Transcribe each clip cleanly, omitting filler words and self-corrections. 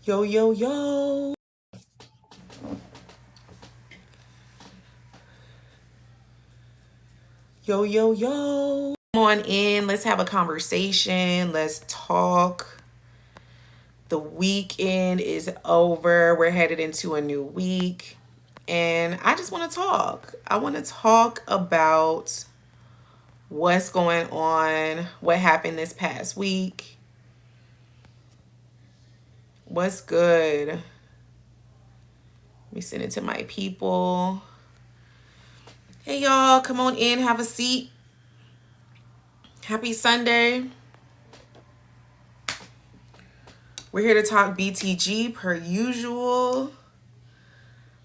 Yo, yo, yo. Yo, yo, yo. Come on in. Let's have a conversation. Let's talk. The weekend is over. We're headed into a new week. And I just want to talk. I want to talk about what's going on, what happened this past week. What's good? Let me send it to my people. Hey, y'all. Come on in. Have a seat. Happy Sunday. We're here to talk BTG per usual.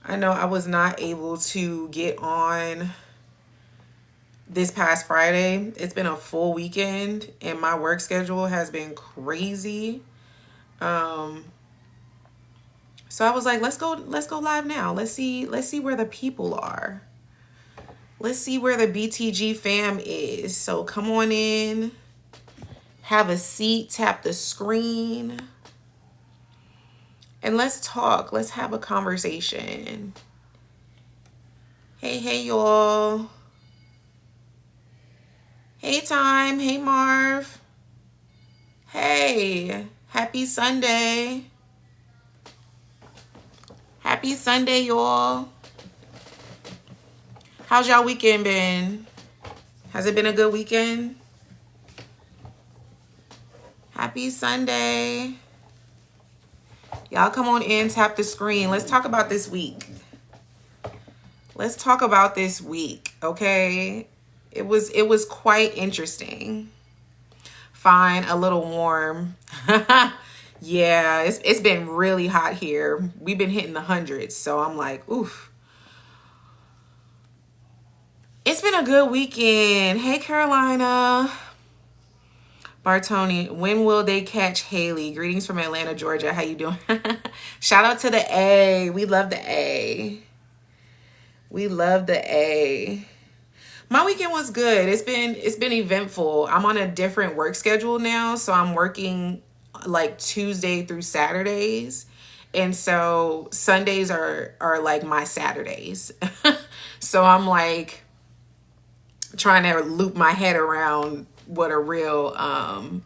I know I was not able to get on this past Friday. It's been a full weekend and my work schedule has been crazy. So I was like, let's go live now. Let's see where the people are. Let's see where the BTG fam is. So come on in, have a seat, tap the screen, and let's talk. Let's have a conversation. Hey, y'all. Hey, Time. Hey, Marv. Hey, happy Sunday. Happy Sunday, y'all. How's y'all weekend been? Has it been a good weekend? Happy Sunday. Y'all come on in, tap the screen. Let's talk about this week. Let's talk about this week, okay? It was quite interesting. Fine, a little warm. Yeah, it's been really hot here. We've been hitting the hundreds, so I'm like, oof. It's been a good weekend. Hey, Carolina. Bartoni, when will they catch Haley? Greetings from Atlanta, Georgia. How you doing? Shout out to the A. We love the A. We love the A. My weekend was good. It's been eventful. I'm on a different work schedule now, so I'm working like Tuesday through Saturdays. And so Sundays are like my Saturdays. So I'm like trying to loop my head around what a real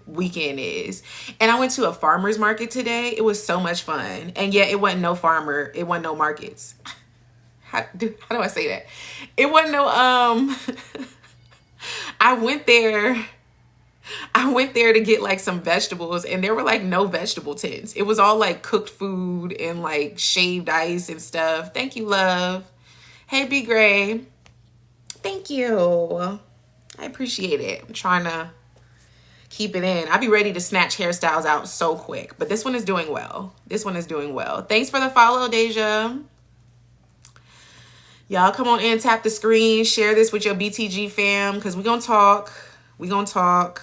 weekend is. And I went to a farmer's market today. It was so much fun. And yet it wasn't no farmer. It wasn't no markets. How do I say that? It wasn't no I went there to get like some vegetables and there were like no vegetable tents. It was all like cooked food and like shaved ice and stuff. Thank you, love. Hey, B Gray. Thank you. I appreciate it. I'm trying to keep it in. I'll be ready to snatch hairstyles out so quick, but this one is doing well. This one is doing well. Thanks for the follow, Deja. Y'all come on in, tap the screen, share this with your BTG fam, because we're going to talk. We're going to talk.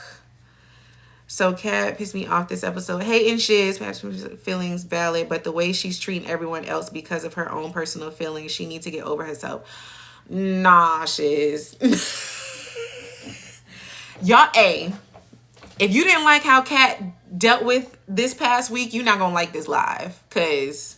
So Kat pissed me off this episode. Hey, and Shiz, perhaps feelings valid, but the way she's treating everyone else because of her own personal feelings, she needs to get over herself. Nah, Shiz. Y'all, if you didn't like how Kat dealt with this past week, you're not going to like this live, because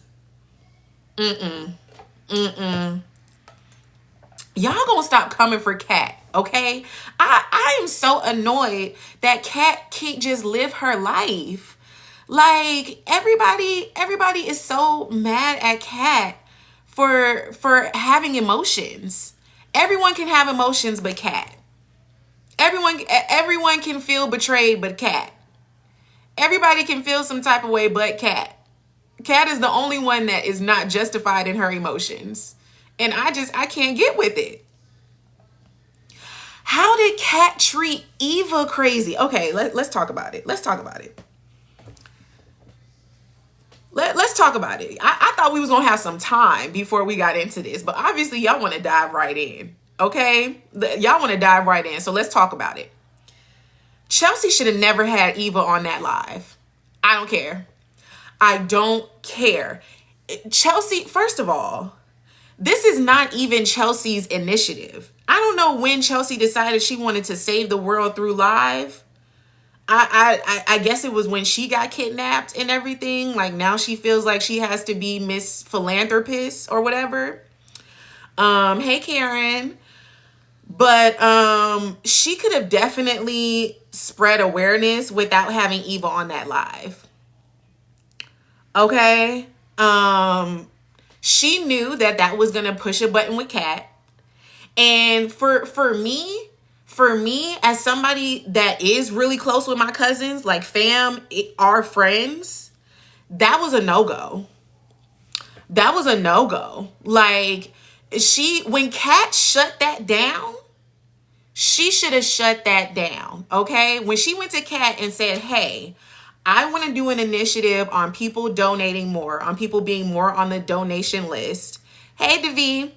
y'all gonna stop coming for Kat, okay? I am so annoyed that Kat can't just live her life. Like, everybody is so mad at Kat for having emotions. Everyone can have emotions but Kat. Everyone can feel betrayed but Kat. Everybody can feel some type of way but Kat. Kat is the only one that is not justified in her emotions. And I can't get with it. How did Kat treat Eva crazy? Okay, let's talk about it. Let's talk about it. Let's talk about it. I thought we was going to have some time before we got into this, but obviously y'all want to dive right in, okay? Y'all want to dive right in, so let's talk about it. Chelsea should have never had Eva on that live. I don't care. I don't care. Chelsea, first of all, this is not even Chelsea's initiative. I don't know when Chelsea decided she wanted to save the world through live. I guess it was when she got kidnapped and everything. Like now she feels like she has to be Miss Philanthropist or whatever. Hey Karen. But she could have definitely spread awareness without having Eva on that live. Okay? She knew that that was going to push a button with Kat. And for me as somebody that is really close with my cousins, like fam, our friends, that was a no-go. That was a no-go. Like when Kat shut that down, she should have shut that down. Okay? When she went to Kat and said, "Hey, I want to do an initiative on people donating more, on people being more on the donation list." Hey, Devi.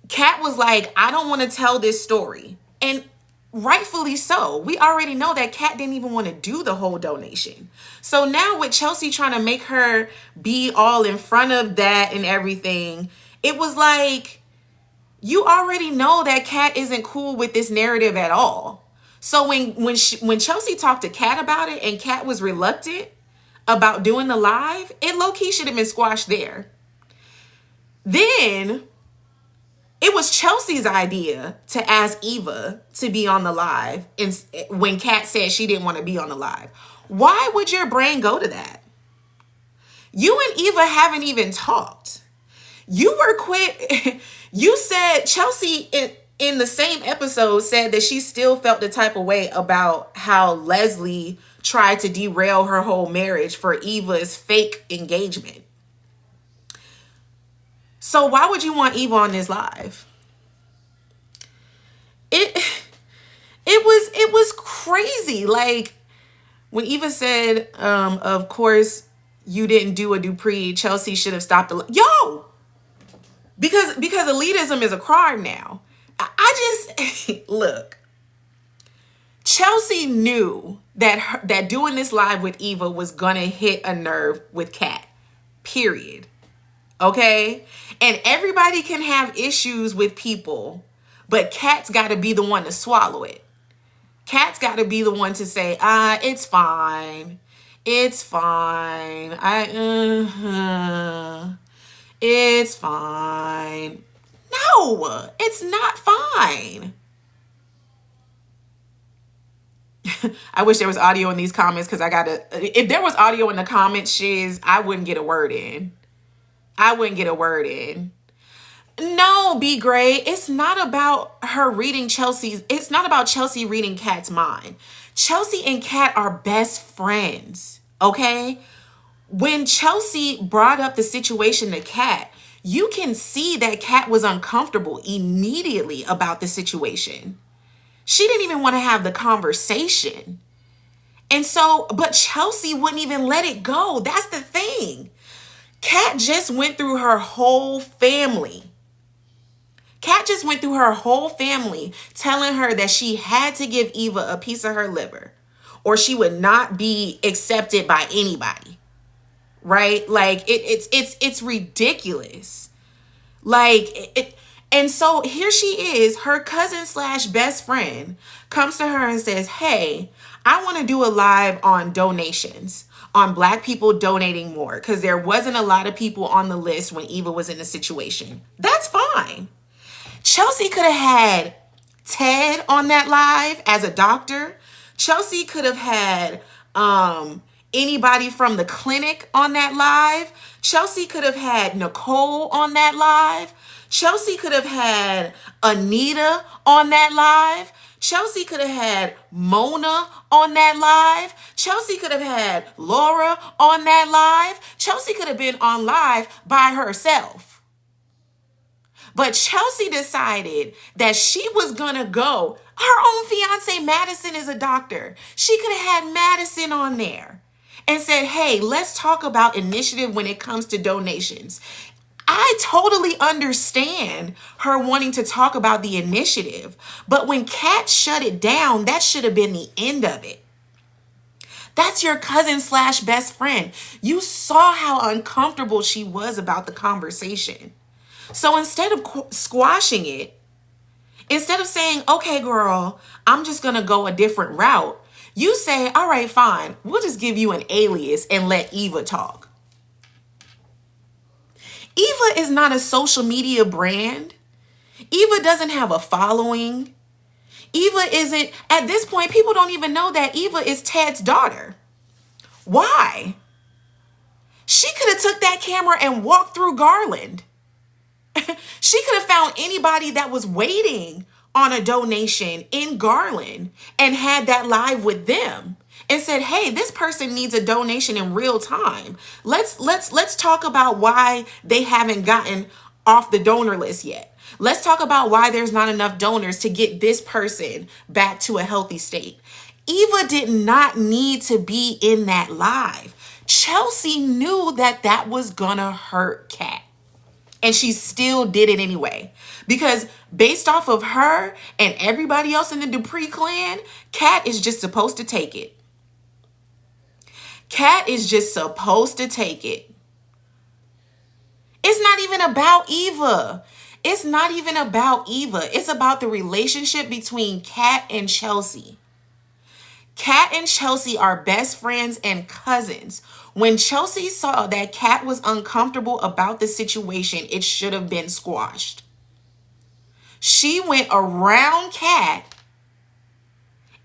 Kat was like, "I don't want to tell this story." And rightfully so. We already know that Kat didn't even want to do the whole donation. So now with Chelsea trying to make her be all in front of that and everything, it was like, you already know that Kat isn't cool with this narrative at all. So when Chelsea talked to Kat about it and Kat was reluctant about doing the live, it low-key should have been squashed there. Then it was Chelsea's idea to ask Eva to be on the live, and when Kat said she didn't want to be on the live. Why would your brain go to that? You and Eva haven't even talked. You were quick. You said Chelsea in the same episode said that she still felt the type of way about how Leslie tried to derail her whole marriage for Eva's fake engagement. So why would you want Eva on this live? It was crazy. Like when Eva said, of course you didn't do a Dupree, Chelsea should have stopped because elitism is a crime now. I just look. Chelsea knew that doing this live with Eva was gonna hit a nerve with Kat. Period. Okay? And everybody can have issues with people, but Kat's got to be the one to swallow it. Kat's got to be the one to say, it's fine. It's fine. It's fine. No, it's not fine. I wish there was audio in these comments because if there was audio in the comments, I wouldn't get a word in. No, B Gray, it's not about her reading Chelsea's. It's not about Chelsea reading Kat's mind. Chelsea and Kat are best friends, okay? When Chelsea brought up the situation to Kat, you can see that Kat was uncomfortable immediately about the situation. She didn't even want to have the conversation. And so, but Chelsea wouldn't even let it go. That's the thing. Kat just went through her whole family. Telling her that she had to give Eva a piece of her liver or she would not be accepted by anybody. Right? Like it's ridiculous. And so here she is, her cousin / best friend comes to her and says, "Hey, I want to do a live on donations, on Black people donating more, because there wasn't a lot of people on the list when Eva was in the situation." That's fine. Chelsea could have had Ted on that live as a doctor. Chelsea could have had anybody from the clinic on that live. Chelsea could have had Nicole on that live. Chelsea could have had Anita on that live. Chelsea could have had Mona on that live. Chelsea could have had Laura on that live. Chelsea could have been on live by herself. But Chelsea decided that she was going to go. Her own fiance, Madison, is a doctor. She could have had Madison on there and said, "Hey, let's talk about initiative when it comes to donations." I totally understand her wanting to talk about the initiative, but when Kat shut it down, that should have been the end of it. That's your cousin / best friend. You saw how uncomfortable she was about the conversation. So instead of squashing it, instead of saying, "Okay, girl, I'm just going to go a different route," You say, all right, fine, we'll just give you an alias and let Eva talk. Eva is not a social media brand. Eva doesn't have a following. Eva isn't, at this point, people don't even know that Eva is Ted's daughter. Why? She could have took that camera and walked through Garland. She could have found anybody that was waiting on a donation in Garland and had that live with them and said, hey, this person needs a donation in real time. Let's talk about why they haven't gotten off the donor list yet. Let's talk about why there's not enough donors to get this person back to a healthy state. Eva did not need to be in that live. Chelsea knew that that was gonna hurt Kat. And she still did it anyway. Because based off of her and everybody else in the Dupree clan, Kat is just supposed to take it. Kat is just supposed to take it. It's not even about Eva. It's not even about Eva. It's about the relationship between Kat and Chelsea. Kat and Chelsea are best friends and cousins. When Chelsea saw that Kat was uncomfortable about the situation, it should have been squashed. She went around Kat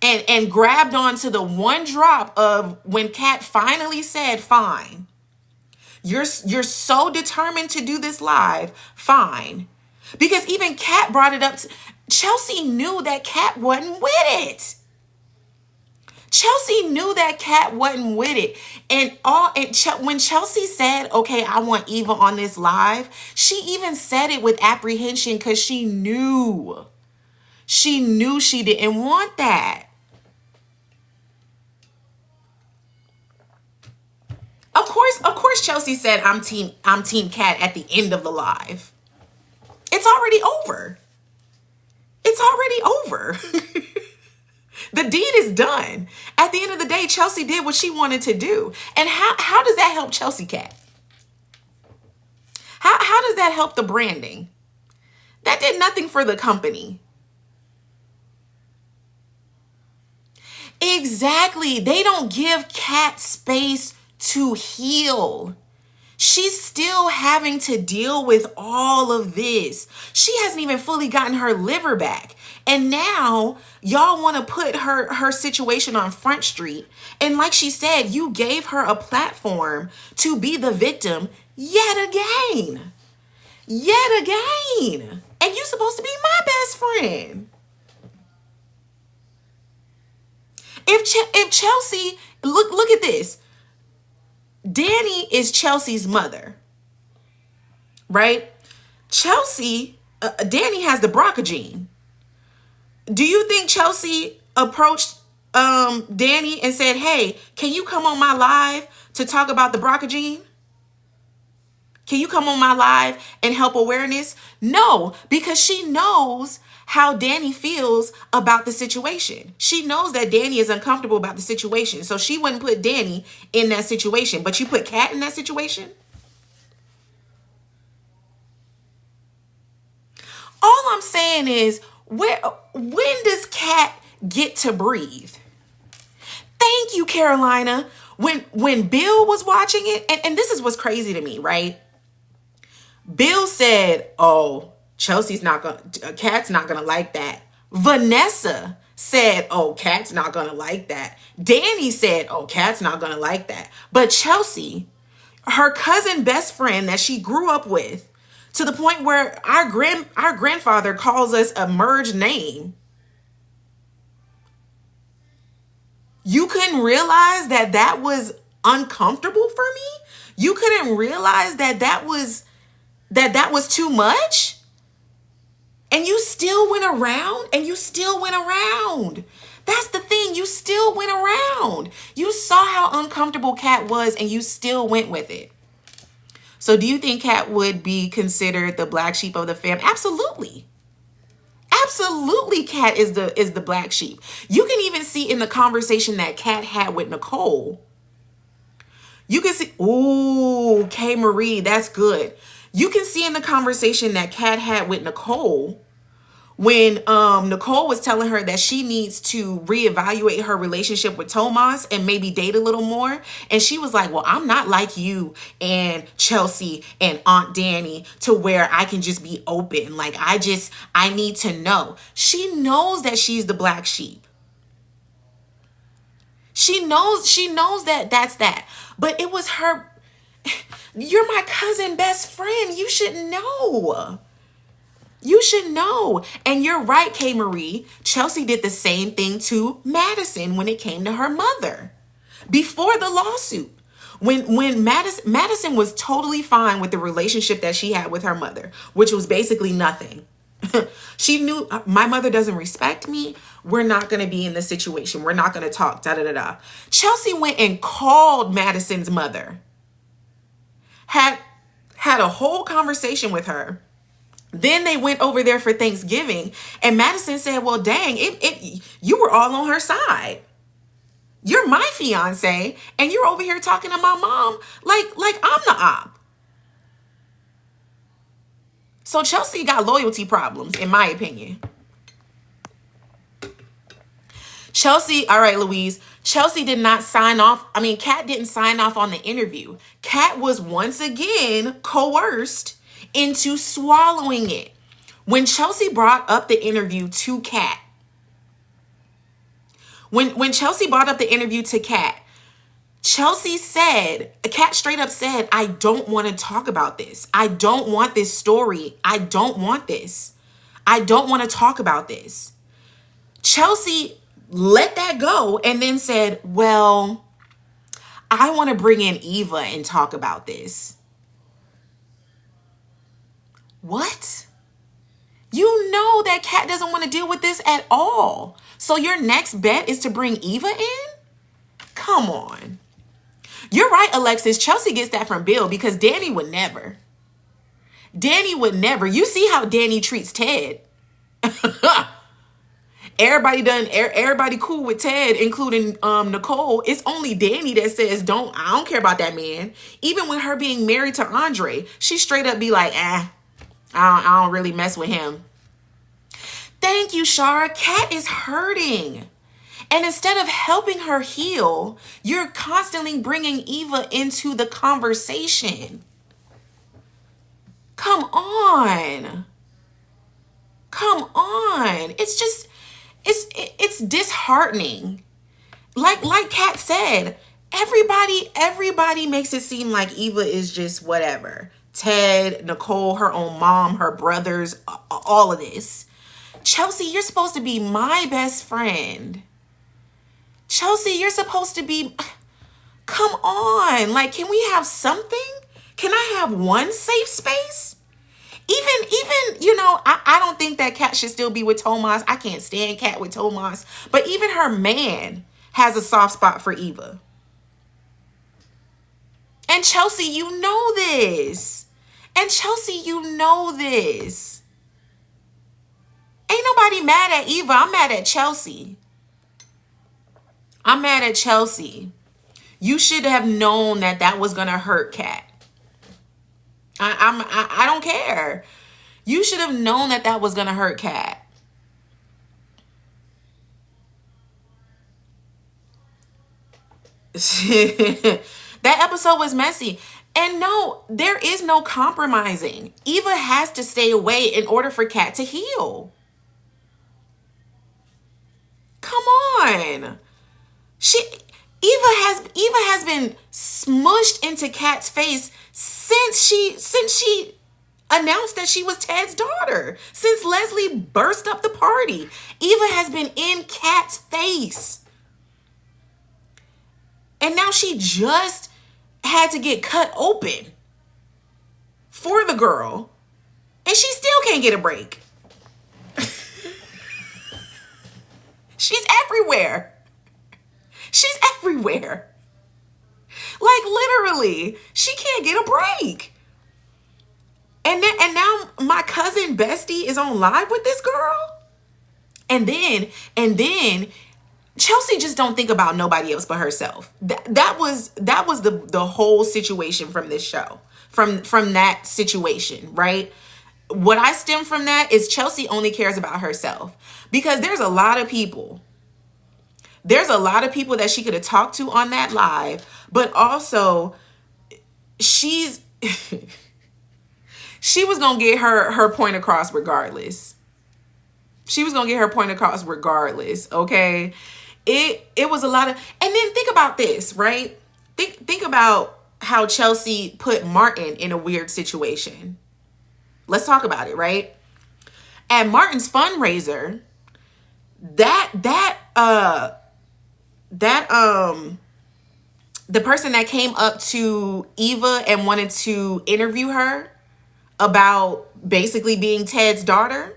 and grabbed onto the one drop of when Kat finally said, fine. You're so determined to do this live, fine. Because even Kat brought it up. Chelsea knew that Kat wasn't with it. Chelsea knew that Kat wasn't with it. When Chelsea said, okay, I want Eva on this live, she even said it with apprehension because she knew. She knew she didn't want that. Of course, Chelsea said, I'm team Kat at the end of the live. It's already over. It's already over. The deed is done. At the end of the day, Chelsea did what she wanted to do. And how does that help Chelsea Kat? How does that help the branding? That did nothing for the company. Exactly. They don't give Kat space to heal. She's still having to deal with all of this. She hasn't even fully gotten her liver back. And now y'all want to put her situation on Front Street. And like she said, you gave her a platform to be the victim yet again. Yet again. And you're supposed to be my best friend. If Chelsea, look at this. Danny is Chelsea's mother, right? Danny has the BRCA gene. Do you think Chelsea approached Danny and said, hey, can you come on my live to talk about the BRCA gene? Can you come on my live and help awareness? No, because she knows how Danny feels about the situation. She knows that Danny is uncomfortable about the situation. So she wouldn't put Danny in that situation. But you put Kat in that situation? All I'm saying is, when does Kat get to breathe? Thank you, Carolina. When Bill was watching it, and this is what's crazy to me, right? Bill said, oh, Kat's not gonna like that. Vanessa said, oh, Kat's not gonna like that. Danny said, oh, Kat's not gonna like that. But Chelsea, her cousin best friend that she grew up with, to the point where our grandfather calls us a merged name. You couldn't realize that was uncomfortable for me? You couldn't realize that was too much? And you still went around and you still went around. That's the thing. You still went around. You saw how uncomfortable Kat was and you still went with it. So do you think Kat would be considered the black sheep of the family? Absolutely. Absolutely, Kat is the black sheep. You can even see in the conversation that Kat had with Nicole. You can see, ooh, K. Marie, that's good. You can see in the conversation that Kat had with Nicole when Nicole was telling her that she needs to reevaluate her relationship with Tomas and maybe date a little more. And she was like, well, I'm not like you and Chelsea and Aunt Danny to where I can just be open. Like, I need to know. She knows that she's the black sheep. She knows that that's that. But it was her. You're my cousin, best friend. You should know. You should know. And you're right, K. Marie. Chelsea did the same thing to Madison when it came to her mother. Before the lawsuit. When Madison was totally fine with the relationship that she had with her mother, which was basically nothing. She knew, my mother doesn't respect me. We're not going to be in this situation. We're not going to talk. Da da da da. Chelsea went and called Madison's mother. Had a whole conversation with her. Then they went over there for Thanksgiving, and Madison said, well, dang, you were all on her side. You're my fiance, and you're over here talking to my mom like I'm the op. So Chelsea got loyalty problems, in my opinion. Chelsea, all right, Louise. Chelsea did not sign off. I mean, Kat didn't sign off on the interview. Kat was once again coerced into swallowing it. When Chelsea brought up the interview to Kat, when Chelsea brought up the interview to Kat, Kat straight up said, I don't want to talk about this. I don't want this story. I don't want this. I don't want to talk about this. Chelsea let that go and then said, well, I want to bring in Eva and talk about this. What? You know that Kat doesn't want to deal with this at all. So your next bet is to bring Eva in? Come on. You're right, Alexis. Chelsea gets that from Bill because Danny would never. Danny would never. You see how Danny treats Ted. Everybody cool with Ted, including Nicole. It's only Danny that says, I don't care about that man. Even with her being married to Andre, she straight up be like, I don't really mess with him. Thank you, Shara. Kat is hurting. And instead of helping her heal, you're constantly bringing Eva into the conversation. Come on. Come on. It's disheartening. Like Kat said, everybody makes it seem like Eva is just whatever. Ted, Nicole, her own mom, her brothers, all of this. Chelsea, you're supposed to be my best friend. Chelsea, you're supposed to be, come on. Like, can we have something? Can I have one safe space? Even, I don't think that Kat should still be with Tomas. I can't stand Kat with Tomas. But even her man has a soft spot for Eva. And Chelsea, you know this. And Chelsea, you know this. Ain't nobody mad at Eva. I'm mad at Chelsea. I'm mad at Chelsea. You should have known that was going to hurt Kat. I don't care. You should have known that was going to hurt Kat. That episode was messy. And no, there is no compromising. Eva has to stay away in order for Kat to heal. Come on. Eva has been smushed into Kat's face since she announced that she was Ted's daughter. Since Leslie burst up the party, Eva has been in Kat's face. And now she just had to get cut open for the girl, and she still can't get a break. She's everywhere. She's everywhere. Like, literally, she can't get a break. And now my cousin Bestie is on live with this girl. And then Chelsea just don't think about nobody else but herself. That was the whole situation from this show. From that situation, right? what I stem from that is Chelsea only cares about herself, because there's a lot of people that she could have talked to on that live, but also she was gonna get her point across regardless. She was gonna get her point across regardless. Okay, it was a lot of, and then think about this, right? Think about how Chelsea put Martin in a weird situation. Let's talk about it, right? At Martin's fundraiser, the person that came up to Eva and wanted to interview her about basically being Ted's daughter,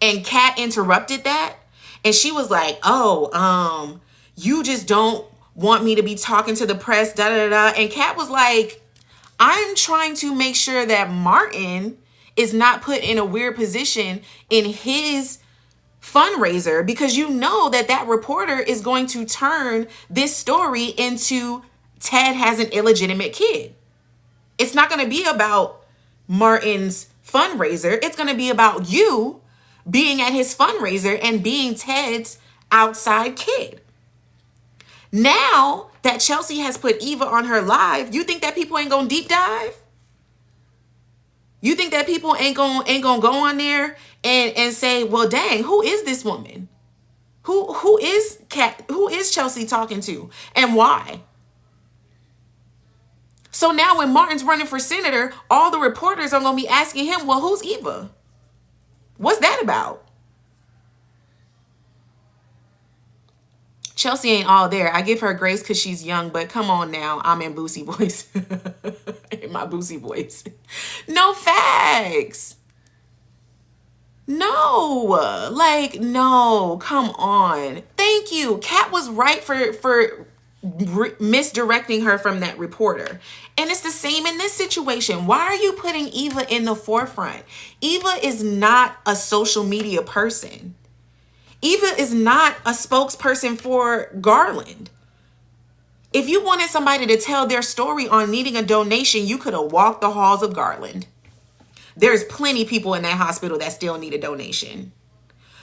and Kat interrupted that, and she was like, "Oh, you just don't want me to be talking to the press, da da da." And Kat was like, "I'm trying to make sure that Martin is not put in a weird position in his fundraiser, because you know that reporter is going to turn this story into Ted has an illegitimate kid. It's not going to be about Martin's fundraiser. It's going to be about you being at his fundraiser and being Ted's outside kid." Now that Chelsea has put Eva on her live, you think that people ain't going to deep dive? You think that people ain't gonna go on there and say, "Well, dang, who is this woman? Who is Chelsea talking to, and why?" So now when Martin's running for senator, all the reporters are gonna be asking him, "Well, who's Eva? What's that about?" Chelsea ain't all there. I give her grace because she's young, but come on now. I'm in Boosie voice. In my Boosie voice. No, facts. No. Like, no. Come on. Thank you. Kat was right for misdirecting her from that reporter. And it's the same in this situation. Why are you putting Eva in the forefront? Eva is not a social media person. Eva is not a spokesperson for Garland. If you wanted somebody to tell their story on needing a donation, you could have walked the halls of Garland. There's plenty of people in that hospital that still need a donation.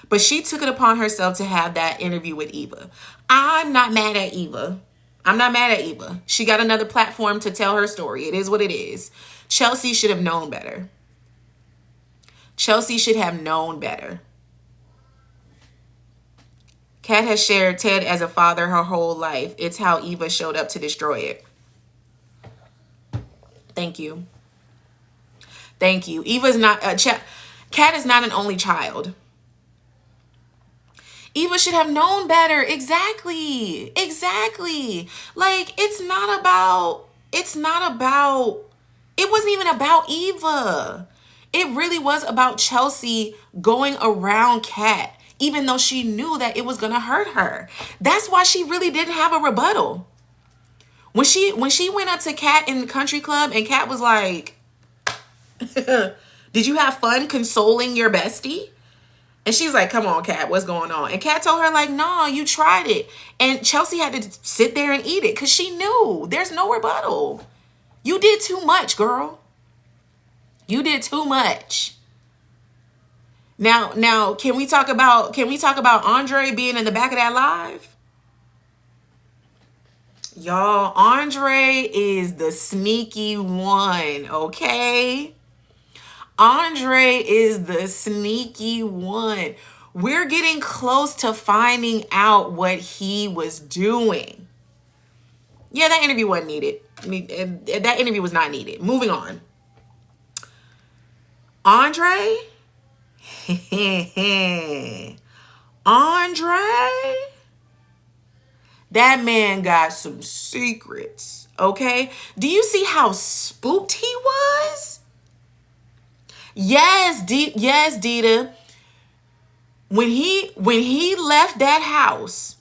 But she took it upon herself to have that interview with Eva. I'm not mad at Eva. I'm not mad at Eva. She got another platform to tell her story. It is what it is. Chelsea should have known better. Chelsea should have known better. Kat has shared Ted as a father her whole life. It's how Eva showed up to destroy it. Thank you. Thank you. Eva's not Kat is not an only child. Eva should have known better. Exactly. Like, it wasn't even about Eva. It really was about Chelsea going around Kat, even though she knew that it was going to hurt her. That's why she really didn't have a rebuttal. When she went up to Kat in the country club and Kat was like, "Did you have fun consoling your bestie?" And she's like, "Come on, Kat, what's going on?" And Kat told her, like, "No, you tried it." And Chelsea had to sit there and eat it because she knew there's no rebuttal. You did too much, girl. You did too much. Now, can we talk about Andre being in the back of that live? Y'all, Andre is the sneaky one, okay? Andre is the sneaky one. We're getting close to finding out what he was doing. Yeah, that interview wasn't needed. That interview was not needed. Moving on. Andre? Andre? That man got some secrets, okay? Do you see how spooked he was? Yes, Dita. When he left that house,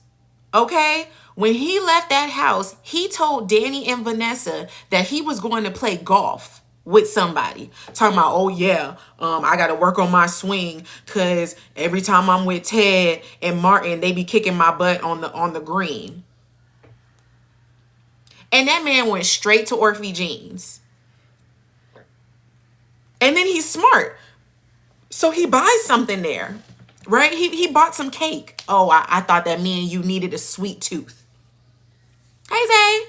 okay? When he left that house, he told Danny and Vanessa that he was going to play golf with somebody. Talking about, "Oh yeah, I got to work on my swing because every time I'm with Ted and Martin, they be kicking my butt on the green." And that man went straight to Orphe Jeans. And then he's smart. So he buys something there, right? He bought some cake. Oh, I thought that me and you needed a sweet tooth. Hey, Zay.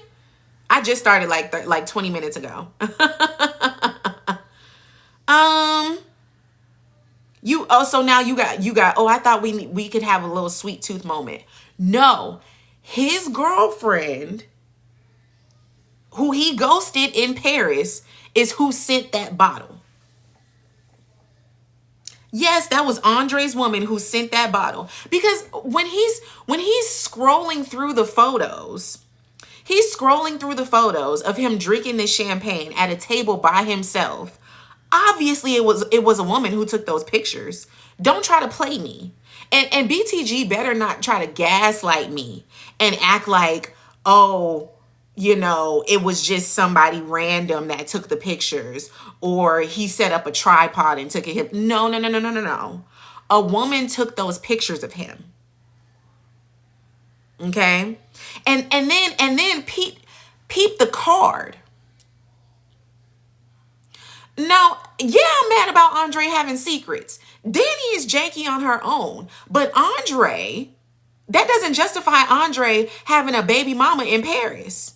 I just started like 20 minutes ago. So now you got, oh, I thought we could have a little sweet tooth moment. No, his girlfriend, who he ghosted in Paris, is who sent that bottle. Yes, that was Andre's woman who sent that bottle. Because when he's scrolling through the photos, he's scrolling through the photos of him drinking this champagne at a table by himself. Obviously, it was a woman who took those pictures. Don't try to play me. And BTG better not try to gaslight me and act like, oh, it was just somebody random that took the pictures, or he set up a tripod and took it. No. A woman took those pictures of him. Okay? And then peep the card. Now, yeah, I'm mad about Andre having secrets. Danny is janky on her own. But Andre, that doesn't justify Andre having a baby mama in Paris.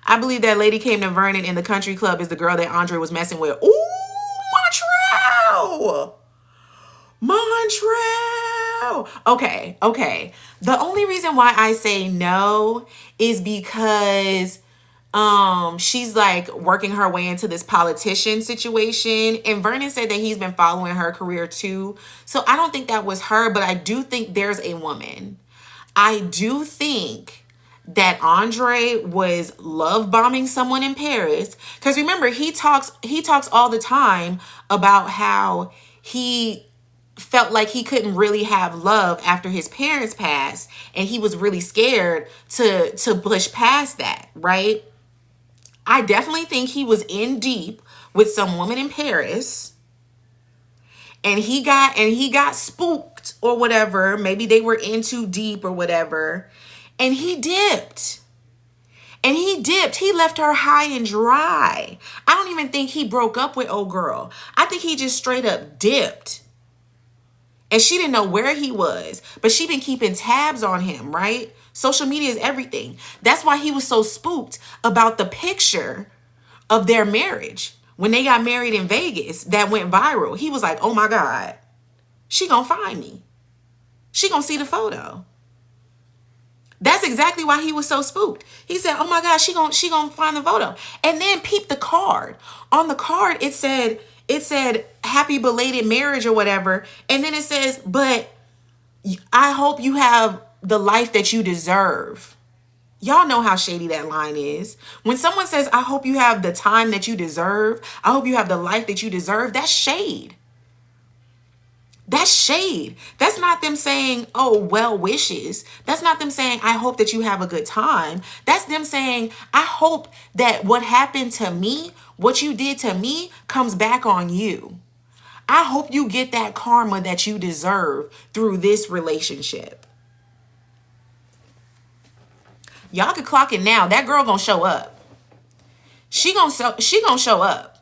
I believe that lady came to Vernon in the country club is the girl that Andre was messing with. Ooh, Montreal. Okay. The only reason why I say no is because she's like working her way into this politician situation, and Vernon said that he's been following her career too. So I don't think that was her, but I do think there's a woman. I do think that Andre was love bombing someone in Paris, because remember, he talks all the time about how he felt like he couldn't really have love after his parents passed, and he was really scared to push past that, right? I definitely think he was in deep with some woman in Paris, and he got spooked or whatever. Maybe they were in too deep or whatever, and he dipped. He left her high and dry. I don't even think he broke up with old girl. I think he just straight up dipped. And she didn't know where he was, but she been keeping tabs on him, right? Social media is everything. That's why he was so spooked about the picture of their marriage when they got married in Vegas that went viral. He was like, oh my God, she gonna find me. She gonna see the photo. That's exactly why he was so spooked. He said, oh my God, she gonna find the photo. And then peep the card. On the card, it said happy belated marriage or whatever. And then it says, but I hope you have the life that you deserve. Y'all know how shady that line is. When someone says, I hope you have the time that you deserve, I hope you have the life that you deserve, that's shade. That's shade. That's not them saying, oh, well wishes. That's not them saying, I hope that you have a good time. That's them saying, I hope that what happened to me, what you did to me, comes back on you. I hope you get that karma that you deserve through this relationship. Y'all can clock it now. That girl gonna show up. She gonna show up.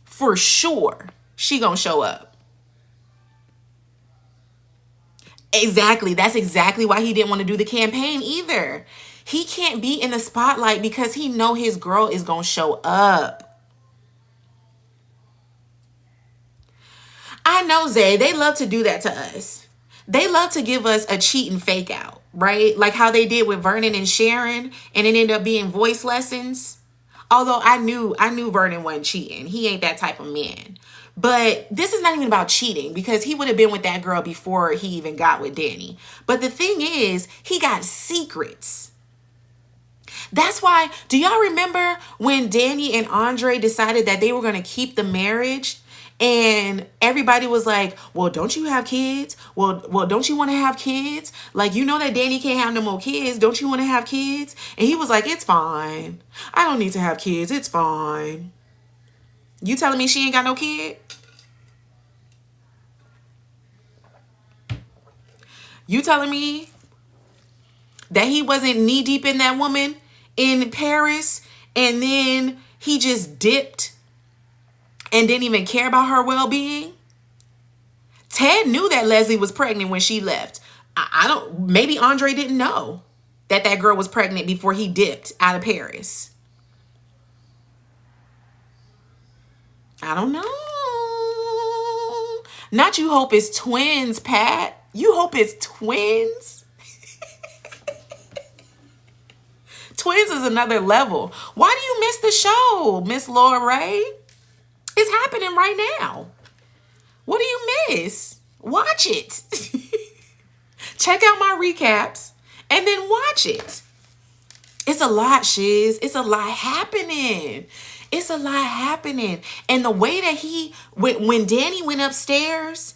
For sure. She gonna show up. Exactly. That's exactly why he didn't want to do the campaign either. He can't be in the spotlight because he know his girl is gonna show up. I know, Zay, they love to do that to us. They love to give us a cheat and fake out, right? Like how they did with Vernon and Sharon, and it ended up being voice lessons. Although I knew Vernon wasn't cheating. He ain't that type of man. But this is not even about cheating, because he would have been with that girl before he even got with Danny. But the thing is, he got secrets. That's why, do y'all remember when Danny and Andre decided that they were going to keep the marriage? And everybody was like, well, don't you have kids? Well, don't you want to have kids? Like, you know that Danny can't have no more kids. Don't you want to have kids? And he was like, it's fine. I don't need to have kids. It's fine. You telling me she ain't got no kid? You telling me that he wasn't knee deep in that woman in Paris and then he just dipped and didn't even care about her well-being. Ted knew that Leslie was pregnant when she left. I don't, maybe Andre didn't know that that girl was pregnant before he dipped out of Paris. I don't know. Not you hope it's twins, Pat. You hope it's twins. Twins is another level. Why do you miss the show, Miss Laura Ray? It's happening right now. What do you miss? Watch it. Check out my recaps and then watch it. It's a lot, shiz. It's a lot happening. It's a lot happening. And the way that when Danny went upstairs,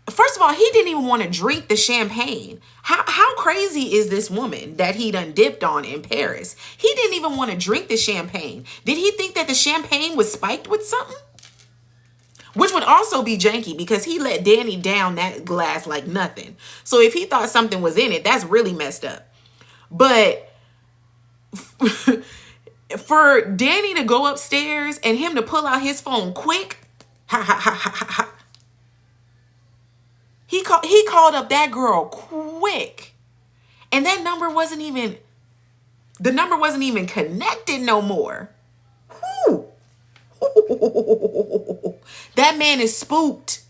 first of all, he didn't even want to drink the champagne. How crazy is this woman that he done dipped on in Paris? He didn't even want to drink the champagne. Did he think that the champagne was spiked with something? Which would also be janky because he let Danny down that glass like nothing. So if he thought something was in it, that's really messed up. But for Danny to go upstairs and him to pull out his phone quick, he called up that girl quick. And that number wasn't even connected no more. Whew. That man is spooked.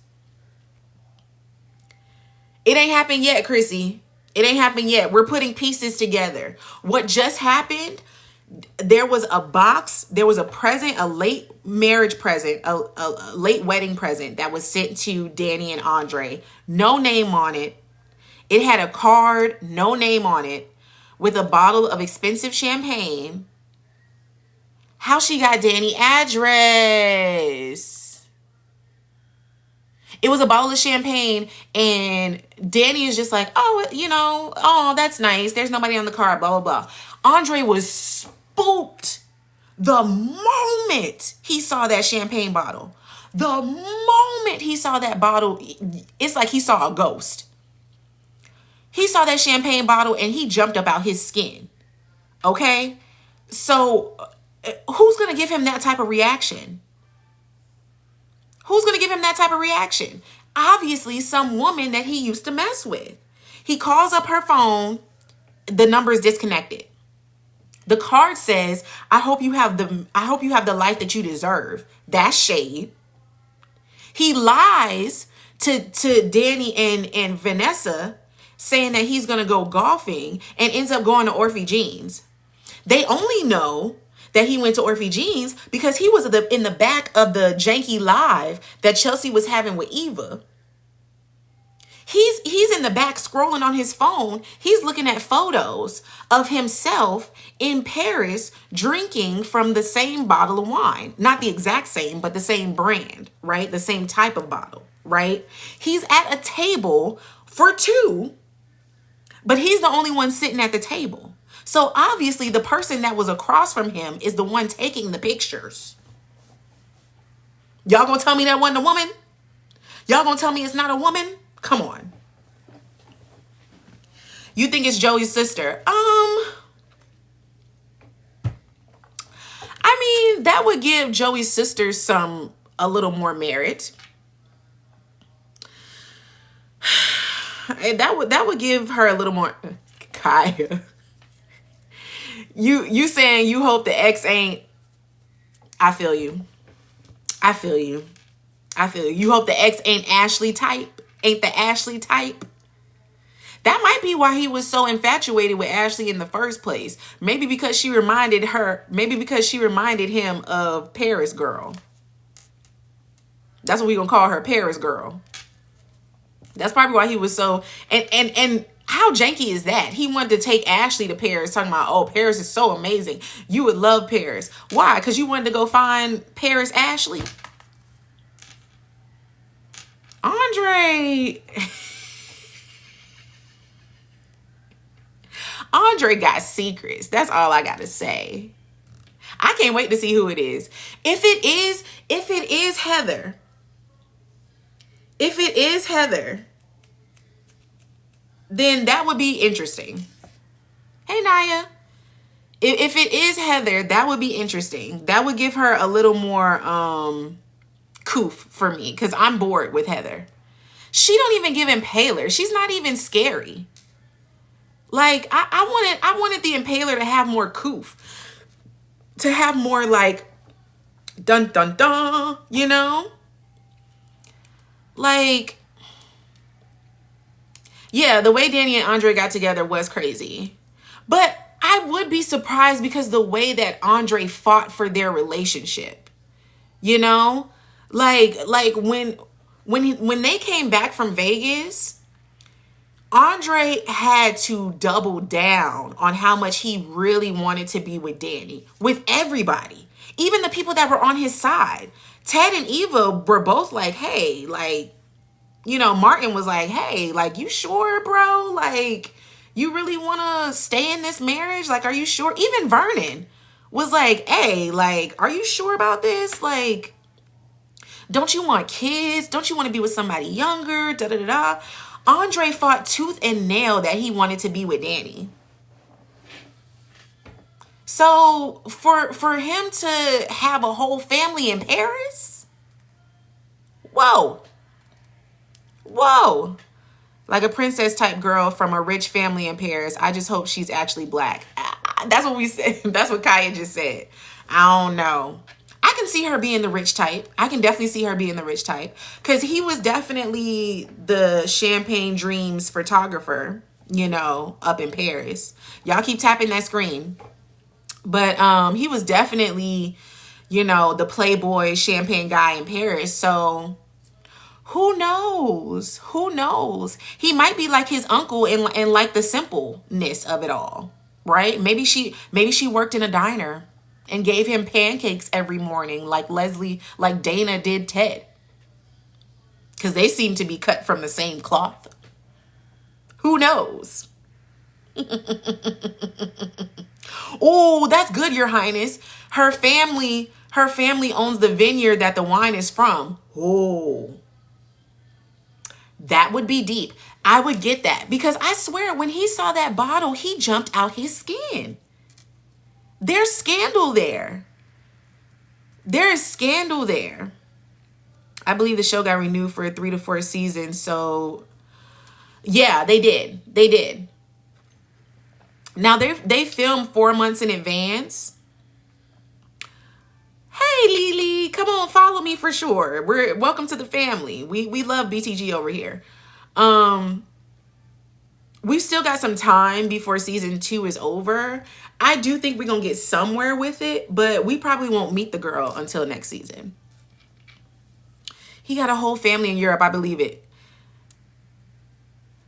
It ain't happened yet, Chrissy. It ain't happened yet. We're putting pieces together. What just happened, there was a box, there was a present, a late marriage present, a late wedding present that was sent to Danny and Andre. No name on it. It had a card, no name on it, with a bottle of expensive champagne. How she got Danny address? It was a bottle of champagne, and Danny is just like, oh, oh, that's nice. There's nobody on the card, blah, blah, blah. Andre was spooked the moment he saw that champagne bottle. The moment he saw that bottle, it's like he saw a ghost. He saw that champagne bottle, and he jumped up out his skin. Okay? So who's going to give him that type of reaction? Who's going to give him that type of reaction? Obviously, some woman that he used to mess with. He calls up her phone. The number is disconnected. The card says, I hope you have the life that you deserve. That's shade. He lies to Danny and Vanessa, saying that he's going to go golfing, and ends up going to Orphe Jeans. They only know that he went to Orphe Jeans because he was in the back of the janky live that Chelsea was having with Eva. He's in the back scrolling on his phone. He's looking at photos of himself in Paris drinking from the same bottle of wine. Not the exact same, but the same brand, right? The same type of bottle, right? He's at a table for two, but he's the only one sitting at the table. So obviously the person that was across from him is the one taking the pictures. Y'all gonna tell me that wasn't a woman? Y'all gonna tell me it's not a woman? Come on. You think it's Joey's sister? I mean, that would give Joey's sister a little more merit. That would give her a little more. Kaya. You saying you hope the ex ain't. I feel you. You hope the ex ain't Ashley type. Ain't the Ashley type. That might be why he was so infatuated with Ashley in the first place. Maybe because she reminded him of Paris girl. That's what we're gonna call her, Paris girl. That's probably why he was so and how janky is that? He wanted to take Ashley to Paris, talking about, oh, Paris is so amazing. You would love Paris. Why? Because you wanted to go find Paris Ashley? Andre got secrets. That's all I got to say. I can't wait to see who it is. If it is Heather, then that would be interesting. Hey, Naya. if it is Heather, that would be interesting. That would give her a little more coof for me, because I'm bored with Heather. She don't even give Impaler. She's not even scary. Like, I wanted the Impaler to have more coof, to have more like dun dun dun, you know? Like, yeah, the way Danny and Andre got together was crazy. But I would be surprised because the way that Andre fought for their relationship, you know? Like when they came back from Vegas, Andre had to double down on how much he really wanted to be with Danny, with everybody, even the people that were on his side. Ted and Eva were both like, hey, like, you know, Martin was like, hey, like, you sure, bro? Like, you really want to stay in this marriage? Like, are you sure? Even Vernon was like, hey, like, are you sure about this? Like, don't you want kids? Don't you want to be with somebody younger? Da da da da. Andre fought tooth and nail that he wanted to be with Danny. So for him to have a whole family in Paris, whoa, like a princess type girl from a rich family in Paris. I just hope she's actually black. That's what we said. That's what Kaya just said. I don't know. I can see her being the rich type. I can definitely see her being the rich type, because he was definitely the Champagne Dreams photographer, you know, up in Paris. Y'all keep tapping that screen. But he was definitely, you know, the Playboy champagne guy in Paris. So who knows? Who knows? He might be like his uncle and like the simpleness of it all, right? Maybe she worked in a diner and gave him pancakes every morning like Dana did Ted. Because they seem to be cut from the same cloth. Who knows? Oh, that's good, Your Highness. Her family owns the vineyard that the wine is from. Oh, that would be deep. I would get that, because I swear when he saw that bottle, he jumped out his skin. There's scandal there. There is scandal there. I believe the show got renewed for 3 to 4 seasons. So yeah, they did. They did. Now they filmed 4 months in advance. Hey Lily, come on, follow me for sure. We're welcome to the family. We love BTG over here. We've still got some time before season 2 is over. I do think we're gonna get somewhere with it, but we probably won't meet the girl until next season. He got a whole family in Europe, I believe it.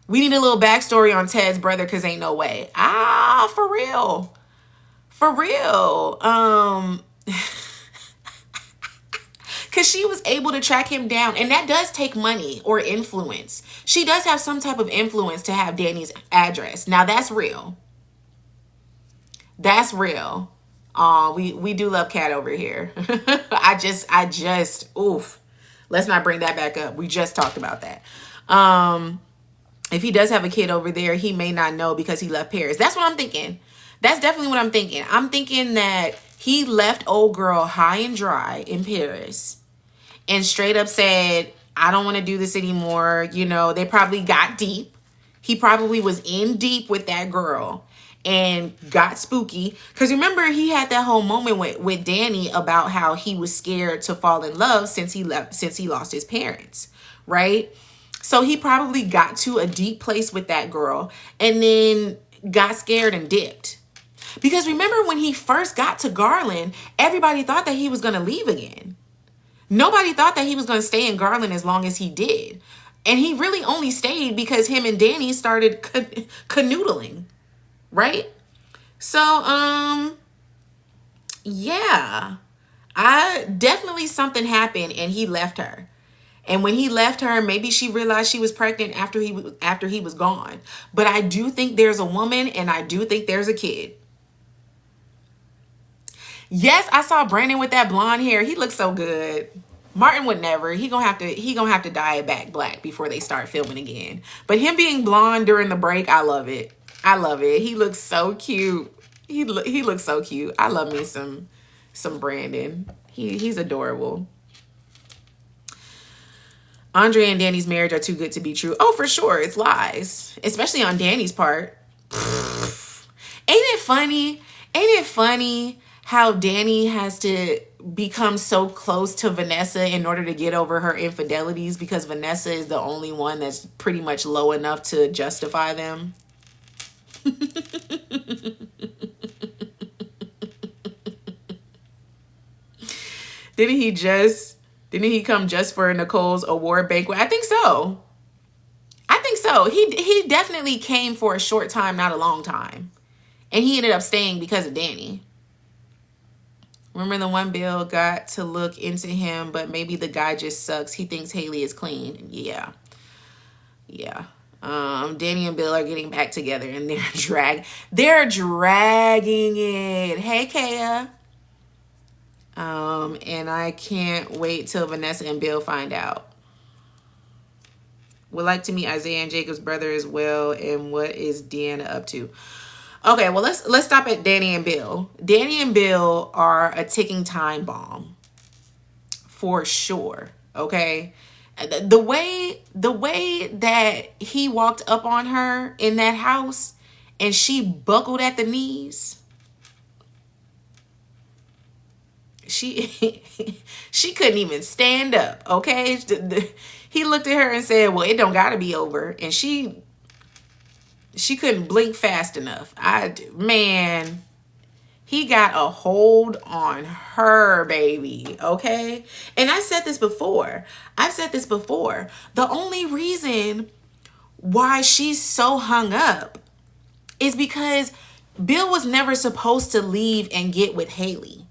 We need a little backstory on Ted's brother, because ain't no way. For real. For real. Because she was able to track him down. And that does take money or influence. She does have some type of influence to have Danny's address. Now, that's real. That's real. We do love Kat over here. I just, oof. Let's not bring that back up. We just talked about that. If he does have a kid over there, he may not know because he left Paris. That's what I'm thinking. That's definitely what I'm thinking. I'm thinking that he left old girl high and dry in Paris and straight up said, I don't want to do this anymore. You know, they probably got deep. He probably was in deep with that girl and got spooky. Because remember, he had that whole moment with Danny about how he was scared to fall in love since he lost his parents, right? So he probably got to a deep place with that girl and then got scared and dipped. Because remember when he first got to Garland, everybody thought that he was going to leave again. Nobody thought that he was going to stay in Garland as long as he did. And he really only stayed because him and Danny started canoodling, right? So, yeah, definitely something happened and he left her. And when he left her, maybe she realized she was pregnant after he was gone. But I do think there's a woman and I do think there's a kid. Yes, I saw Brandon with that blonde hair. He looks so good. Martin would never. He gonna have to dye it back black before they start filming again. But him being blonde during the break, I love it. I love it. He looks so cute. He looks so cute. I love me some Brandon. He's adorable. Andre and Danny's marriage are too good to be true. Oh, for sure. It's lies. Especially on Danny's part. Ain't it funny? Ain't it funny how Danny has to become so close to Vanessa in order to get over her infidelities, because Vanessa is the only one that's pretty much low enough to justify them? Didn't he come just for Nicole's award banquet? I think so. I think so. He definitely came for a short time, not a long time. And he ended up staying because of Danny. Remember the one Bill got to look into him, but maybe the guy just sucks. He thinks Haley is clean. Yeah. Yeah. Danny and Bill are getting back together and they're dragging it. Hey, Kaya. And I can't wait till Vanessa and Bill find out. Would like to meet Isaiah and Jacob's brother as well. And what is Deanna up to? Okay, well, let's stop at Danny and Bill. Danny and Bill are a ticking time bomb. For sure. Okay. The way that he walked up on her in that house and she buckled at the knees. She couldn't even stand up, okay? He looked at her and said, well, it don't gotta be over. And she couldn't blink fast enough. Man, he got a hold on her, baby, okay? And I've said this before. The only reason why she's so hung up is because Bill was never supposed to leave and get with Haley.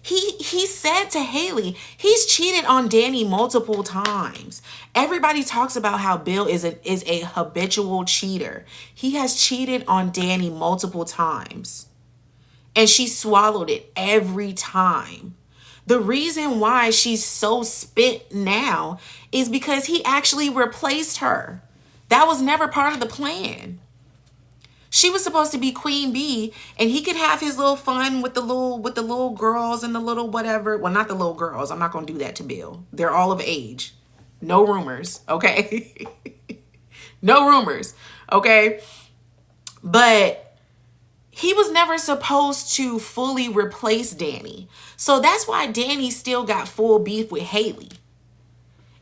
He said to Haley, he's cheated on Danny multiple times. Everybody talks about how Bill is a habitual cheater. He has cheated on Danny multiple times. And she swallowed it every time. The reason why she's so spit now is because he actually replaced her. That was never part of the plan. She was supposed to be Queen Bee, and he could have his little fun with the little girls and the little whatever. Well, not the little girls. I'm not going to do that to Bill. They're all of age. No rumors, okay? No rumors, okay? But he was never supposed to fully replace Danny. So that's why Danny still got full beef with Haley.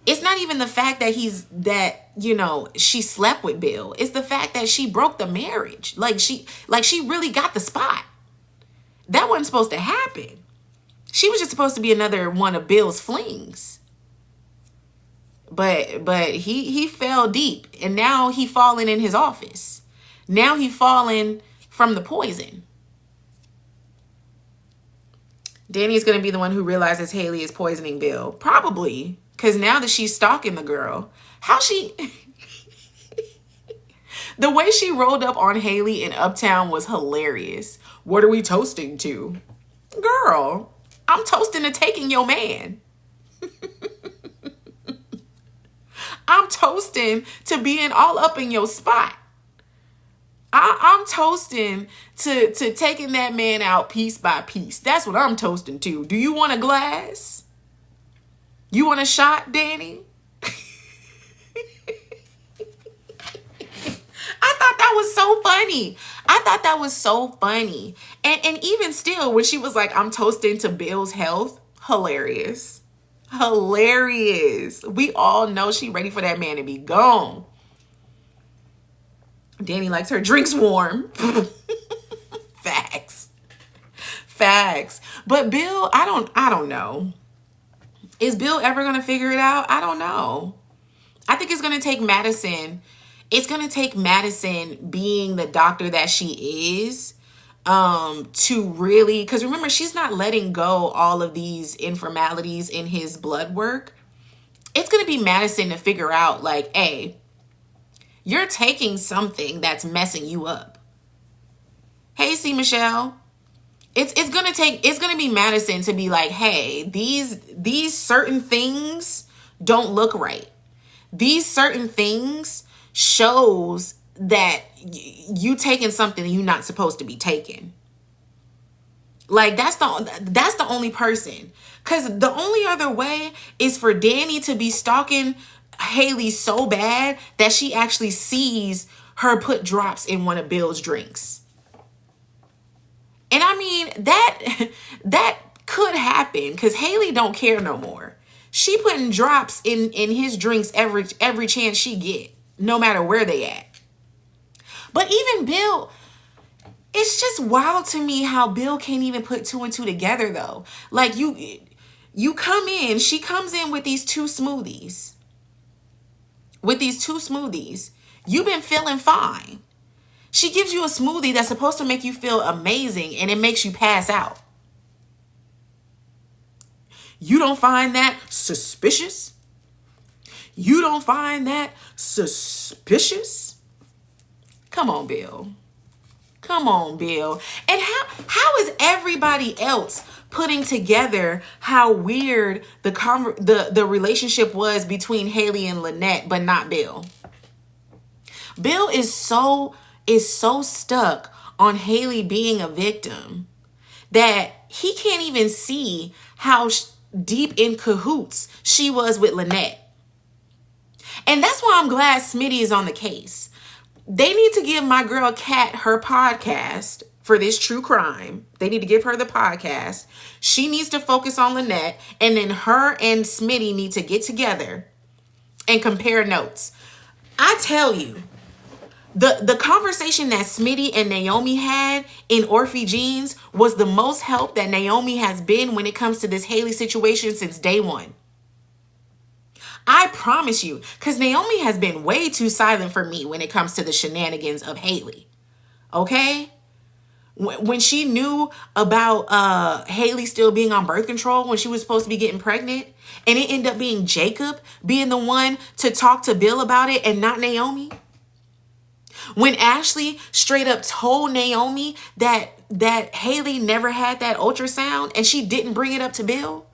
It's not even the fact that she slept with Bill. It's the fact that she broke the marriage. Like she really got the spot. That wasn't supposed to happen. She was just supposed to be another one of Bill's flings. But he fell deep, and now he falling in his office. Now he falling from the poison. Danny is going to be the one who realizes Haley is poisoning Bill. Probably. Because now that she's stalking the girl, the way she rolled up on Haley in Uptown was hilarious. What are we toasting to? Girl, I'm toasting to taking your man. I'm toasting to being all up in your spot. I'm toasting to taking that man out piece by piece. That's what I'm toasting to. Do you want a glass? You want a shot, Danny? I thought that was so funny. And even still, when she was like, I'm toasting to Bill's health, hilarious. Hilarious. We all know she ready for that man to be gone. Danny likes her drinks warm. Facts. But Bill, I don't know. Is Bill ever going to figure it out? I don't know. I think it's going to take Madison. It's going to take Madison being the doctor that she is to really, because remember, she's not letting go all of these informalities in his blood work. It's going to be Madison to figure out, like, hey, you're taking something that's messing you up. Hey, C. Michelle. It's gonna be Madison to be like, hey, these certain things don't look right. These certain things shows that you taking something you're not supposed to be taking. Like that's the only person. Cause the only other way is for Danny to be stalking Haley so bad that she actually sees her put drops in one of Bill's drinks. And I mean, that could happen because Haley don't care no more. She putting drops in his drinks every chance she get, no matter where they at. But even Bill, it's just wild to me how Bill can't even put two and two together though. Like you come in, she comes in with these two smoothies. You've been feeling fine. She gives you a smoothie that's supposed to make you feel amazing and it makes you pass out. You don't find that suspicious? You don't find that suspicious? Come on, Bill. Come on, Bill. And how is everybody else putting together how weird the relationship was between Haley and Lynette, but not Bill? Bill is so stuck on Haley being a victim that he can't even see how deep in cahoots she was with Lynette. And that's why I'm glad Smitty is on the case. They need to give my girl Kat her podcast for this true crime. They need to give her the podcast. She needs to focus on Lynette, and then her and Smitty need to get together and compare notes. I tell you, the conversation that Smitty and Naomi had in Orphe Jeans was the most help that Naomi has been when it comes to this Haley situation since day one. I promise you, because Naomi has been way too silent for me when it comes to the shenanigans of Haley. Okay? When she knew about Haley still being on birth control when she was supposed to be getting pregnant, and it ended up being Jacob being the one to talk to Bill about it and not Naomi. When Ashley straight up told Naomi that Haley never had that ultrasound and she didn't bring it up to Bill.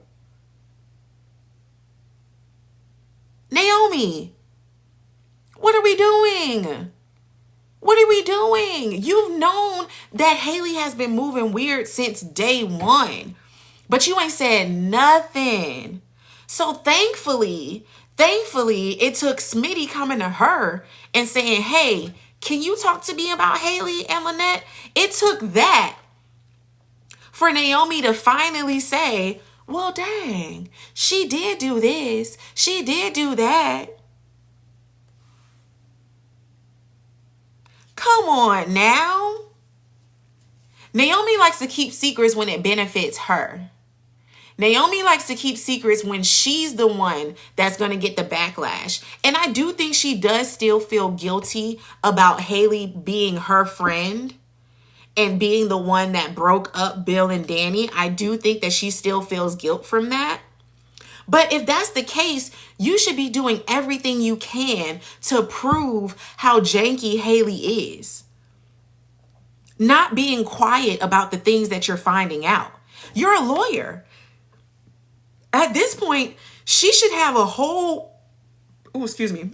Naomi, what are we doing? What are we doing? You've known that Haley has been moving weird since day one, but you ain't said nothing. So thankfully, it took Smitty coming to her and saying, hey, can you talk to me about Haley and Lynette? It took that for Naomi to finally say, well, dang, she did do this. She did do that. Come on now. Naomi likes to keep secrets when it benefits her. Naomi likes to keep secrets when she's the one that's going to get the backlash. And I do think she does still feel guilty about Haley being her friend and being the one that broke up Bill and Danny. I do think that she still feels guilt from that. But if that's the case, you should be doing everything you can to prove how janky Haley is. Not being quiet about the things that you're finding out. You're a lawyer. At this point, she should have a whole... Oh, excuse me.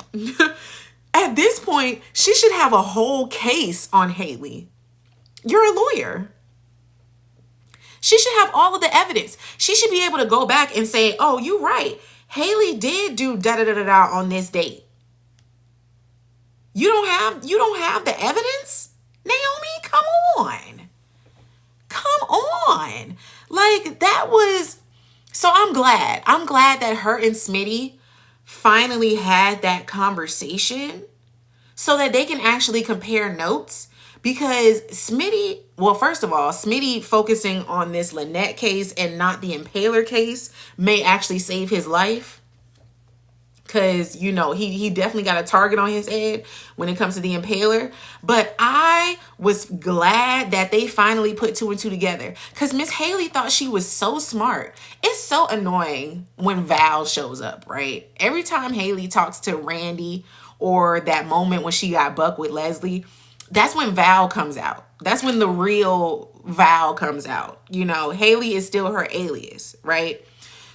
At this point, she should have a whole case on Haley. You're a lawyer. She should have all of the evidence. She should be able to go back and say, oh, you're right. Haley did do da-da-da-da-da on this date. You don't have the evidence? Naomi, come on. Come on. Like, that was... So I'm glad. I'm glad that her and Smitty finally had that conversation so that they can actually compare notes. Because Smitty, well, first of all, Smitty focusing on this Lynette case and not the Impaler case may actually save his life. Because, you know, he definitely got a target on his head when it comes to the Impaler. But I was glad that they finally put two and two together. Because Miss Haley thought she was so smart. It's so annoying when Val shows up, right? Every time Haley talks to Randy or that moment when she got bucked with Leslie, that's when Val comes out. That's when the real Val comes out. You know, Haley is still her alias, right?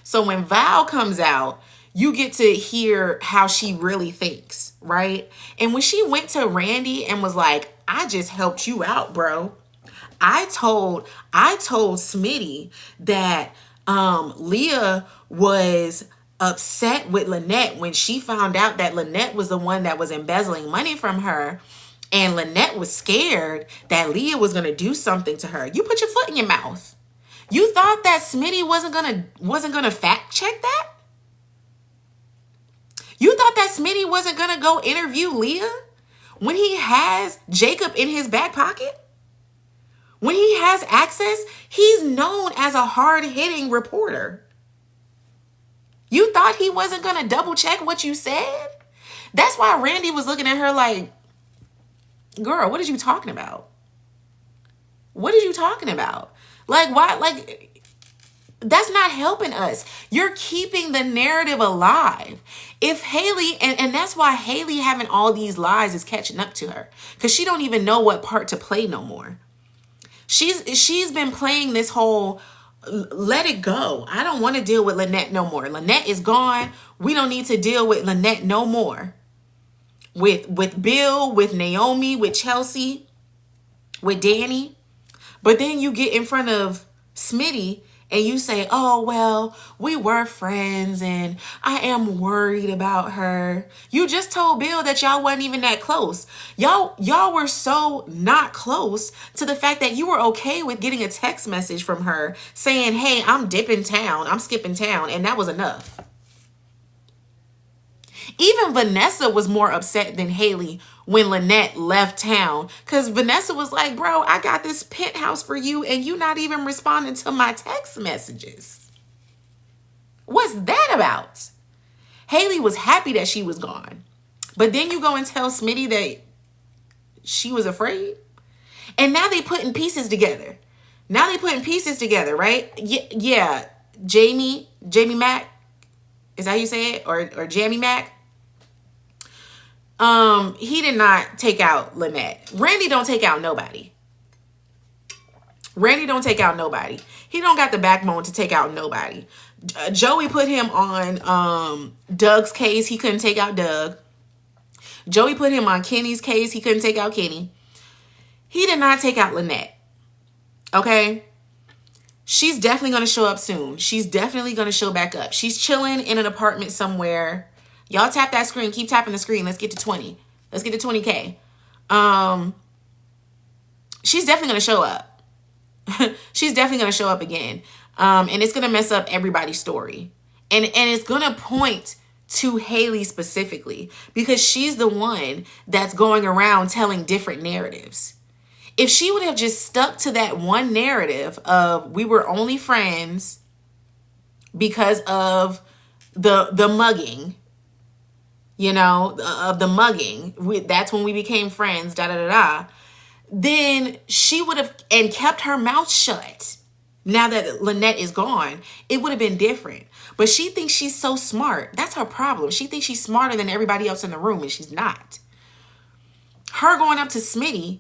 So when Val comes out, you get to hear how she really thinks, right? And when she went to Randy and was like, I just helped you out, bro. I told Smitty that Leah was upset with Lynette when she found out that Lynette was the one that was embezzling money from her, and Lynette was scared that Leah was going to do something to her. You put your foot in your mouth. You thought that Smitty wasn't gonna fact check that? You thought that Smitty wasn't gonna go interview Leah when he has Jacob in his back pocket? When he has access, he's known as a hard-hitting reporter. You thought he wasn't gonna double check what you said? That's why Randy was looking at her like, girl, what are you talking about? What are you talking about? Like, why? Like, that's not helping us. You're keeping the narrative alive. If Haley, and that's why Haley having all these lies is catching up to her, because she don't even know what part to play no more. She's been playing this whole let it go. I don't want to deal with Lynette no more. Lynette is gone. We don't need to deal with Lynette no more. With Bill, with Naomi, with Chelsea, with Danny. But then you get in front of Smitty and you say, oh, well, we were friends and I am worried about her. You just told Bill that y'all wasn't even that close. Y'all were so not close to the fact that you were okay with getting a text message from her saying, hey, I'm dipping town. I'm skipping town. And that was enough. Even Vanessa was more upset than Haley when Lynette left town, because Vanessa was like, bro, I got this penthouse for you and you not even responding to my text messages. What's that about? Haley was happy that she was gone. But then you go and tell Smitty that she was afraid. And now they putting pieces together. Right? Yeah. Jamie Mack. Is that how you say it? Or Jamie Mack? He did not take out Lynette. Randy don't take out nobody. He don't got the backbone to take out nobody. Joey put him on Doug's case. He couldn't take out Doug. Joey put him on Kenny's case. He couldn't take out Kenny. He did not take out Lynette. Okay? She's definitely going to show up soon. She's definitely going to show back up. She's chilling in an apartment somewhere. Y'all tap that screen. Keep tapping the screen. Let's get to 20. Let's get to 20K. She's definitely going to show up. She's definitely going to show up again. And it's going to mess up everybody's story. And it's going to point to Haley specifically, because she's the one that's going around telling different narratives. If she would have just stuck to that one narrative of we were only friends because of the mugging, of the mugging, that's when we became friends, then she would have and kept her mouth shut. Now that Lynette is gone, it would have been different. But she thinks she's so smart. That's her problem. She thinks she's smarter than everybody else in the room, and she's not. Her going up to Smitty,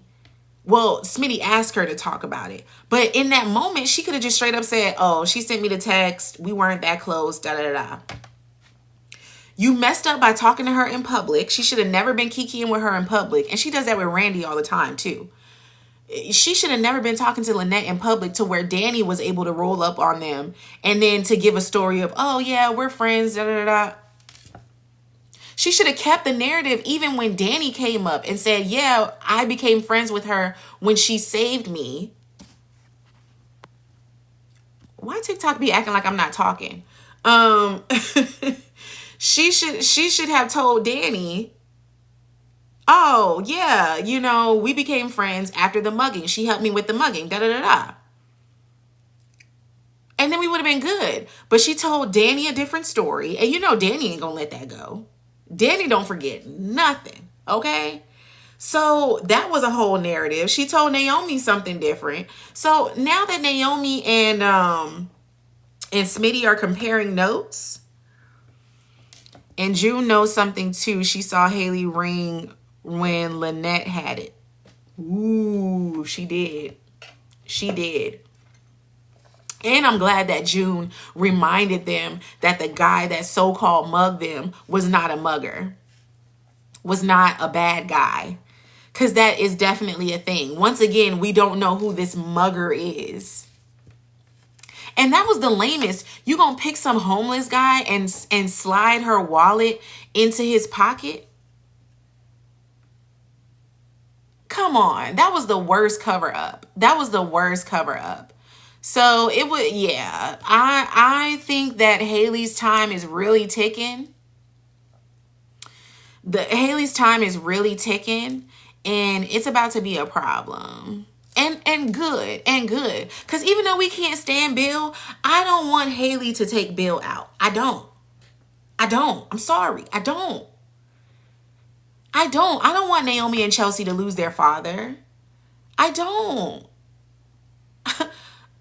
well, Smitty asked her to talk about it. But in that moment, she could have just straight up said, oh, she sent me the text. We weren't that close, You messed up by talking to her in public. She should have never been kikiing with her in public. And she does that with Randy all the time, too. She should have never been talking to Lynette in public to where Danny was able to roll up on them and then to give a story of, oh, yeah, we're friends, She should have kept the narrative even when Danny came up and said, yeah, I became friends with her when she saved me. Why TikTok be acting like I'm not talking? She should have told Danny, oh, yeah, we became friends after the mugging. She helped me with the mugging, And then we would have been good. But she told Danny a different story. And Danny ain't gonna let that go. Danny don't forget nothing, okay? So that was a whole narrative. She told Naomi something different. So now that Naomi and Smitty are comparing notes, and June knows something too. She saw Haley ring when Lynette had it. Ooh, she did. And I'm glad that June reminded them that the guy that so-called mugged them was not a mugger, was not a bad guy. Because that is definitely a thing. Once again, we don't know who this mugger is. And that was the lamest. You gonna pick some homeless guy and slide her wallet into his pocket? Come on. That was the worst cover up. That was the worst cover up. So it would, yeah. I think that Haley's time is really ticking. Haley's time is really ticking, and it's about to be a problem. And good. Because even though we can't stand Bill, I don't want Haley to take Bill out. I don't. I'm sorry. I don't want Naomi and Chelsea to lose their father. I don't.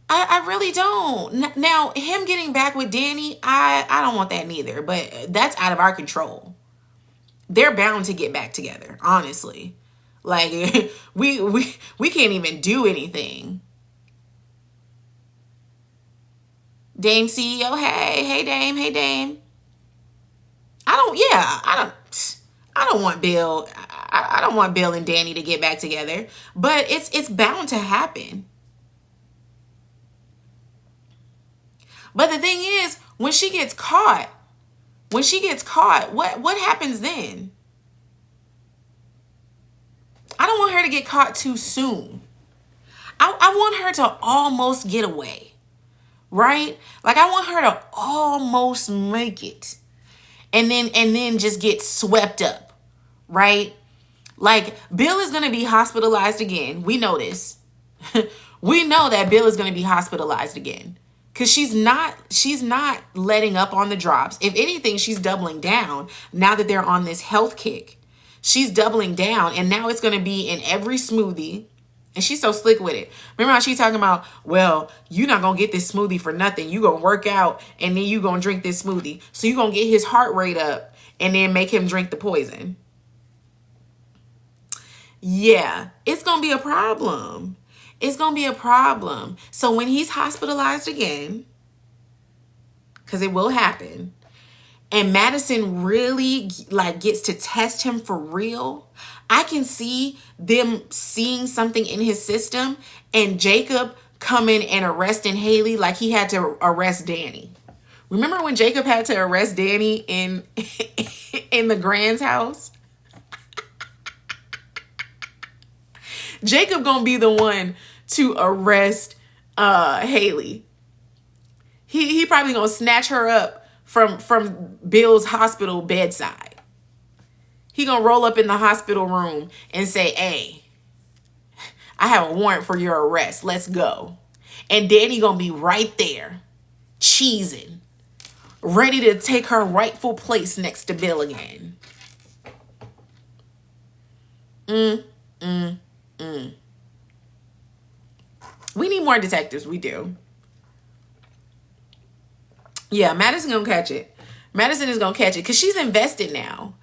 I really don't. Now, him getting back with Danny, I don't want that neither. But that's out of our control. They're bound to get back together, honestly. Like, we can't even do anything. Dame CEO, hey Dame. I don't want Bill. I don't want Bill and Danny to get back together. But it's bound to happen. But the thing is, when she gets caught, what happens then? I don't want her to get caught too soon. I want her to almost get away, right? Like, I want her to almost make it, and then just get swept up, right? Like, Bill is going to be hospitalized again. We know this. We know that Bill is going to be hospitalized again. Because she's not letting up on the drops. If anything, she's doubling down now that they're on this health kick. She's doubling down, and now it's going to be in every smoothie. And she's so slick with it. Remember how she's talking about, well, you're not going to get this smoothie for nothing. You're going to work out, and then you're going to drink this smoothie. So you're going to get his heart rate up, and then make him drink the poison. Yeah, it's going to be a problem. It's going to be a problem. So when he's hospitalized again, because it will happen, and Madison really like gets to test him for real, I can see them seeing something in his system and Jacob coming and arresting Haley like he had to arrest Danny. Remember when Jacob had to arrest Danny in the Grand's house? Jacob gonna be the one to arrest Haley. He probably gonna snatch her up from Bill's hospital bedside. He gonna roll up in the hospital room and say, hey, I have a warrant for your arrest. Let's go. And Danny gonna be right there, cheesing, ready to take her rightful place next to Bill again. We need more detectives. We do. Yeah, Madison gonna catch it. Madison is gonna catch it because she's invested now.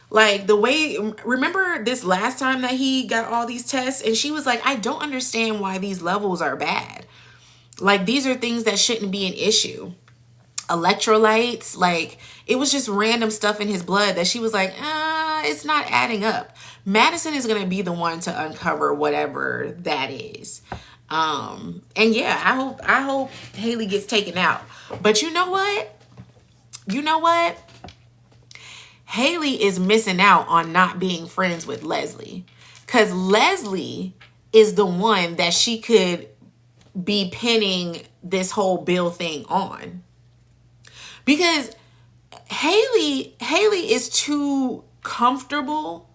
Like the way, remember this last time that he got all these tests and she was like, I don't understand why these levels are bad. Like these are things that shouldn't be an issue. Electrolytes, like it was just random stuff in his blood that she was like, it's not adding up. Madison is going to be the one to uncover whatever that is. And yeah, I hope Haley gets taken out. But you know what? Haley is missing out on not being friends with Leslie. Because Leslie is the one that she could be pinning this whole Bill thing on. Because Haley is too comfortable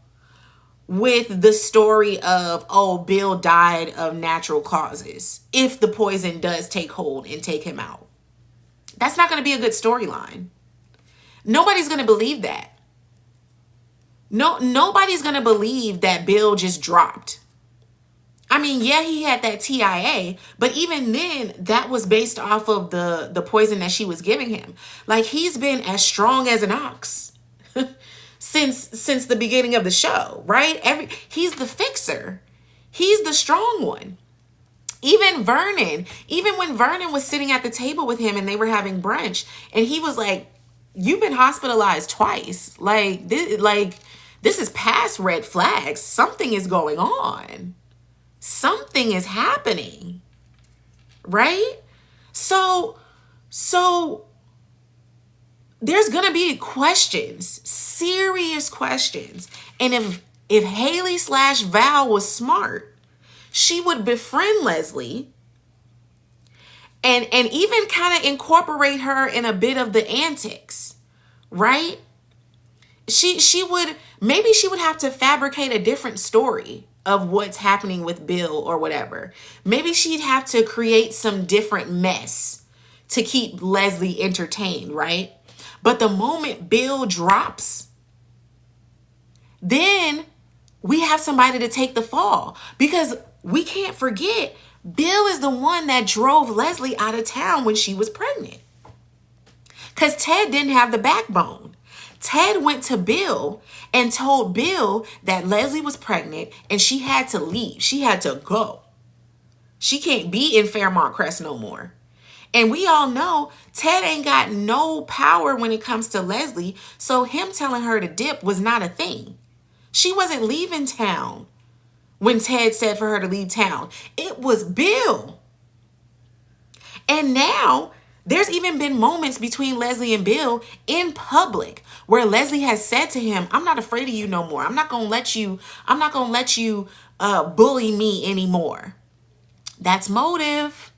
with the story of, oh, Bill died of natural causes if the poison does take hold and take him out. That's not going to be a good storyline. Nobody's going to believe that. Nobody's going to believe that Bill just dropped. I mean, yeah, he had that TIA, but even then, that was based off of the poison that she was giving him. Like, he's been as strong as an ox since the beginning of the show, right? He's the fixer. He's the strong one. Even when Vernon was sitting at the table with him and they were having brunch, and he was like, you've been hospitalized twice. Like This is past red flags. Something is going on. Something is happening, right? So there's going to be questions, serious questions. And if Haley / Val was smart, she would befriend Leslie and even kind of incorporate her in a bit of the antics, right? She would have to fabricate a different story of what's happening with Bill or whatever. Maybe she'd have to create some different mess to keep Leslie entertained, right? But the moment Bill drops, then we have somebody to take the fall, because we can't forget Bill is the one that drove Leslie out of town when she was pregnant. Because Ted didn't have the backbone. Ted went to Bill and told Bill that Leslie was pregnant and she had to leave. She had to go. She can't be in Fairmont Crest no more. And we all know Ted ain't got no power when it comes to Leslie. So him telling her to dip was not a thing. She wasn't leaving town when Ted said for her to leave town. It was Bill. And now there's even been moments between Leslie and Bill in public where Leslie has said to him, I'm not afraid of you no more. I'm not going to let you bully me anymore. That's motive.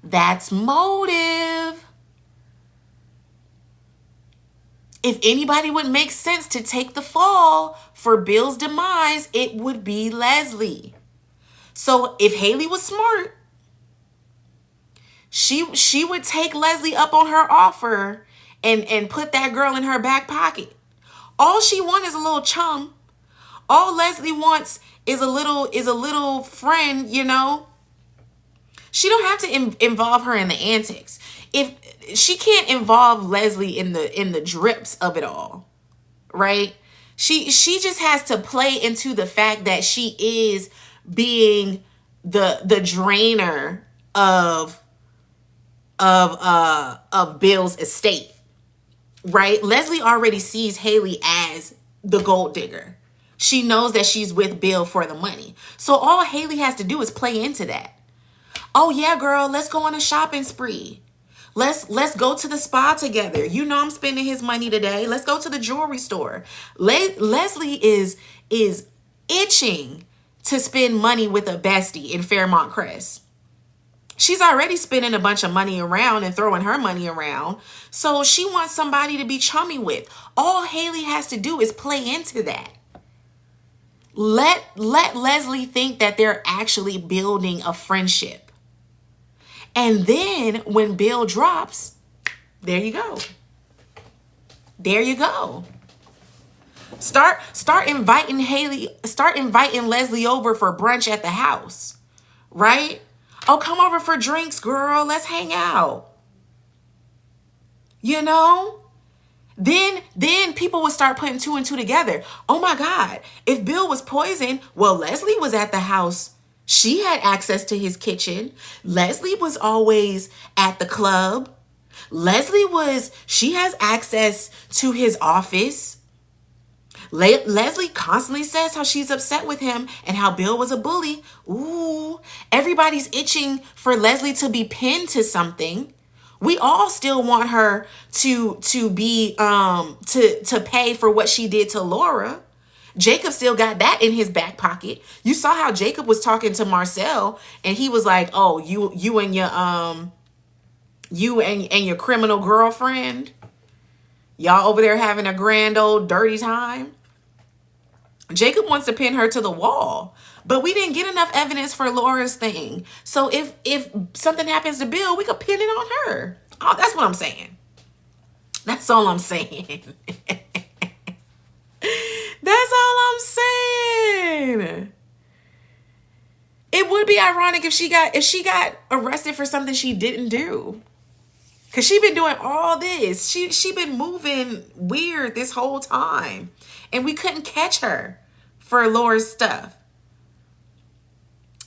That's motive. If anybody would make sense to take the fall for Bill's demise, it would be Leslie. So if Haley was smart, she would take Leslie up on her offer and put that girl in her back pocket. All she wants is a little chum. All Leslie wants is a little friend, you know. She don't have to involve her in the antics. If she can't involve Leslie in the drips of it all, right? She just has to play into the fact that she is being the drainer of Bill's estate, right? Leslie already sees Haley as the gold digger. She knows that she's with Bill for the money. So all Haley has to do is play into that. Oh yeah, girl, let's go on a shopping spree. Let's go to the spa together. You know I'm spending his money today. Let's go to the jewelry store. Leslie is itching to spend money with a bestie in Fairmont Crest. She's already spending a bunch of money around and throwing her money around. So she wants somebody to be chummy with. All Haley has to do is play into that. Let Leslie think that they're actually building a friendship. And then when Bill drops, there you go. There you go. Start inviting Leslie over for brunch at the house, right? Oh, come over for drinks, girl. Let's hang out. You know? Then people would start putting 2 and 2 together. Oh my God. If Bill was poisoned, well, Leslie was at the house. She had access to his kitchen. Leslie was always at the club. She has access to his office. Leslie constantly says how she's upset with him and how Bill was a bully. Ooh, everybody's itching for Leslie to be pinned to something. We all still want her to be to pay for what she did to Laura. Jacob still got that in his back pocket. You saw how Jacob was talking to Marcel, and he was like, "Oh, you and your criminal girlfriend, y'all over there having a grand old dirty time." Jacob wants to pin her to the wall, but we didn't get enough evidence for Laura's thing. So if something happens to Bill, we could pin it on her. Oh, that's what I'm saying. That's all I'm saying. That's all I'm saying. It would be ironic if she got arrested for something she didn't do. Cause she been doing all this. She been moving weird this whole time. And we couldn't catch her for Laura's stuff.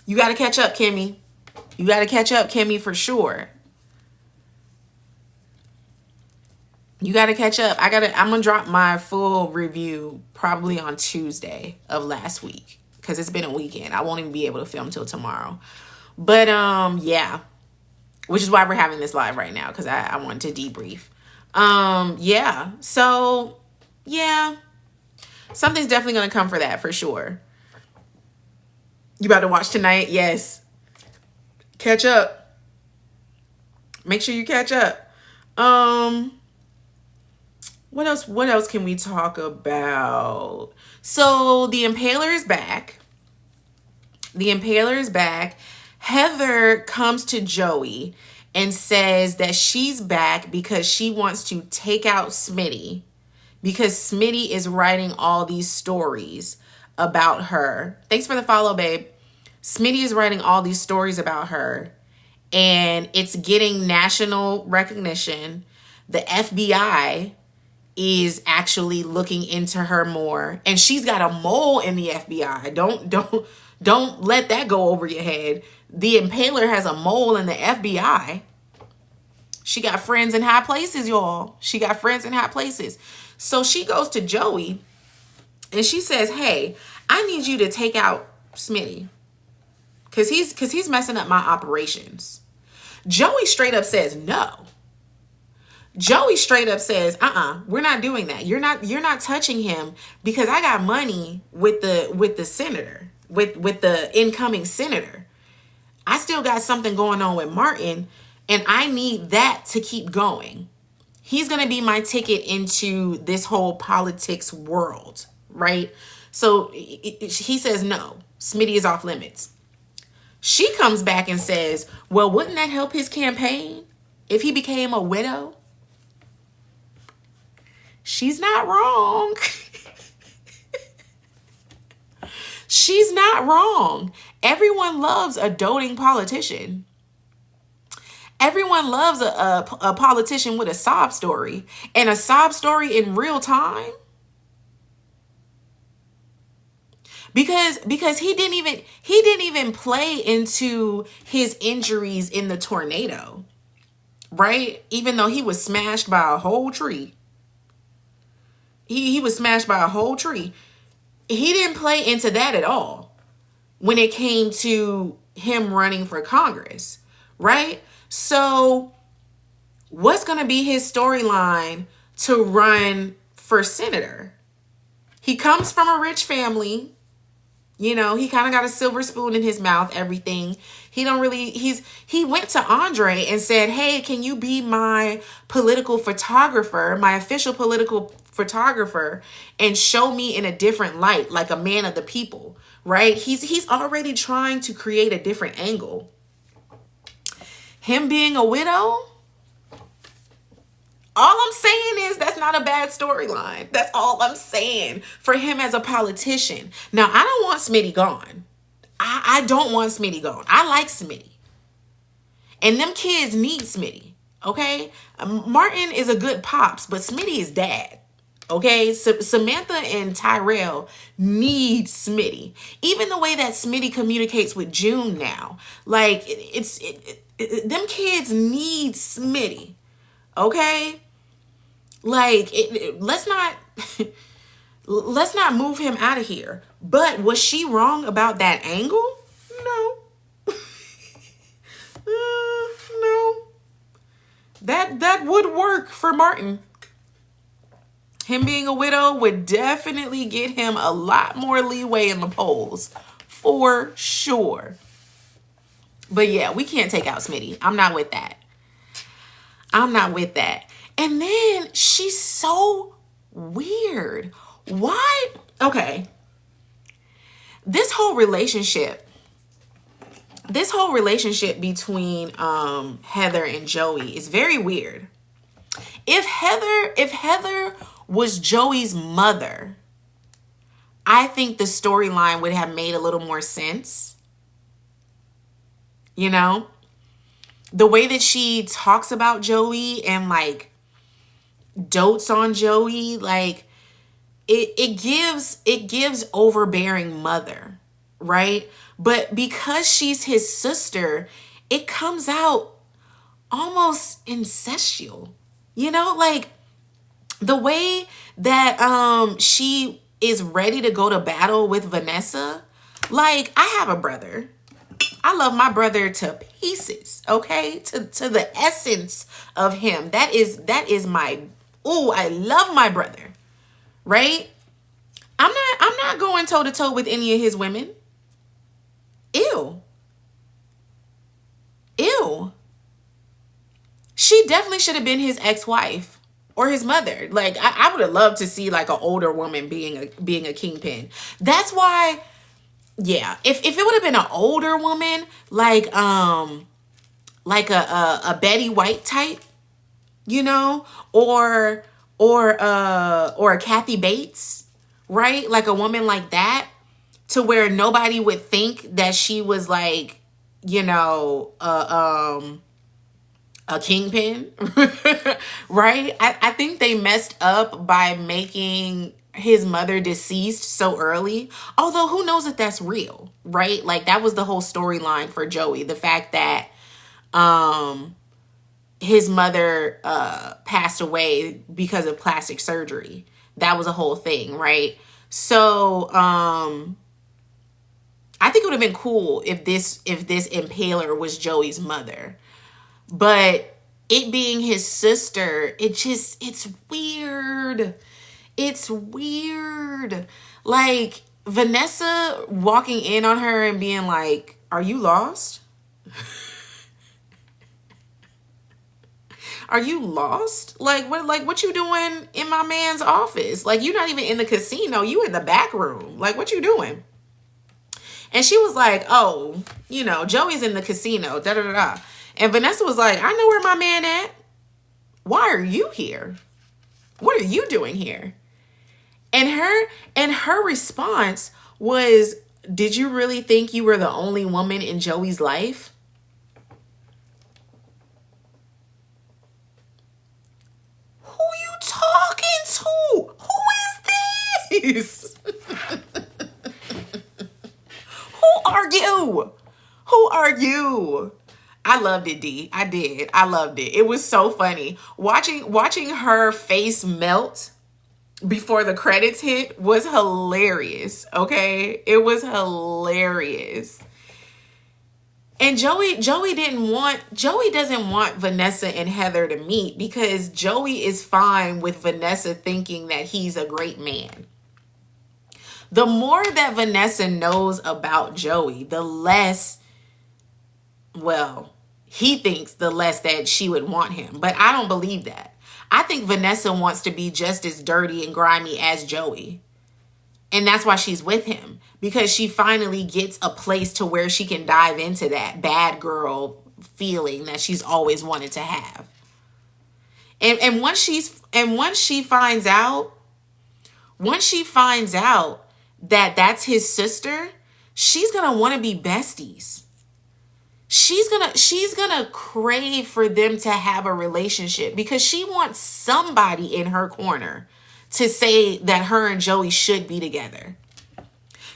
You gotta catch up, Kimmy. You gotta catch up, Kimmy, for sure. You got to catch up. I'm going to drop my full review probably on Tuesday of last week because it's been a weekend. I won't even be able to film till tomorrow. But yeah, which is why we're having this live right now, because I wanted to debrief. Yeah, so yeah, something's definitely going to come for that for sure. You about to watch tonight? Yes. Catch up. Make sure you catch up. What else can we talk about? So the Impaler is back. Heather comes to Joey and says that she's back because she wants to take out Smitty, because Smitty is writing all these stories about her. Thanks for the follow, babe. Smitty is writing all these stories about her, and it's getting national recognition. The FBI is actually looking into her more, and she's got a mole in the FBI. Don't let that go over your head. The Impaler has a mole in the FBI. She got friends in high places, y'all. She got friends in high places. So she goes to Joey and she says, hey, I need you to take out Smitty because he's messing up my operations. Joey straight up says no. Joey straight up says, we're not doing that. You're not touching him because I got money with the senator, with the incoming senator. I still got something going on with Martin, and I need that to keep going. He's going to be my ticket into this whole politics world, right? So he says, no, Smitty is off limits. She comes back and says, well, wouldn't that help his campaign if he became a widow? She's not wrong. She's not wrong. Everyone loves a doting politician. Everyone loves a politician with a sob story, and a sob story in real time. Because he didn't even play into his injuries in the tornado, right? Even though he was smashed by a whole tree. He was smashed by a whole tree. He didn't play into that at all when it came to him running for Congress, right? So what's going to be his storyline to run for senator? He comes from a rich family. You know, he kind of got a silver spoon in his mouth, everything. He went to Andre and said, hey, can you be my political photographer, my official political photographer, and show me in a different light, like a man of the people, right? He's already trying to create a different angle. Him being a widow, all I'm saying is that's not a bad storyline. That's all I'm saying for him as a politician. Now, I don't want Smitty gone. I don't want Smitty gone. I like Smitty. And them kids need Smitty, okay? Martin is a good pops, but Smitty is dad, okay? Samantha and Tyrell need Smitty. Even the way that Smitty communicates with June now, like, them kids need Smitty, okay? Like, let's not move him out of here. But was she wrong about that angle? No. No. That would work for Martin. Him being a widow would definitely get him a lot more leeway in the polls, for sure. But yeah, we can't take out Smitty. I'm not with that. And then she's so weird. Why? Okay. This whole relationship between Heather and Joey is very weird. If Heather was Joey's mother, I think the storyline would have made a little more sense. You know? The way that she talks about Joey and like dotes on Joey, like it gives overbearing mother, right? But because she's his sister, it comes out almost incestual. You know, like The way that she is ready to go to battle with Vanessa. Like, I have a brother. I love my brother to pieces, okay? To the essence of him. That is my, ooh, I love my brother. Right? I'm not going toe to toe with any of his women. Ew. Ew. She definitely should have been his ex-wife or his mother. Like, I would have loved to see like an older woman being a kingpin. That's why, yeah. If it would have been an older woman, like a Betty White type, you know, or a Kathy Bates, right? Like a woman like that, to where nobody would think that she was like, you know, a kingpin, right? I think they messed up by making his mother deceased so early. Although who knows if that's real, right? Like that was the whole storyline for Joey. The fact that his mother passed away because of plastic surgery. That was a whole thing, right? So I think it would have been cool if this impaler was Joey's mother. But it being his sister, it's weird. It's weird. Like Vanessa walking in on her and being like, "Are you lost? Are you lost? Like what you doing in my man's office? Like you're not even in the casino, you in the back room. Like what you doing?" And she was like, "Oh, you know, Joey's in the casino, da da da da." And Vanessa was like, "I know where my man at. Why are you here? What are you doing here?" And her response was, "Did you really think you were the only woman in Joey's life?" Who you talking to? Who is this? Who are you? Who are you? I loved it, D. I did. I loved it. It was so funny. Watching her face melt before the credits hit was hilarious. Okay? It was hilarious. And Joey doesn't want Vanessa and Heather to meet because Joey is fine with Vanessa thinking that he's a great man. The more that Vanessa knows about Joey, the less, well, he thinks the less that she would want him. But I don't believe that. I think Vanessa wants to be just as dirty and grimy as Joey. And that's why she's with him. Because she finally gets a place to where she can dive into that bad girl feeling that she's always wanted to have. And once she finds out that that's his sister, she's gonna want to be besties. She's gonna crave for them to have a relationship because she wants somebody in her corner to say that her and Joey should be together.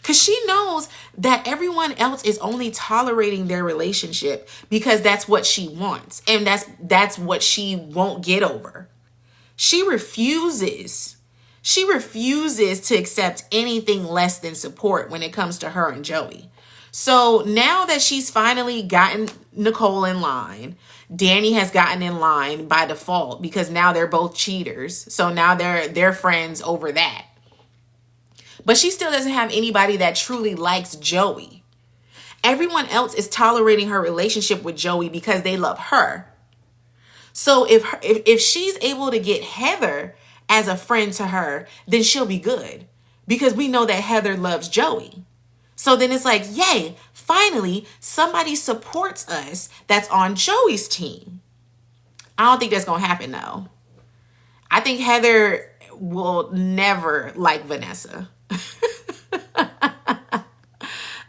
Because she knows that everyone else is only tolerating their relationship because that's what she wants. And that's what she won't get over. She refuses to accept anything less than support when it comes to her and Joey. So now that she's finally gotten Nicole in line, Danny has gotten in line by default because now they're both cheaters. So now they're friends over that. But she still doesn't have anybody that truly likes Joey. Everyone else is tolerating her relationship with Joey because they love her. So if she's able to get Heather as a friend to her, then she'll be good because we know that Heather loves Joey. So then it's like, yay, finally somebody supports us that's on Joey's team. I don't think that's going to happen though. I think Heather will never like Vanessa.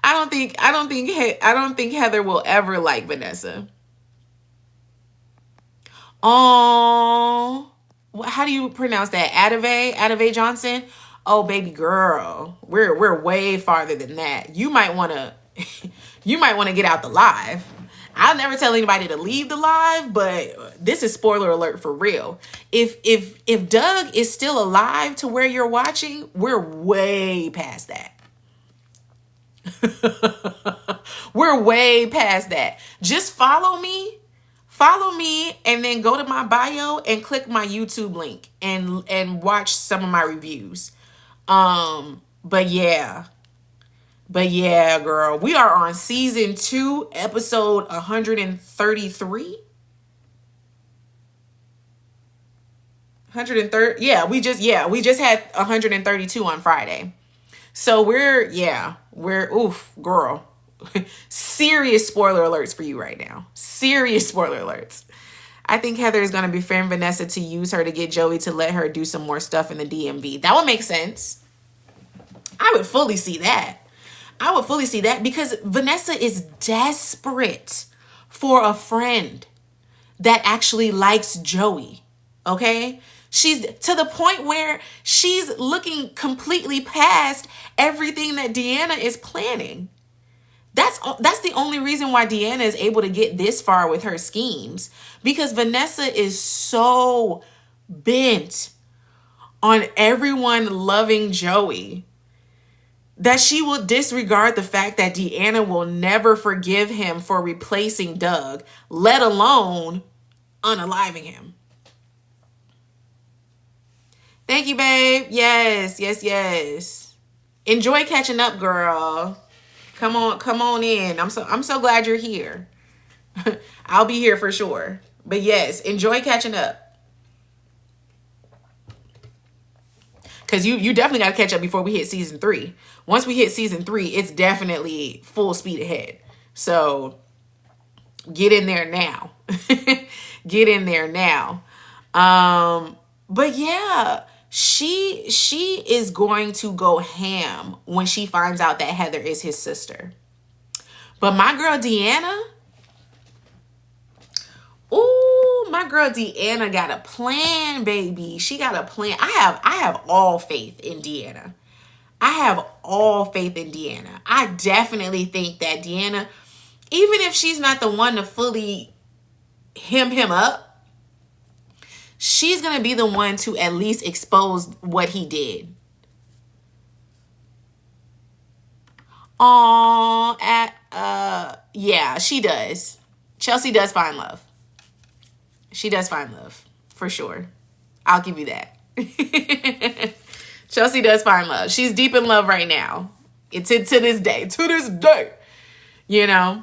I don't think Heather will ever like Vanessa. Oh, how do you pronounce that? Adave Johnson? Oh, baby girl, we're way farther than that. You might want to get out the live. I'll never tell anybody to leave the live, but this is spoiler alert for real. If Doug is still alive to where you're watching, we're way past that. We're way past that. Just follow me, and then go to my bio and click my YouTube link and watch some of my reviews. But yeah, girl, we are on season 2, episode 133. 130. Yeah, we just had 132 on Friday. So we're oof, girl. Serious spoiler alerts for you right now. Serious spoiler alerts. I think Heather is going to befriend Vanessa to use her to get Joey to let her do some more stuff in the DMV. That would make sense. I would fully see that. Because Vanessa is desperate for a friend that actually likes Joey. Okay? She's to the point where she's looking completely past everything that Deanna is planning. That's the only reason why Deanna is able to get this far with her schemes, because Vanessa is so bent on everyone loving Joey that she will disregard the fact that Deanna will never forgive him for replacing Doug, let alone unaliving him. Thank you, babe. Yes. Enjoy catching up, girl. Come on in. I'm so glad you're here. I'll be here for sure. But yes, enjoy catching up. Because you definitely got to catch up before we hit season 3. Once we hit season 3, it's definitely full speed ahead. So get in there now. Get in there now. But yeah, she is going to go ham when she finds out that Heather is his sister. But my girl Deanna, my girl Deanna got a plan, baby. She got a plan. I have all faith in Deanna. I definitely think that Deanna, even if she's not the one to fully him up, she's going to be the one to at least expose what he did. Yeah, she does. Chelsea does find love. She does find love, for sure. I'll give you that. Chelsea does find love. She's deep in love right now. It's to this day. You know?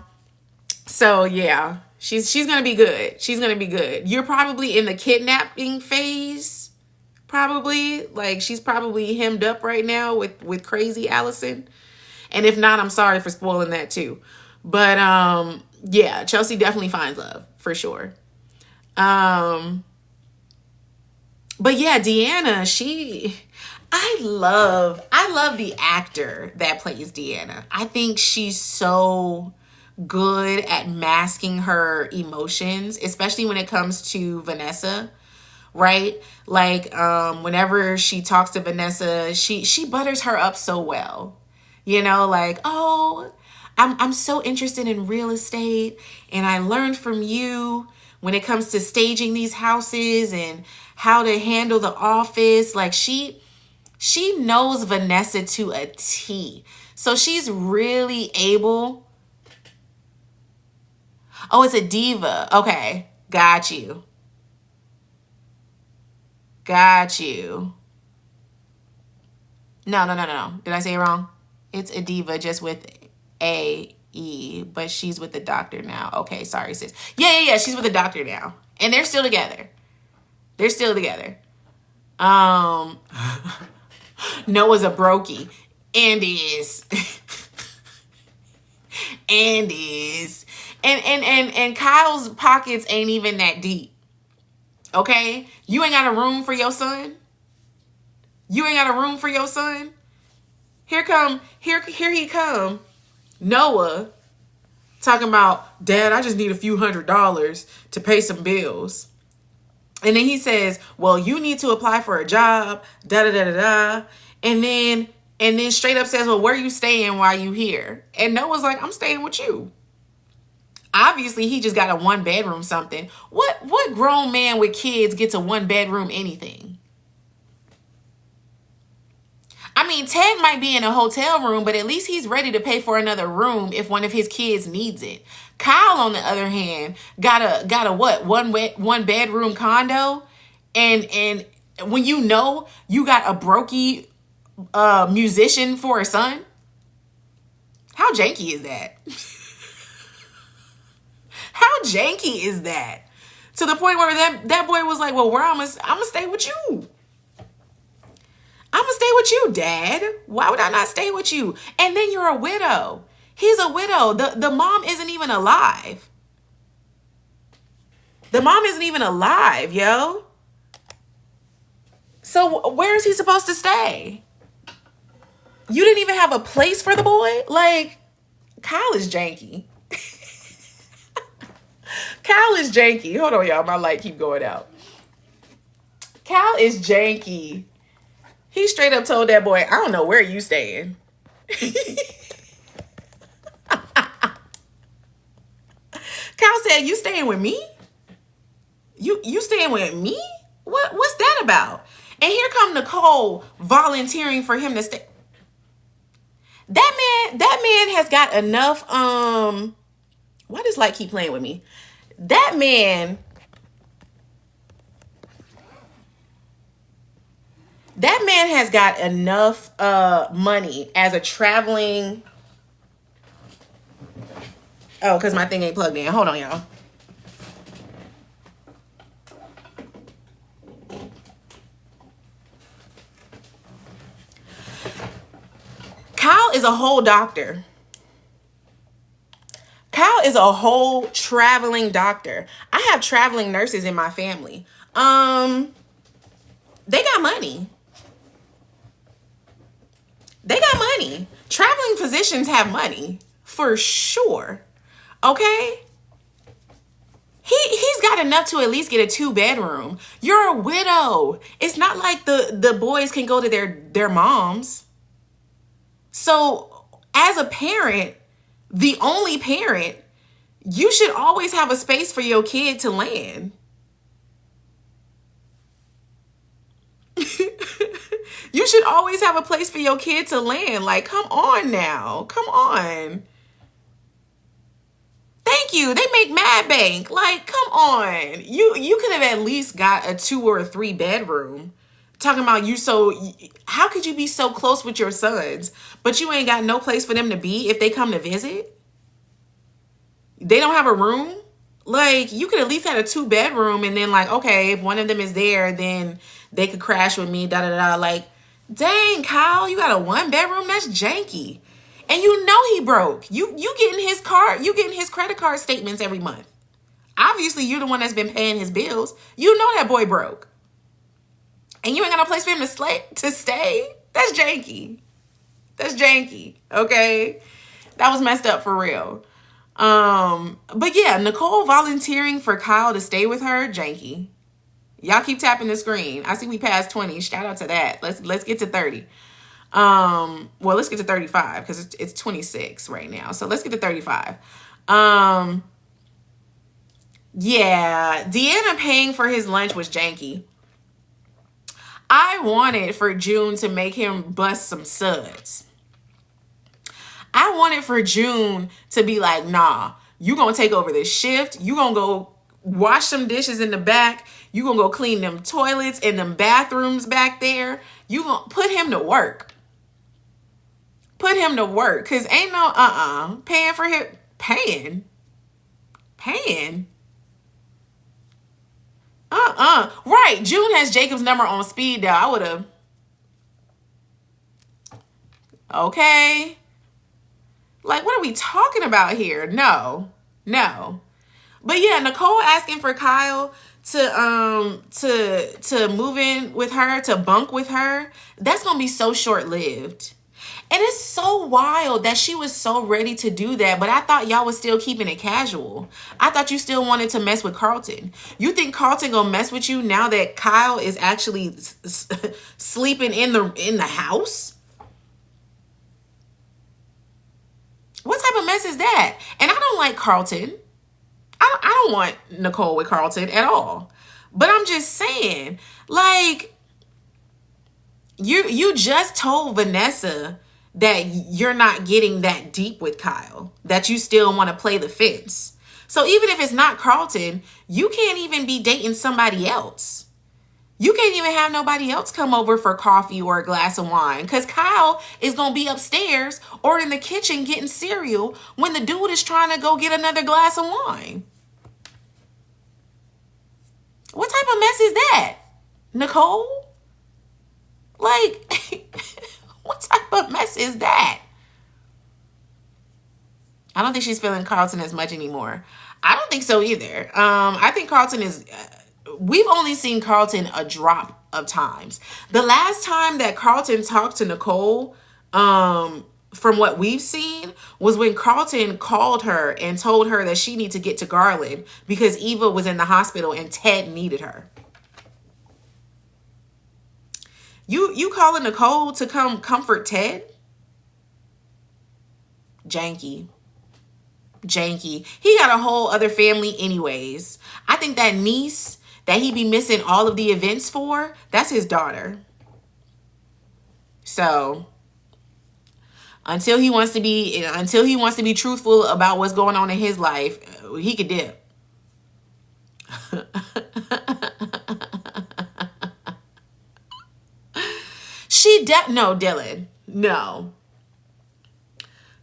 So, yeah. She's going to be good. You're probably in the kidnapping phase. Probably. Like, she's probably hemmed up right now with crazy Allison. And if not, I'm sorry for spoiling that too. But, yeah, Chelsea definitely finds love, for sure. But yeah, Deanna, I love the actor that plays Deanna. I think she's so good at masking her emotions, especially when it comes to Vanessa, right? Like, whenever she talks to Vanessa, she butters her up so well, you know, like, oh, I'm so interested in real estate, and I learned from you when it comes to staging these houses and how to handle the office. Like, she knows Vanessa to a T. So she's really able. Oh, it's a diva. Okay. Got you. No. Did I say it wrong? It's a diva just with A-E, but she's with the doctor now. Okay, sorry, sis. Yeah. She's with the doctor now. And they're still together. Noah's a brokey. And is. And Kyle's pockets ain't even that deep. Okay? You ain't got a room for your son? Here he come. Noah talking about, Dad, I just need a few $100s to pay some bills. And then he says, well, you need to apply for a job, da-da-da-da-da. And then straight up says, well, where are you staying while you here? And Noah's like, I'm staying with you. Obviously, he just got a 1-bedroom something. What grown man with kids gets a 1-bedroom anything? I mean, Ted might be in a hotel room, but at least he's ready to pay for another room if one of his kids needs it. Kyle, on the other hand, got a what? One bedroom condo, and when you know you got a brokey musician for a son, how janky is that? How janky is that? To the point where that boy was like, well, where I'm gonna stay with you. I'm gonna stay with you, Dad. Why would I not stay with you? And then you're a widow. He's a widow. The mom isn't even alive. The mom isn't even alive, yo. So where is he supposed to stay? You didn't even have a place for the boy? Like, Kyle is janky. Kyle is janky. Hold on, y'all. My light keep going out. Kyle is janky. He straight up told that boy, I don't know where you staying. Kyle said, you staying with me? You staying with me? What's that about? And here come Nicole volunteering for him to stay. That man has got enough, why does light keep playing with me? That man has got enough money as a traveling. Oh, because my thing ain't plugged in. Hold on, y'all. Kyle is a whole doctor. Kyle is a whole traveling doctor. I have traveling nurses in my family. They got money. They got money. Traveling physicians have money for sure. Okay? He's got enough to at least get a 2-bedroom. You're a widow. It's not like the boys can go to their moms. So as a parent, the only parent, you should always have a space for your kid to land. You should always have a place for your kid to land. Like, come on now. Come on. Thank you. They make mad bank. Like, come on. You could have at least got a 2 or a 3-bedroom. Talking about how could you be so close with your sons, but you ain't got no place for them to be if they come to visit? They don't have a room? Like, you could at least have a 2-bedroom and then like, okay, if one of them is there, then they could crash with me, da-da-da. Like, dang, Kyle, you got a 1-bedroom? That's janky. And you know he broke. You getting his credit card statements every month. Obviously, you're the one that's been paying his bills. You know that boy broke. And you ain't got no place for him to stay. That's janky. That's janky. Okay? That was messed up for real. But yeah, Nicole volunteering for Kyle to stay with her, janky. Y'all keep tapping the screen. I see we passed 20. Shout out to that. Let's get to 30. Well, let's get to 35 because it's 26 right now. So let's get to 35. Yeah, Deanna paying for his lunch was janky. I wanted for June to make him bust some suds. I wanted for June to be like, nah, you gonna take over this shift. You gonna go wash some dishes in the back. You gonna go clean them toilets and them bathrooms back there. You gonna put him to work. Put him to work. Cause ain't no paying for him. Paying. Right. June has Jacob's number on speed dial. I would have. Okay. Like, what are we talking about here? No. But yeah, Nicole asking for Kyle to move in with her, to bunk with her. That's gonna be so short-lived. And it's so wild that she was so ready to do that, but I thought y'all was still keeping it casual. I thought you still wanted to mess with Carlton. You think Carlton gonna mess with you now that Kyle is actually sleeping in the house? What type of mess is that? And I don't like Carlton. I don't want Nicole with Carlton at all. But I'm just saying, like, you just told Vanessa that you're not getting that deep with Kyle, that you still want to play the fence. So even if it's not Carlton, you can't even be dating somebody else. You can't even have nobody else come over for coffee or a glass of wine, because Kyle is going to be upstairs or in the kitchen getting cereal when the dude is trying to go get another glass of wine. What type of mess is that, Nicole? Like, what type of mess is that? I don't think she's feeling Carlton as much anymore. I don't think so either. I think Carlton is... we've only seen Carlton a drop of times. The last time that Carlton talked to Nicole, from what we've seen, was when Carlton called her and told her that she needed to get to Garland because Eva was in the hospital and Ted needed her. You calling Nicole to come comfort Ted? Janky. He got a whole other family anyways. I think that niece that he be missing all of the events for, that's his daughter. So until he wants to be truthful about what's going on in his life, he could dip. No, Dylan. No,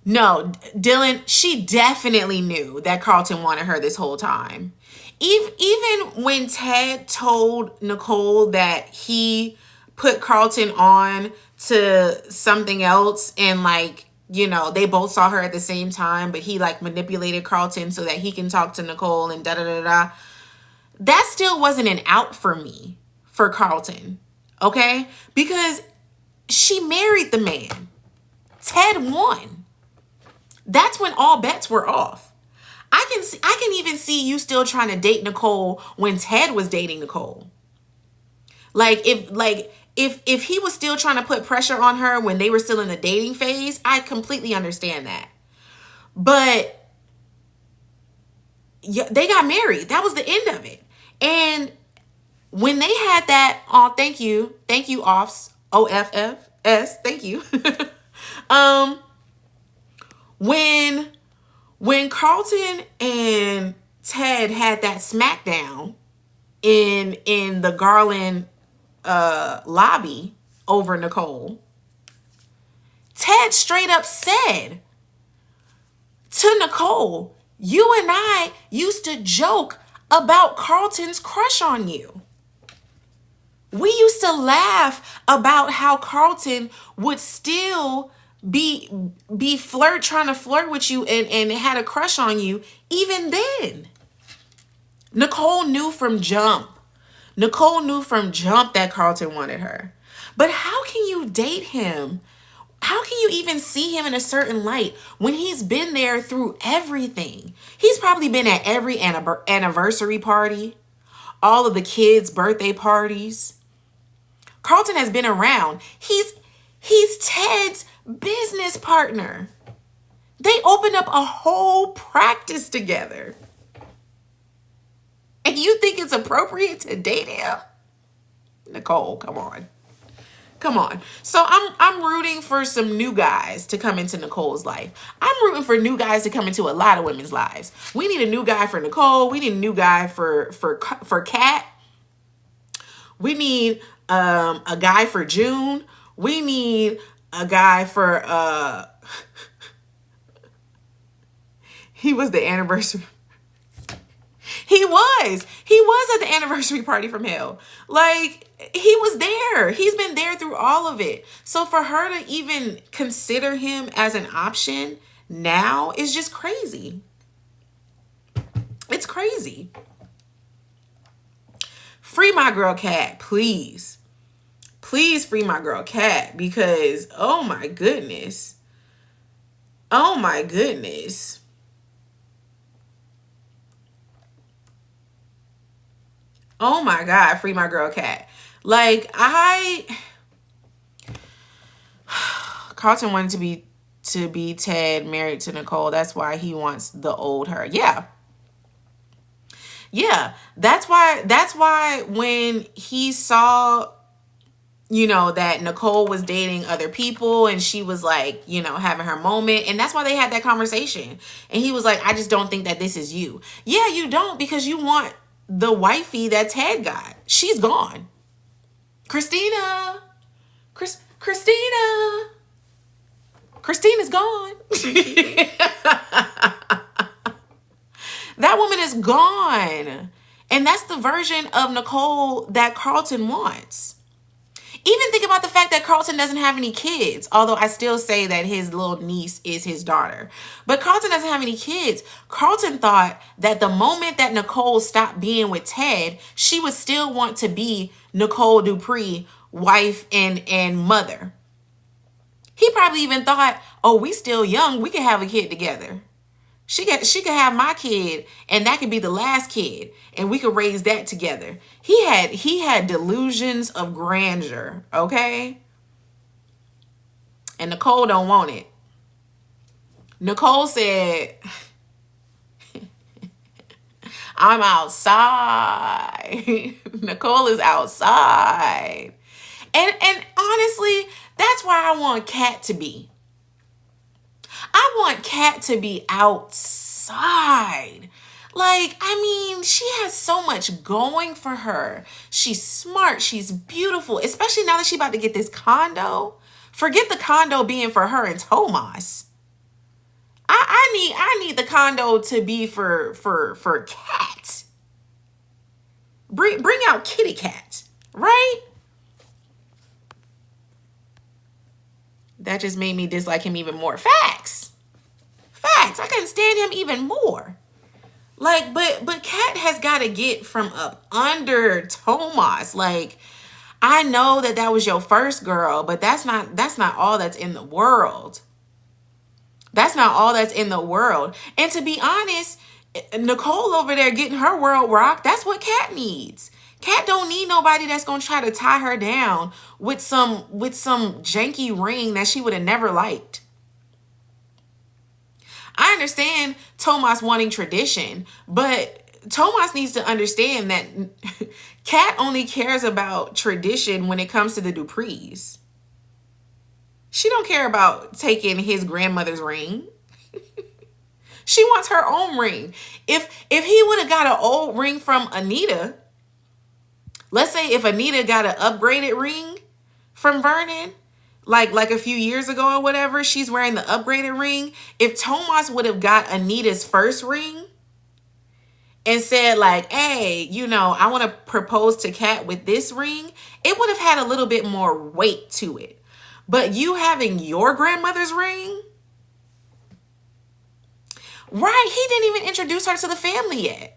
Dylan, she definitely knew that Carlton wanted her this whole time. Even when Ted told Nicole that he put Carlton on to something else and, like, you know, they both saw her at the same time, but he, like, manipulated Carlton so that he can talk to Nicole and da-da-da-da. That still wasn't an out for me for Carlton, okay? Because she married the man. Ted won. That's when all bets were off. I can even see you still trying to date Nicole when Ted was dating Nicole. If he was still trying to put pressure on her when they were still in the dating phase, I completely understand that. But yeah, they got married. That was the end of it. And when they had that, thank you, offs, OFFS, thank you. When Carlton and Ted had that smackdown in the Garland lobby over Nicole, Ted straight up said to Nicole, you and I used to joke about Carlton's crush on you. We used to laugh about how Carlton would still be trying to flirt with you and had a crush on you even then. Nicole knew from jump. That Carlton wanted her. But how can you date him? How can you even see him in a certain light when he's been there through everything? He's probably been at every anniversary party, all of the kids' birthday parties. Carlton has been around. He's Ted's business partner. They opened up a whole practice together. And you think it's appropriate to date him? Nicole, come on. So I'm rooting for some new guys to come into Nicole's life. I'm rooting for new guys to come into a lot of women's lives. We need a new guy for Nicole. We need a new guy for Kat. We need a guy for June. We need a guy for he was the anniversary. He was at the anniversary party from hell. Like, he was there. He's been there through all of it. So for her to even consider him as an option now is just crazy. It's crazy. Free my girl Kat, please. Please free my girl Kat, because oh my goodness. Oh my goodness. Oh my God, free my girl Kat. Like, Carlton wanted to be Ted married to Nicole. That's why he wants the old her. Yeah. Yeah, that's why when he saw, that Nicole was dating other people and she was like, having her moment. And that's why they had that conversation. And he was like, I just don't think that this is you. Yeah, you don't, because you want the wifey that Ted got. She's gone. Christina's gone. That woman is gone. And that's the version of Nicole that Carlton wants. Even think about the fact that Carlton doesn't have any kids, although I still say that his little niece is his daughter. But Carlton doesn't have any kids. Carlton thought that the moment that Nicole stopped being with Ted, she would still want to be Nicole Dupree, wife and mother. He probably even thought, oh, we still young, we can have a kid together. She could have my kid, and that could be the last kid, and we could raise that together. He had delusions of grandeur, okay? And Nicole don't want it. Nicole said, I'm outside. Nicole is outside. And honestly, that's where I want Kat to be. I want Kat to be outside. Like, I mean, she has so much going for her. She's smart. She's beautiful, especially now that she's about to get this condo. Forget the condo being for her and Tomas. I need the condo to be for Kat. Bring out Kitty Cat, right? That just made me dislike him even more. Facts. I couldn't stand him even more. Like, but Kat has got to get from up under Tomas. Like, I know that was your first girl, but that's not all that's in the world. That's not all that's in the world. And to be honest, Nicole over there getting her world rocked, that's what Kat needs. Kat don't need nobody that's going to try to tie her down with some janky ring that she would have never liked. I understand Tomas wanting tradition, but Tomas needs to understand that Kat only cares about tradition when it comes to the Duprees. She don't care about taking his grandmother's ring. She wants her own ring. If he would have got an old ring from Anita, let's say if Anita got an upgraded ring from Vernon, like a few years ago or whatever, she's wearing the upgraded ring. If Tomas would have got Anita's first ring and said like, hey, I want to propose to Kat with this ring, it would have had a little bit more weight to it. But you having your grandmother's ring, right? He didn't even introduce her to the family yet.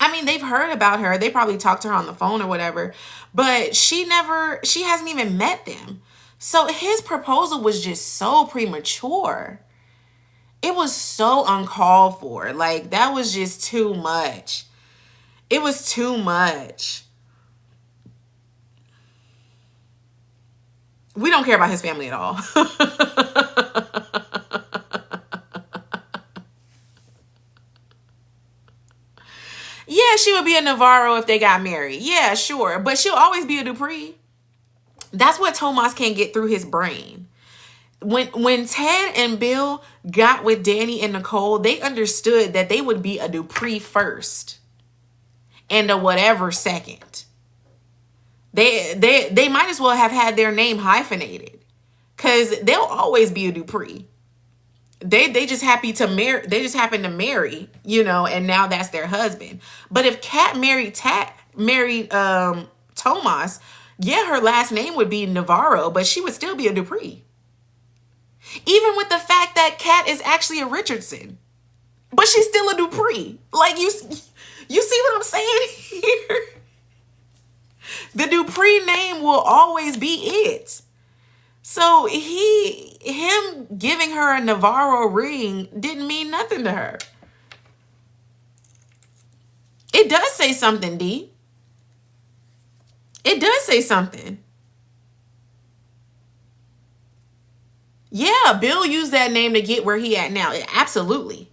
I mean, they've heard about her. They probably talked to her on the phone or whatever, but she hasn't even met them. So his proposal was just so premature. It was so uncalled for. Like, that was just too much. It was too much. We don't care about his family at all. Yeah, she would be a Navarro if they got married. Yeah, sure. But she'll always be a Dupree. That's what Tomas can't get through his brain. When Ted and Bill got with Danny and Nicole, they understood that they would be a Dupree first and a whatever second. They might as well have had their name hyphenated, because they'll always be a Dupree. They just happy to marry. They just happen to marry, and now that's their husband. But if Kat married Tomas, yeah, her last name would be Navarro, but she would still be a Dupree. Even with the fact that Kat is actually a Richardson, but she's still a Dupree. Like, you see what I'm saying here? The Dupree name will always be it. So him giving her a Navarro ring didn't mean nothing to her. It does say something, D. It does say something. Yeah, Bill used that name to get where he at now. Absolutely.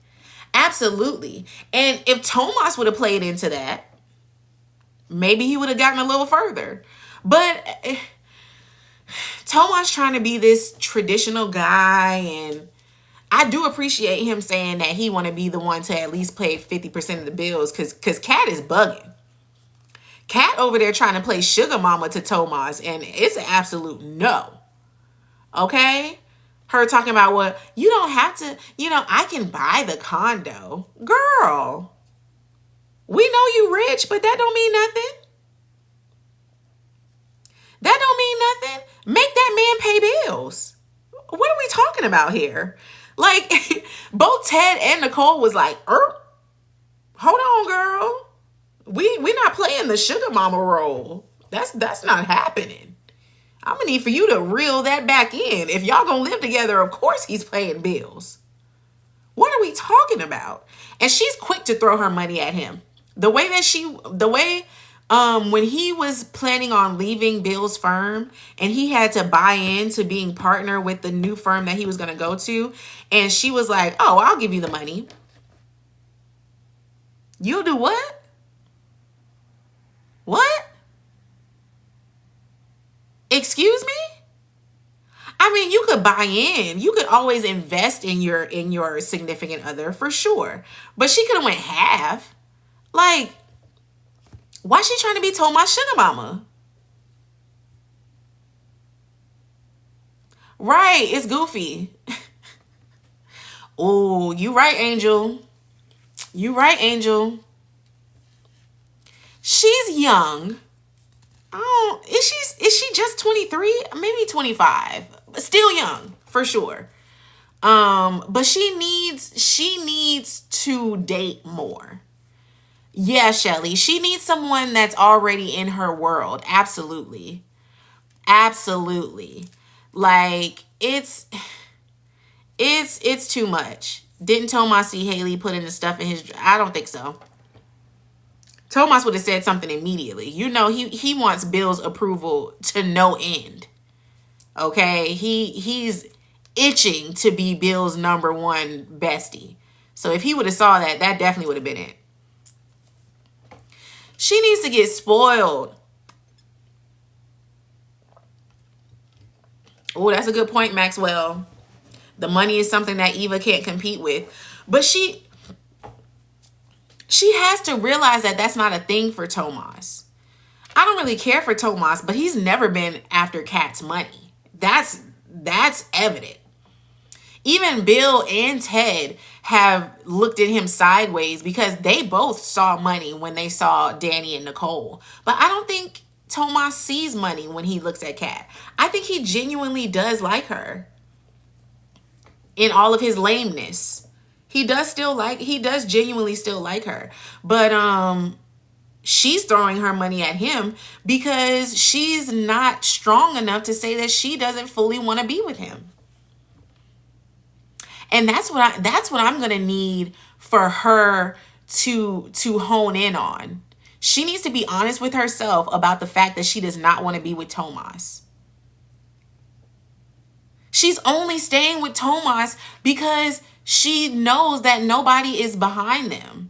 Absolutely. And if Tomas would have played into that, maybe he would have gotten a little further. But Tomas trying to be this traditional guy, and I do appreciate him saying that he want to be the one to at least pay 50% of the bills, because Kat is bugging. Kat over there trying to play sugar mama to Tomas, and it's an absolute no. Okay? Her talking about, well, you don't have to, I can buy the condo. Girl, we know you rich, but that don't mean nothing. That don't mean nothing. Make that man pay bills. What are we talking about here? Like, both Ted and Nicole was like, hold on, girl. We're not playing the sugar mama role. That's not happening. I'm gonna need for you to reel that back in. If y'all gonna live together, of course he's paying bills. What are we talking about? And she's quick to throw her money at him. When he was planning on leaving Bill's firm and he had to buy into being partner with the new firm that he was going to go to, and she was like, oh, I'll give you the money. You'll do what? What? Excuse me? I mean, you could buy in. You could always invest in your significant other for sure. But she could have went half. Like, why she trying to be Tomas sugar mama? Right, it's goofy. Oh, you right, Angel. You right, Angel. She's young. Oh, is she just 23? Maybe 25. Still young, for sure. But she needs to date more. Yeah, Shelly. She needs someone that's already in her world. Absolutely. Absolutely. Like, it's too much. Didn't Tomas see Haley putting the stuff in his... I don't think so. Tomas would have said something immediately. He wants Bill's approval to no end. Okay? He's itching to be Bill's number one bestie. So if he would have saw that, that definitely would have been it. She needs to get spoiled. Oh, that's a good point, Maxwell. The money is something that Eva can't compete with. But she has to realize that that's not a thing for Tomas. I don't really care for Tomas, but he's never been after Kat's money. That's evident. Even Bill and Ted have looked at him sideways because they both saw money when they saw Danny and Nicole. But I don't think Tomas sees money when he looks at Kat. I think he genuinely does like her. In all of his lameness. He does genuinely still like her. But she's throwing her money at him because she's not strong enough to say that she doesn't fully want to be with him. And that's what I'm going to need for her to hone in on. She needs to be honest with herself about the fact that she does not want to be with Tomas. She's only staying with Tomas because she knows that nobody is behind them.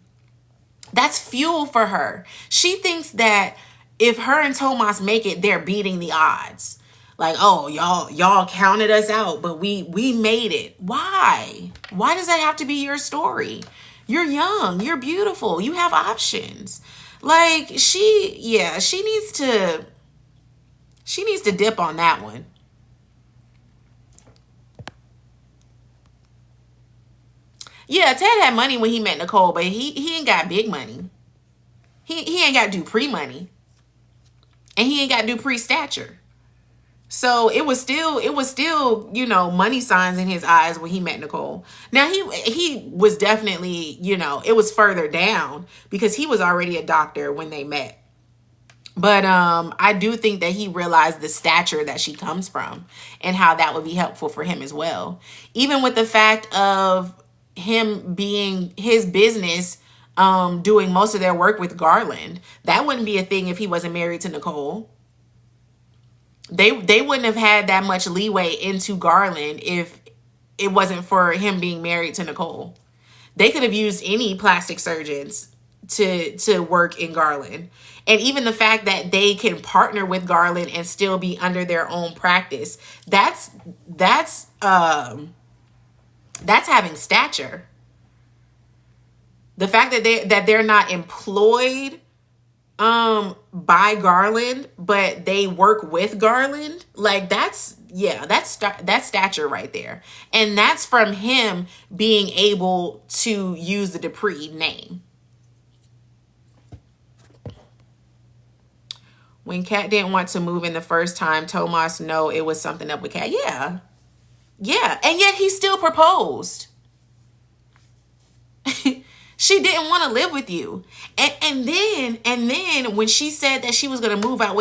That's fuel for her. She thinks that if her and Tomas make it, they're beating the odds. Like, oh, y'all counted us out, but we made it. Why? Why does that have to be your story? You're young. You're beautiful. You have options. Like, she needs to dip on that one. Yeah, Ted had money when he met Nicole, but he ain't got big money. He ain't got Dupree money. And he ain't got Dupree stature. So it was still, money signs in his eyes when he met Nicole. Now he was definitely, it was further down because he was already a doctor when they met. But I do think that he realized the stature that she comes from and how that would be helpful for him as well. Even with the fact of him being his business, doing most of their work with Garland, that wouldn't be a thing if he wasn't married to Nicole. They wouldn't have had that much leeway into Garland if it wasn't for him being married to Nicole. They could have used any plastic surgeons to work in Garland. And even the fact that they can partner with Garland and still be under their own practice, that's having stature. The fact that they're not employed by Garland, but they work with Garland, like that's stature right there. And that's from him being able to use the Dupree name. When Kat didn't want to move in the first time, Tomas know it was something up with Kat. Yeah. And yet he still proposed. She didn't want to live with you. And then when she said that she was going to move out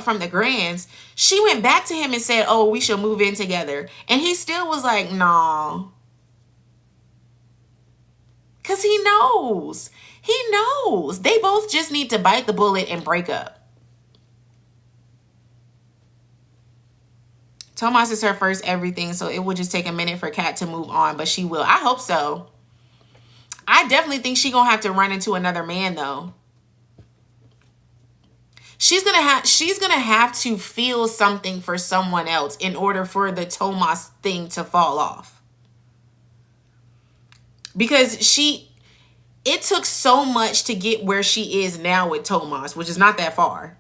from the Grands, she went back to him and said, oh, we should move in together. And he still was like, no. Because he knows. He knows. They both just need to bite the bullet and break up. Tomas is her first everything, so it will just take a minute for Kat to move on, but she will. I hope so. I definitely think she's going to have to run into another man, though. She's going to have to feel something for someone else in order for the Tomas thing to fall off. Because it took so much to get where she is now with Tomas, which is not that far.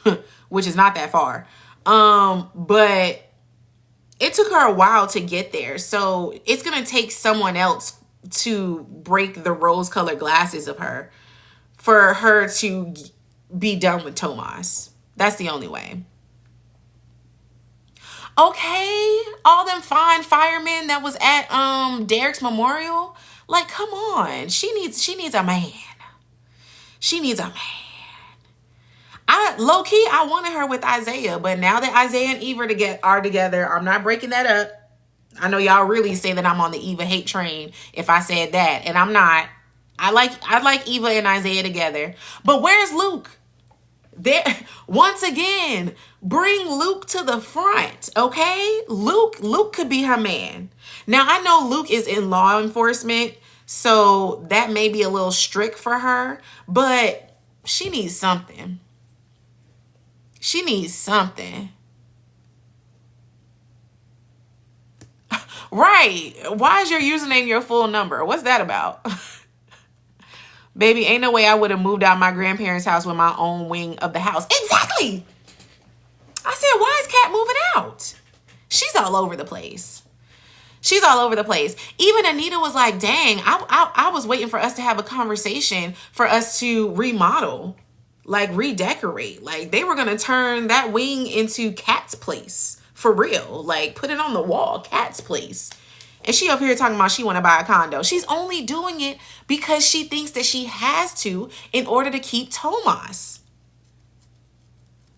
But it took her a while to get there. So it's going to take someone else to break the rose-colored glasses of her for her to be done with Tomas. That's the only way. Okay, all them fine firemen that was at Derek's memorial, like, come on. She needs a man. She needs a man. Low-key, I wanted her with Isaiah, but now that Isaiah and Eva are together, I'm not breaking that up. I know y'all really say that I'm on the Eva hate train if I said that, and I'm not. I like Eva and Isaiah together. But where's Luke? There, once again, bring Luke to the front, okay? Luke could be her man. Now, I know Luke is in law enforcement, so that may be a little strict for her, but she needs something. She needs something. Right. Why is your username your full number? What's that about? Baby, ain't no way I would have moved out my grandparents' house with my own wing of the house. Exactly. I said, why is Kat moving out? She's all over the place. She's all over the place. Even Anita was like, dang, I was waiting for us to have a conversation for us to remodel, like redecorate. Like they were going to turn that wing into Kat's place. For real, like put it on the wall, Kat's place. And she up here talking about she want to buy a condo. She's only doing it because she thinks that she has to in order to keep Tomas.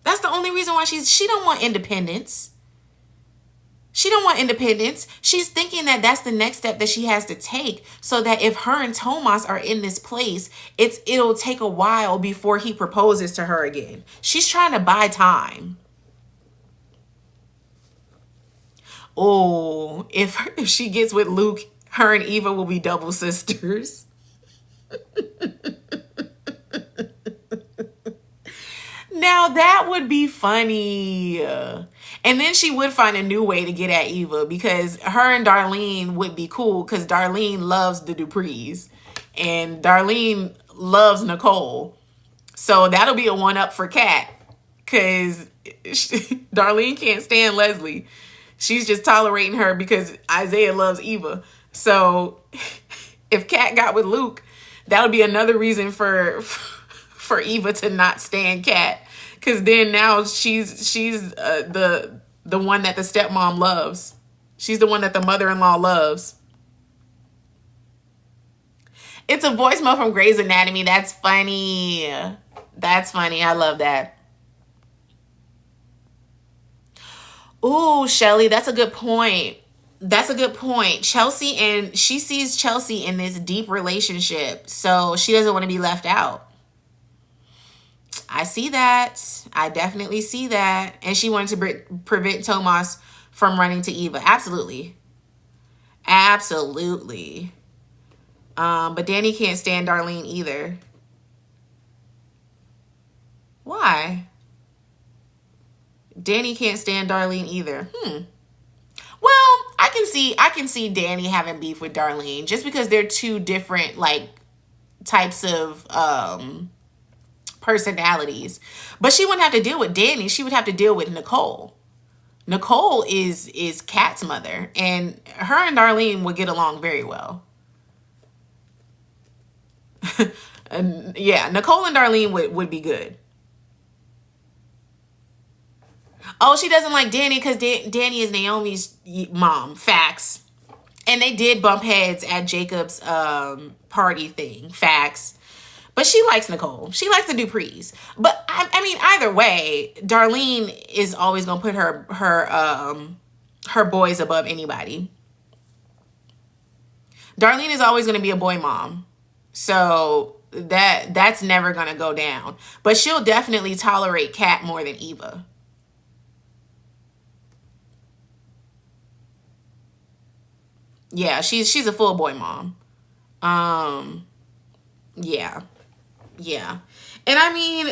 That's the only reason why she don't want independence. She don't want independence. She's thinking that that's the next step that she has to take so that if her and Tomas are in this place, it'll take a while before he proposes to her again. She's trying to buy time. Oh, if she gets with Luke, her and Eva will be double sisters. Now that would be funny. And then she would find a new way to get at Eva because her and Darlene would be cool because Darlene loves the Duprees and Darlene loves Nicole. So that'll be a one-up for Kat because Darlene can't stand Leslie. She's just tolerating her because Isaiah loves Eva. So if Kat got with Luke, that would be another reason for Eva to not stand Kat. Because then now she's the one that the stepmom loves. She's the one that the mother-in-law loves. It's a voicemail from Grey's Anatomy. That's funny. That's funny. I love that. Ooh, Shelly, that's a good point. That's a good point. She sees Chelsea in this deep relationship, so she doesn't want to be left out. I see that. I definitely see that. And she wanted to prevent Tomas from running to Eva. Absolutely. Absolutely. But Danny can't stand Darlene either. Why? Danny can't stand Darlene either. Well, I can see Danny having beef with Darlene just because they're two different like types of personalities. But she wouldn't have to deal with Danny. She would have to deal with Nicole. Nicole is Kat's mother, and her and Darlene would get along very well. And yeah, Nicole and Darlene would be good. Oh, she doesn't like Danny because Danny is Naomi's mom. Facts. And they did bump heads at Jacob's party thing. Facts. But she likes Nicole. She likes the Duprees. But I mean, either way, Darlene is always gonna put her boys above anybody. Darlene is always gonna be a boy mom. So that's never gonna go down. But she'll definitely tolerate Kat more than Eva. Yeah, she's a full boy mom. Yeah. Yeah. And I mean,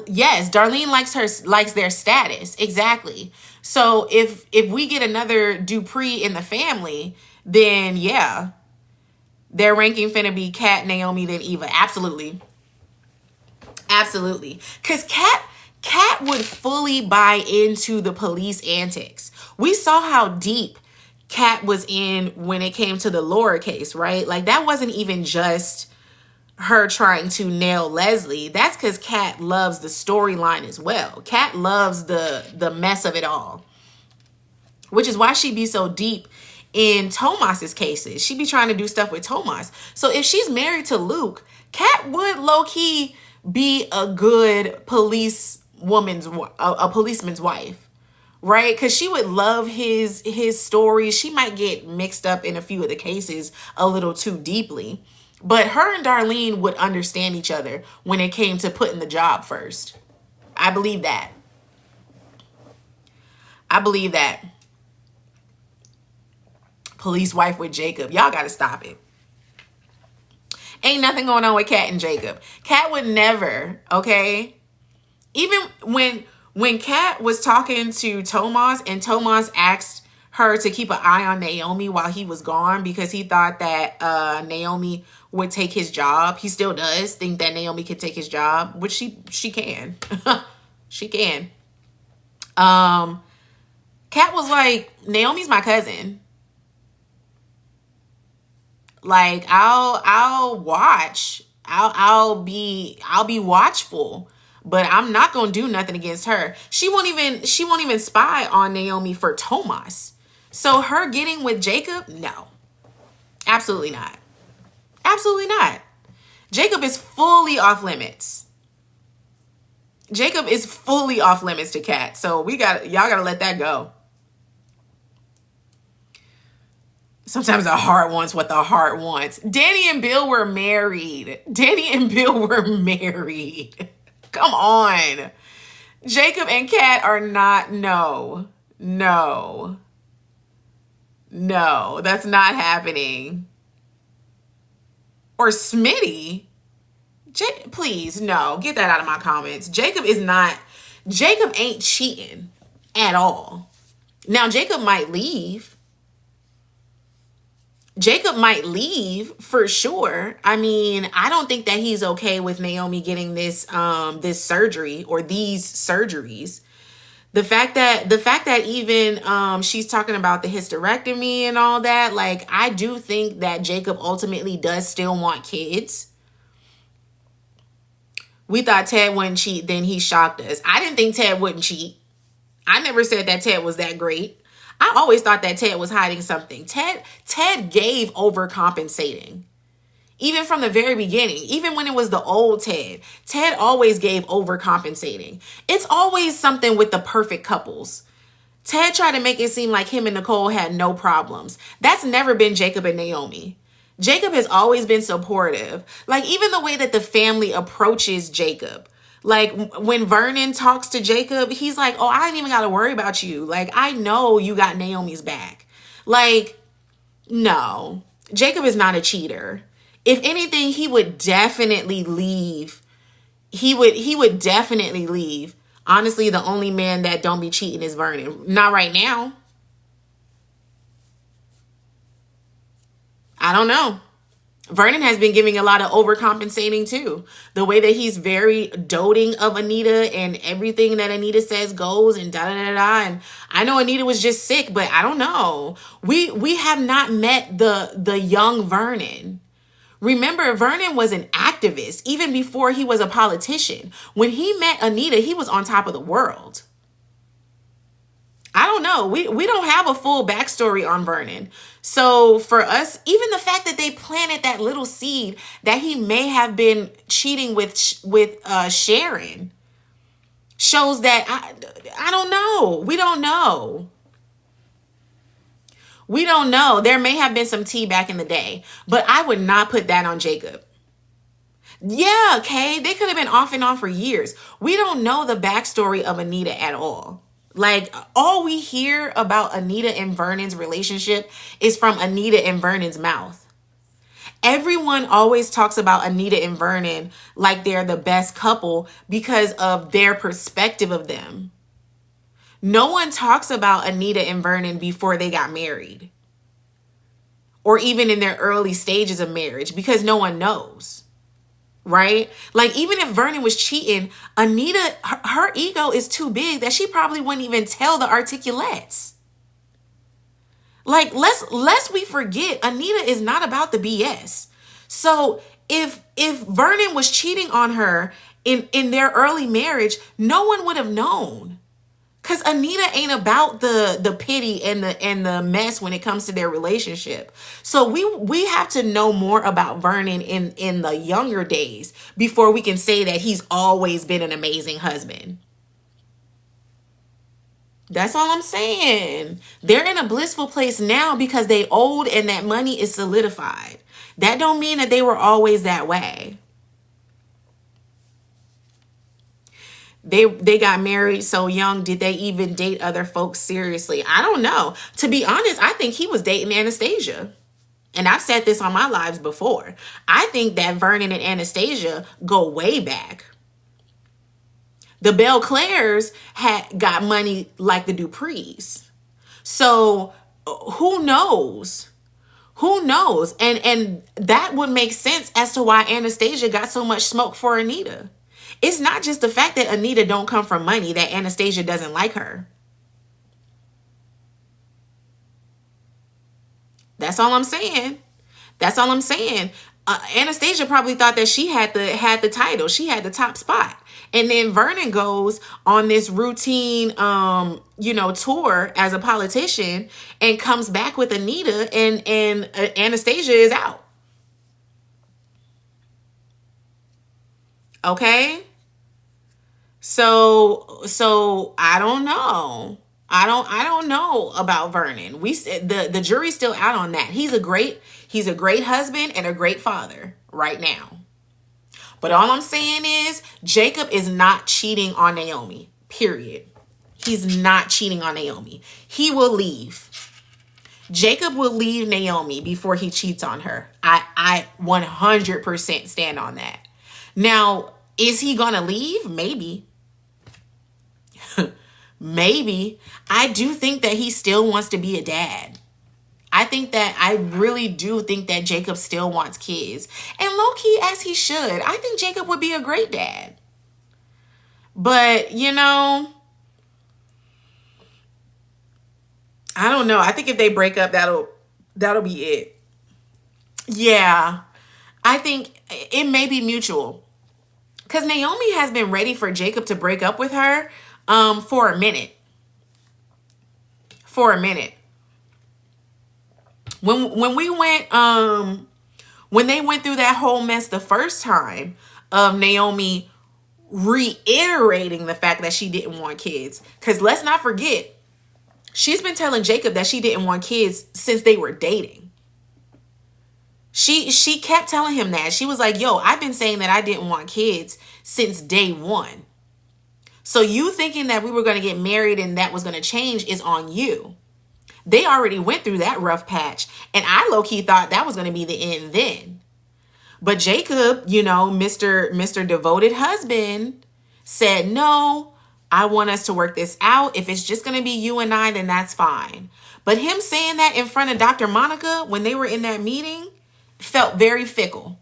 yes, Darlene likes their status. Exactly. So if we get another Dupree in the family, then yeah, their ranking finna be Kat, Naomi, then Eva. Absolutely. Absolutely. Cause Kat would fully buy into the police antics. We saw how deep Kat was in when it came to the Laura case, right? Like that wasn't even just her trying to nail Leslie. That's because Kat loves the storyline as well. Kat loves the mess of it all, which is why she be so deep in Tomas's cases. She be trying to do stuff with Tomas. So if she's married to Luke, Kat would low-key be a good a policeman's wife, right? Because she would love his stories. She might get mixed up in a few of the cases a little too deeply. But her and Darlene would understand each other when it came to putting the job first. I believe that. I believe that. Police wife with Jacob. Y'all got to stop it. Ain't nothing going on with Kat and Jacob. Kat would never, okay? Even when Kat was talking to Tomas and Tomas asked her to keep an eye on Naomi while he was gone because he thought that Naomi would take his job. He still does think that Naomi could take his job, which she can. She can. Kat was like, Naomi's my cousin. Like I'll watch. I'll be watchful, but I'm not gonna do nothing against her. She won't even spy on Naomi for Tomas. So her getting with Jacob, no. Absolutely not. Absolutely not. Jacob is fully off limits. Jacob is fully off limits to Kat. So y'all gotta let that go. Sometimes the heart wants what the heart wants. Danny and Bill were married. Danny and Bill were married. Come on. Jacob and Kat are not. No, that's not happening. Or Smitty. Please, no. Get that out of my comments. Jacob ain't cheating at all. Now, Jacob might leave. Jacob might leave for sure. I mean, I don't think that he's okay with Naomi getting this surgery or these surgeries. The fact that even she's talking about the hysterectomy and all that, like I do think that Jacob ultimately does still want kids. We thought Ted wouldn't cheat, then he shocked us. I didn't think Ted wouldn't cheat. I never said that Ted was that great. I always thought that Ted was hiding something. Ted gave overcompensating. Even from the very beginning, even when it was the old Ted always gave overcompensating. It's always something with the perfect couples. Ted tried to make it seem like him and Nicole had no problems. That's never been Jacob and Naomi. Jacob has always been supportive. Like even the way that the family approaches Jacob. Like when Vernon talks to Jacob, he's like, oh, I ain't even got to worry about you. Like, I know you got Naomi's back. Like, no, Jacob is not a cheater. If anything, he would definitely leave. He would definitely leave. Honestly, the only man that don't be cheating is Vernon. Not right now. I don't know. Vernon has been giving a lot of overcompensating too. The way that he's very doting of Anita, and everything that Anita says goes, and da da da da. And I know Anita was just sick, but I don't know. We have not met the young Vernon. Remember, Vernon was an activist even before he was a politician. When he met Anita, he was on top of the world. I don't know. We don't have a full backstory on Vernon. So for us, even the fact that they planted that little seed that he may have been cheating with Sharon shows that I don't know. We don't know. We don't know. There may have been some tea back in the day, but I would not put that on Jacob. Yeah, okay. They could have been off and on for years. We don't know the backstory of Anita at all. Like, all we hear about Anita and Vernon's relationship is from Anita and Vernon's mouth. Everyone always talks about Anita and Vernon like they're the best couple because of their perspective of them. No one talks about Anita and Vernon before they got married, or even in their early stages of marriage, because no one knows. Right? Like, even if Vernon was cheating, Anita, her ego is too big that she probably wouldn't even tell the articulates. Like, lest we forget, Anita is not about the BS. So if Vernon was cheating on her in their early marriage, no one would have known. Because Anita ain't about the pity and the mess when it comes to their relationship. So we have to know more about Vernon in the younger days before we can say that he's always been an amazing husband. That's all I'm saying. They're in a blissful place now because they old and that money is solidified. That don't mean that they were always that way. They got married so young. Did they even date other folks seriously? I don't know. To be honest, I think he was dating Anastasia. And I've said this on my lives before. I think that Vernon and Anastasia go way back. The Belclairs had got money like the Duprees. So who knows? Who knows? And that would make sense as to why Anastasia got so much smoke for Anita. It's not just the fact that Anita don't come from money that Anastasia doesn't like her. That's all I'm saying. That's all I'm saying. Anastasia probably thought that she had the title. She had the top spot. And then Vernon goes on this routine, tour as a politician and comes back with Anita, and Anastasia is out. Okay. So I don't know. I don't know about Vernon. We said the jury's still out on that. He's a great husband and a great father right now. But all I'm saying is Jacob is not cheating on Naomi. Period. He's not cheating on Naomi. He will leave. Jacob will leave Naomi before he cheats on her. I 100% stand on that. Now, is he gonna leave? Maybe. Maybe. I do think that he still wants to be a dad. I really do think that Jacob still wants kids. And low-key, as he should. I think Jacob would be a great dad. But, I don't know. I think if they break up, that'll be it. Yeah. I think it may be mutual. Because Naomi has been ready for Jacob to break up with her for a minute. When they went through that whole mess the first time of Naomi reiterating the fact that she didn't want kids. Because let's not forget, she's been telling Jacob that she didn't want kids since they were dating. She kept telling him that. She was like, yo, I've been saying that I didn't want kids since day one. So you thinking that we were going to get married and that was going to change is on you. They already went through that rough patch. And I low-key thought that was going to be the end then. But Jacob, you know, Mr. Devoted husband, said, no, I want us to work this out. If it's just going to be you and I, then that's fine. But him saying that in front of Dr. Monica when they were in that meeting felt very fickle.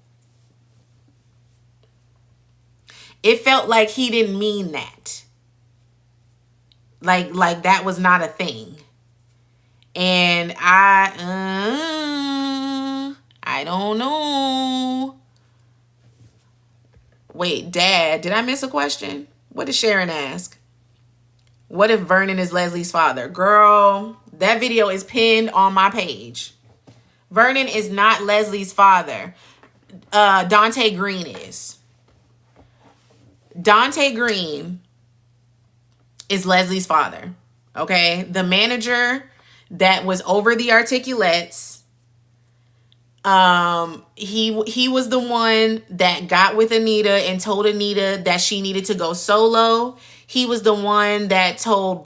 It felt like he didn't mean that. Like that was not a thing. And I don't know. Wait, Dad, did I miss a question? What did Sharon ask? What if Vernon is Leslie's father? Girl, that video is pinned on my page. Vernon is not Leslie's father. Dante Green is. Dante Green is Leslie's father. Okay? The manager that was over the Articulates. He was the one that got with Anita and told Anita that she needed to go solo. He was the one that told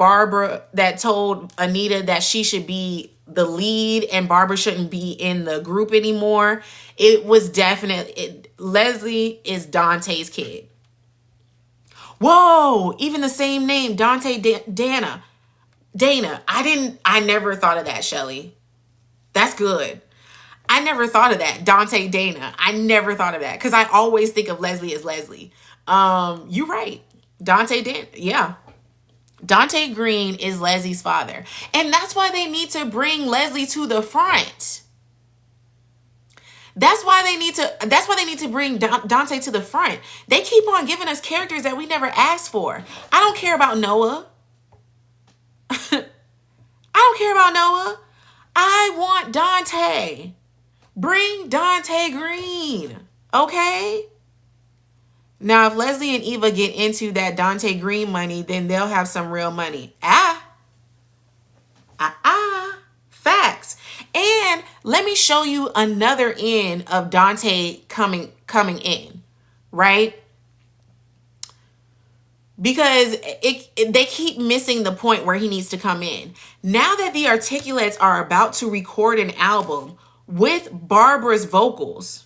Anita that she should be the lead and Barbara shouldn't be in the group anymore. It was definitely, Leslie is Dante's kid. Whoa, even the same name, Dante Dana. I never thought of that, Shelly. That's good. I never thought of that. Dante Dana. I never thought of that because I always think of Leslie as Leslie. You're right. Dante Dana. Yeah. Dante Green is Leslie's father. And that's why they need to bring Leslie to the front. That's why they need to bring Dante to the front. They keep on giving us characters that we never asked for. I don't care about Noah. I don't care about Noah. I want Dante. Bring Dante Green. Okay? Now, if Leslie and Eva get into that Dante Green money, then they'll have some real money. Facts. And let me show you another end of Dante coming in, right? Because they keep missing the point where he needs to come in. Now that the Articulates are about to record an album with Barbara's vocals,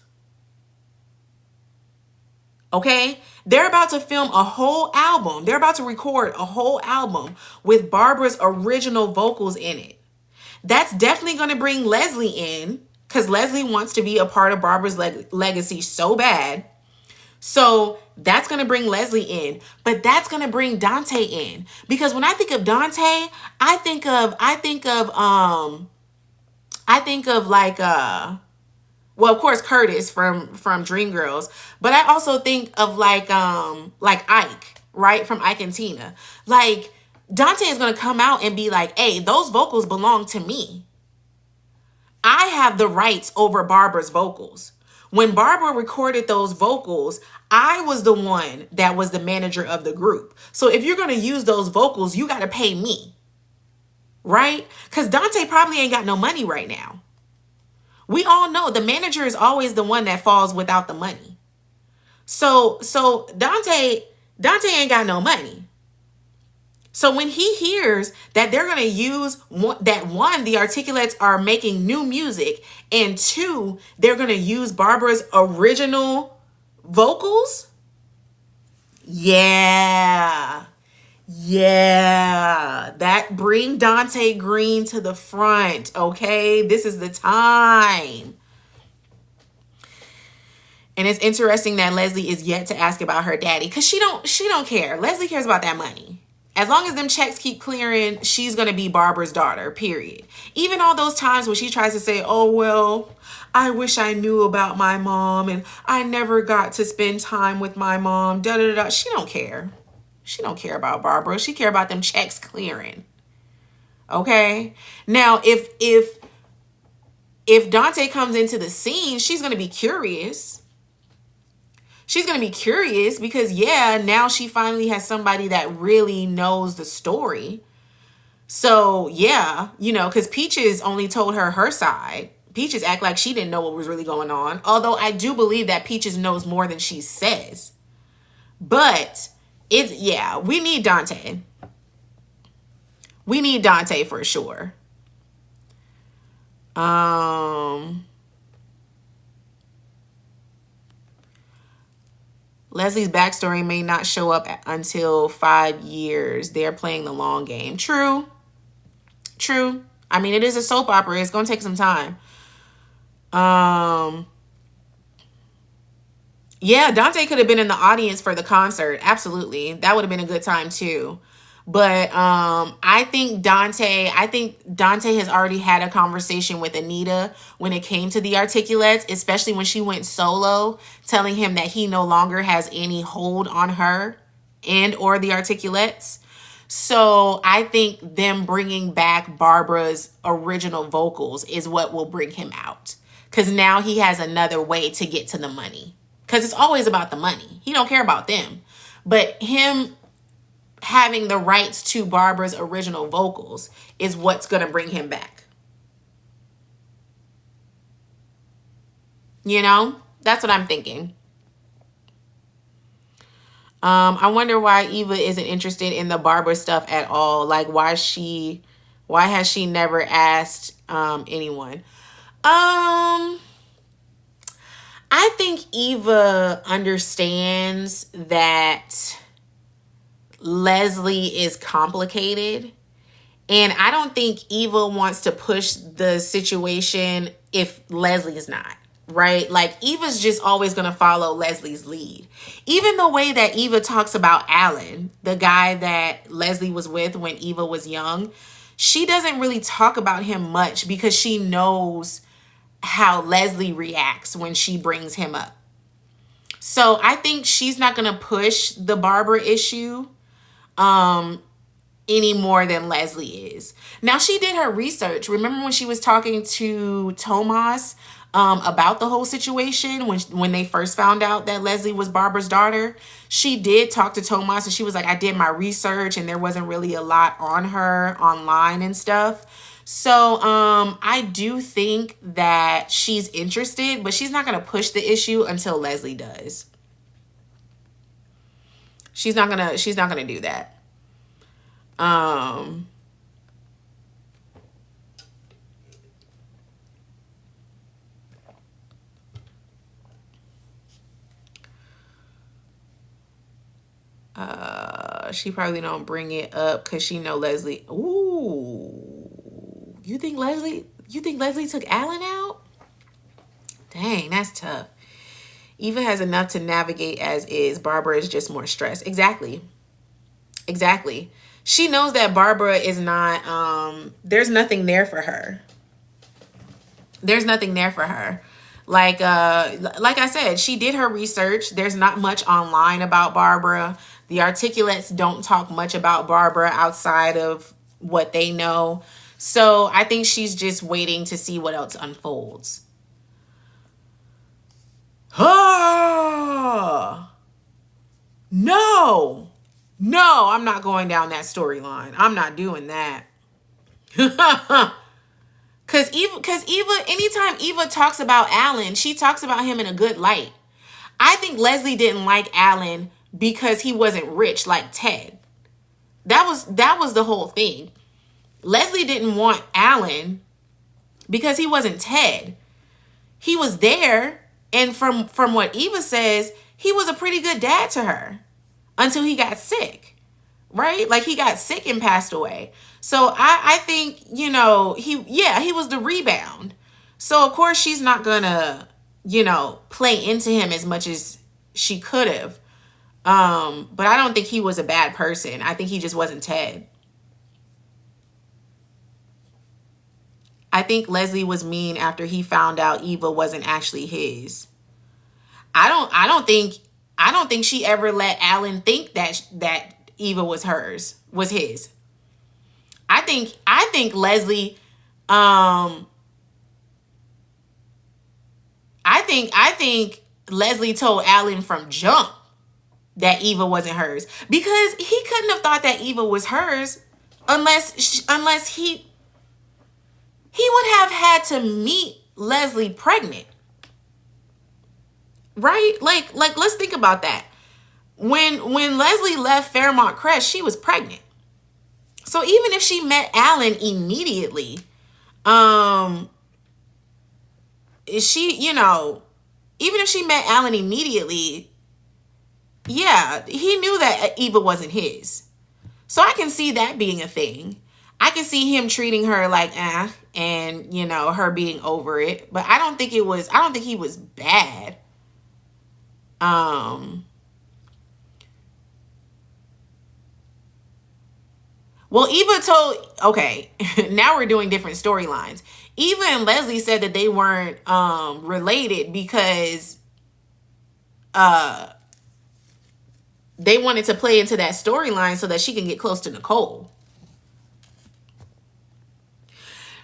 okay? They're about to film a whole album. They're about to record a whole album with Barbara's original vocals in it. That's definitely going to bring Leslie in because Leslie wants to be a part of Barbara's legacy so bad. So that's going to bring Leslie in, but that's going to bring Dante in because when I think of Dante, I think of like, well, of course, Curtis from Dreamgirls, but I also think of like Ike, right? From Ike and Tina. Like Dante is going to come out and be like, hey, those vocals belong to me. I have the rights over Barbara's vocals. When Barbara recorded those vocals, I was the one that was the manager of the group. So if you're going to use those vocals, you got to pay me. Right? Because Dante probably ain't got no money right now. We all know the manager is always the one that falls without the money. So Dante ain't got no money. So when he hears that they're going to use the Articulates are making new music, and two, they're going to use Barbara's original vocals. Yeah. That bring Dante Green to the front. Okay. This is the time. And it's interesting that Leslie is yet to ask about her daddy because she don't care. Leslie cares about that money. As long as them checks keep clearing, she's going to be Barbara's daughter, period. Even all those times when she tries to say, oh, well, I wish I knew about my mom and I never got to spend time with my mom, da-da-da-da. She don't care. She don't care about Barbara. She care about them checks clearing. Okay? Now, if Dante comes into the scene, she's going to be curious. She's going to be curious because, yeah, now she finally has somebody that really knows the story. So, yeah, because Peaches only told her side. Peaches act like she didn't know what was really going on. Although I do believe that Peaches knows more than she says. But, we need Dante. We need Dante for sure. Leslie's backstory may not show up until 5 years. They're playing the long game. True. True. I mean, it is a soap opera. It's going to take some time. Yeah, Dante could have been in the audience for the concert. Absolutely. That would have been a good time too. But I think Dante has already had a conversation with Anita when it came to the Articulates, especially when she went solo, telling him that he no longer has any hold on her and or the Articulates. So I think them bringing back Barbara's original vocals is what will bring him out. Because now he has another way to get to the money. Because it's always about the money. He don't care about them. But him having the rights to Barbara's original vocals is what's going to bring him back. You know? That's what I'm thinking. I wonder why Eva isn't interested in the Barbara stuff at all. Like, why has she never asked anyone? I think Eva understands that Leslie is complicated. And I don't think Eva wants to push the situation if Leslie is not. Right? Like, Eva's just always going to follow Leslie's lead. Even the way that Eva talks about Alan, the guy that Leslie was with when Eva was young, she doesn't really talk about him much because she knows how Leslie reacts when she brings him up. So I think she's not going to push the Barbara issue any more than Leslie is. Now, she did her research. Remember when she was talking to Tomas about the whole situation when they first found out that Leslie was Barbara's daughter? She did talk to Tomas and she was like, I did my research and there wasn't really a lot on her online and stuff. So I do think that she's interested, but she's not going to push the issue until Leslie does. She's not going to do that. She probably don't bring it up because she know Leslie. Ooh, you think Leslie took Alan out? Dang, that's tough. Eva has enough to navigate as is. Barbara is just more stressed. Exactly. She knows that Barbara is not, there's nothing there for her. Like I said, she did her research. There's not much online about Barbara. The Articulates don't talk much about Barbara outside of what they know. So I think she's just waiting to see what else unfolds. No, I'm not going down that storyline. I'm not doing that. Because Eva, anytime Eva talks about Alan, she talks about him in a good light. I think Leslie didn't like Alan because he wasn't rich like Ted. That was the whole thing. Leslie didn't want Alan because he wasn't Ted. He was there, and from what Eva says, he was a pretty good dad to her until he got sick. Right? Like, he got sick and passed away. So I think, he was the rebound. So of course she's not gonna, play into him as much as she could have. But I don't think he was a bad person. I think he just wasn't Ted. I think Leslie was mean after he found out Eva wasn't actually his. I don't think she ever let Alan think that Eva was his. I think Leslie, I think Leslie told Alan from jump that Eva wasn't hers, because he couldn't have thought that Eva was hers unless he would have had to meet Leslie pregnant. Right? Like let's think about that. When Leslie left Fairmont Crest, she was pregnant. So even if she met Alan immediately, even if she met Alan immediately, Yeah, he knew that Eva wasn't his. So I can see that being a thing. I can see him treating her like and her being over it. But I don't think he was bad. Well, Eva told, okay, now we're doing different storylines. Eva and Leslie said that they weren't related because they wanted to play into that storyline so that she can get close to Nicole.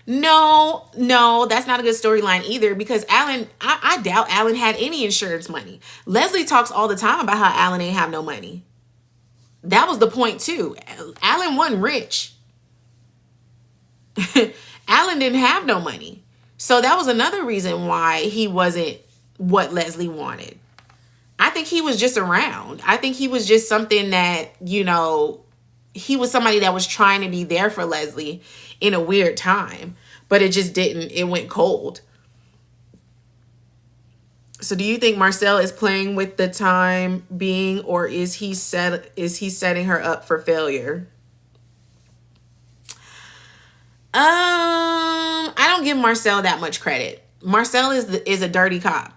No, that's not a good storyline either because Alan, I doubt Alan had any insurance money. Leslie talks all the time about how Alan ain't have no money. That was the point too. Alan wasn't rich. Alan didn't have no money. So that was another reason why he wasn't what Leslie wanted. I think he was just around. I think he was just something that, he was somebody that was trying to be there for Leslie in a weird time, but it just didn't. It went cold. So do you think Marcel is playing with the time being, or is he setting her up for failure? I don't give Marcel that much credit. Marcel is a dirty cop.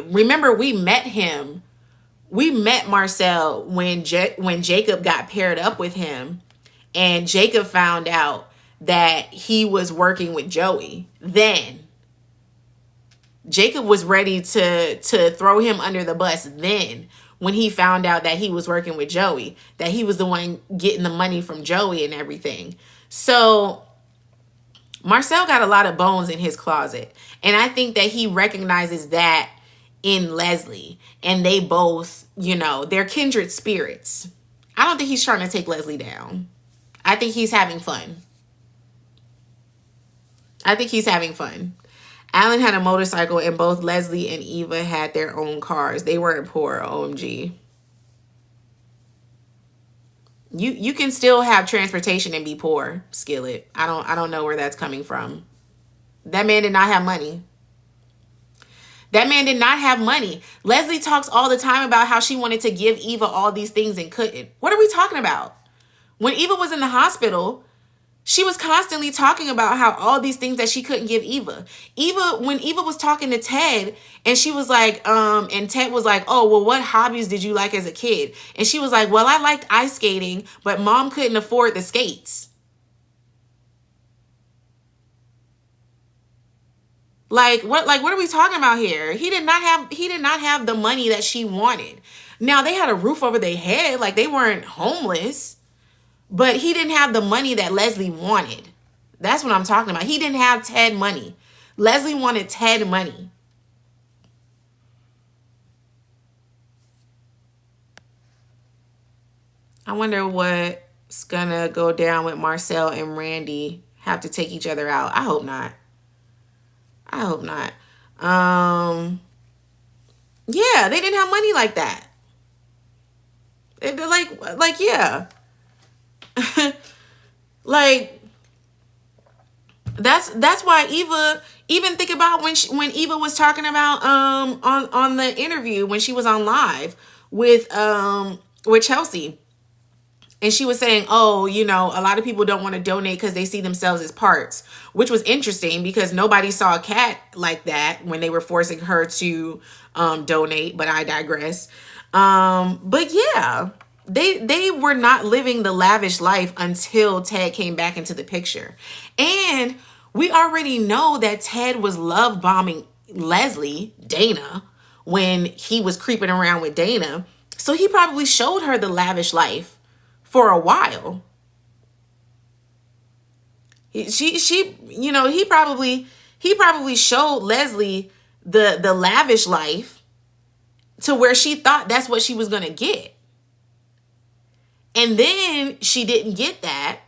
Remember, we met him. We met Marcel when Jacob got paired up with him, and Jacob found out that he was working with Joey. Then Jacob was ready to throw him under the bus. Then when he found out that he was working with Joey, that he was the one getting the money from Joey and everything. So Marcel got a lot of bones in his closet. And I think that he recognizes that in Leslie. And they both, they're kindred spirits. I don't think he's trying to take Leslie down. I think he's having fun. Alan had a motorcycle and both Leslie and Eva had their own cars. They weren't poor, OMG. You can still have transportation and be poor, Skillet. I don't know where that's coming from. That man did not have money. Leslie talks all the time about how she wanted to give Eva all these things and couldn't. What are we talking about? When Eva was in the hospital, she was constantly talking about how all these things that she couldn't give Eva. When Eva was talking to Ted and she was like, and Ted was like, oh, well, what hobbies did you like as a kid? And she was like, well, I liked ice skating, but mom couldn't afford the skates. What are we talking about here? He did not have the money that she wanted. Now they had a roof over their head, like they weren't homeless. But he didn't have the money that Leslie wanted. That's what I'm talking about. He didn't have Ted money. Leslie wanted Ted money. I wonder what's gonna go down with Marcel and Randy have to take each other out. I hope not. Yeah, they didn't have money like that. Yeah. That's why Eva, even think about when Eva was talking about on the interview when she was on live with Chelsea, and she was saying, oh, a lot of people don't want to donate because they see themselves as parts, which was interesting because nobody saw a cat like that when they were forcing her to donate, but I digress. But yeah, they were not living the lavish life until Ted came back into the picture. And we already know that Ted was love bombing Leslie, Dana, when he was creeping around with Dana. So he probably showed her the lavish life for a while. He probably showed Leslie the lavish life to where she thought that's what she was going to get. And then she didn't get that.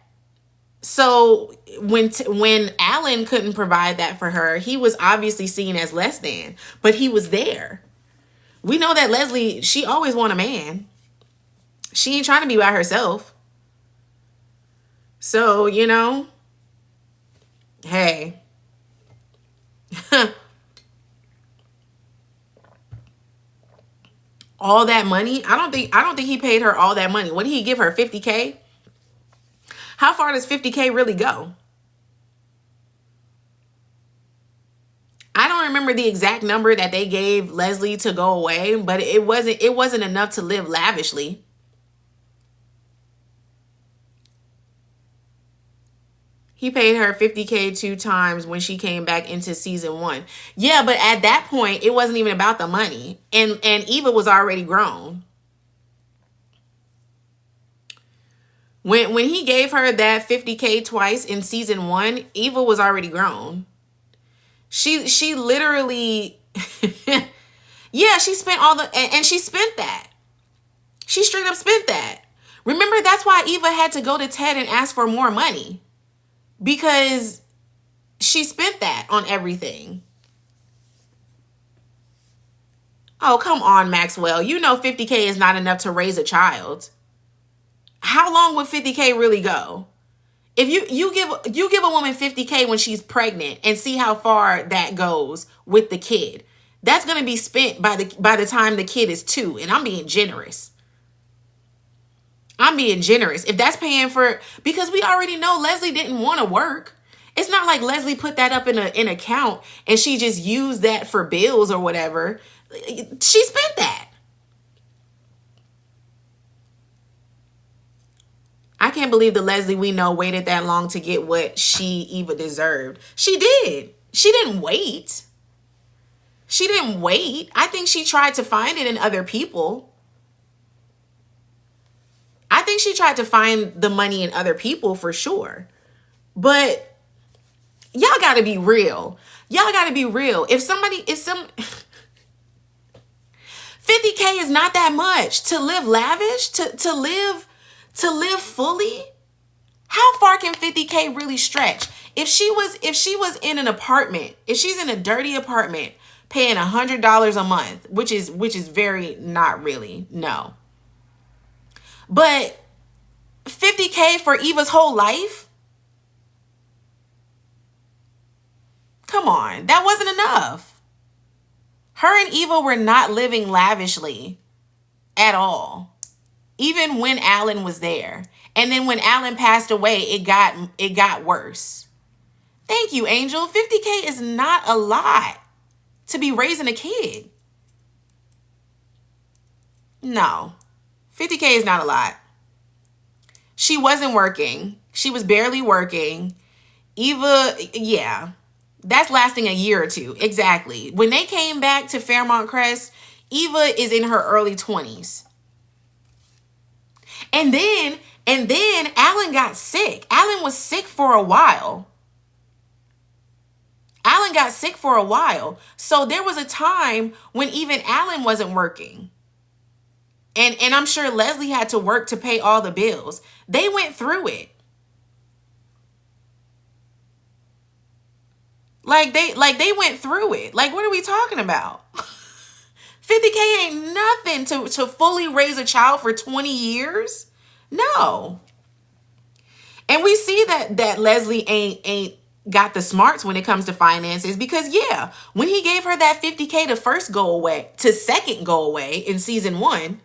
So when Alan couldn't provide that for her, he was obviously seen as less than, but he was there. We know that Leslie, she always want a man. She ain't trying to be by herself. So, hey. All that money? I don't think he paid her all that money. What did he give her? 50K? How far does 50K really go? I don't remember the exact number that they gave Leslie to go away, but it wasn't enough to live lavishly. He paid her 50K 2 times when she came back into season 1. Yeah, but at that point, it wasn't even about the money. And Eva was already grown. When he gave her that 50K twice in season 1, Eva was already grown. She literally, yeah, she spent all the, and she spent that. She straight up spent that. Remember, that's why Eva had to go to Ted and ask for more money. Because she spent that on everything. Oh, come on, Maxwell. You know 50K is not enough to raise a child. How long would 50K really go? If you give a woman 50K when she's pregnant and see how far that goes with the kid, that's going to be spent by the time the kid is 2. And I'm being generous. I'm being generous. If that's paying for, because we already know Leslie didn't want to work. It's not like Leslie put that up in an account and she just used that for bills or whatever. She spent that. I can't believe the Leslie we know waited that long to get what she even deserved. She did. She didn't wait. She didn't wait. I think she tried to find it in other people. I think she tried to find the money in other people for sure. But y'all got to be real. Y'all got to be real. If 50K is not that much to live lavish, to live fully. How far can 50K really stretch? If she was in an apartment, if she's in a dirty apartment paying $100 a month, which is very not really, no. But 50K for Eva's whole life? Come on, that wasn't enough. Her and Eva were not living lavishly at all. Even when Alan was there. And then when Alan passed away, it got worse. Thank you, Angel. 50K is not a lot to be raising a kid. No. 50K is not a lot. She wasn't working. She was barely working. Eva, yeah. That's lasting a year or two. Exactly. When they came back to Fairmont Crest, Eva is in her early 20s. And then Alan got sick. Alan was sick for a while. So there was a time when even Alan wasn't working. And I'm sure Leslie had to work to pay all the bills. They went through it. Like they went through it. Like, what are we talking about? 50K ain't nothing to fully raise a child for 20 years. No. And we see that Leslie ain't got the smarts when it comes to finances, because yeah, when he gave her that 50K to second go away in season 1,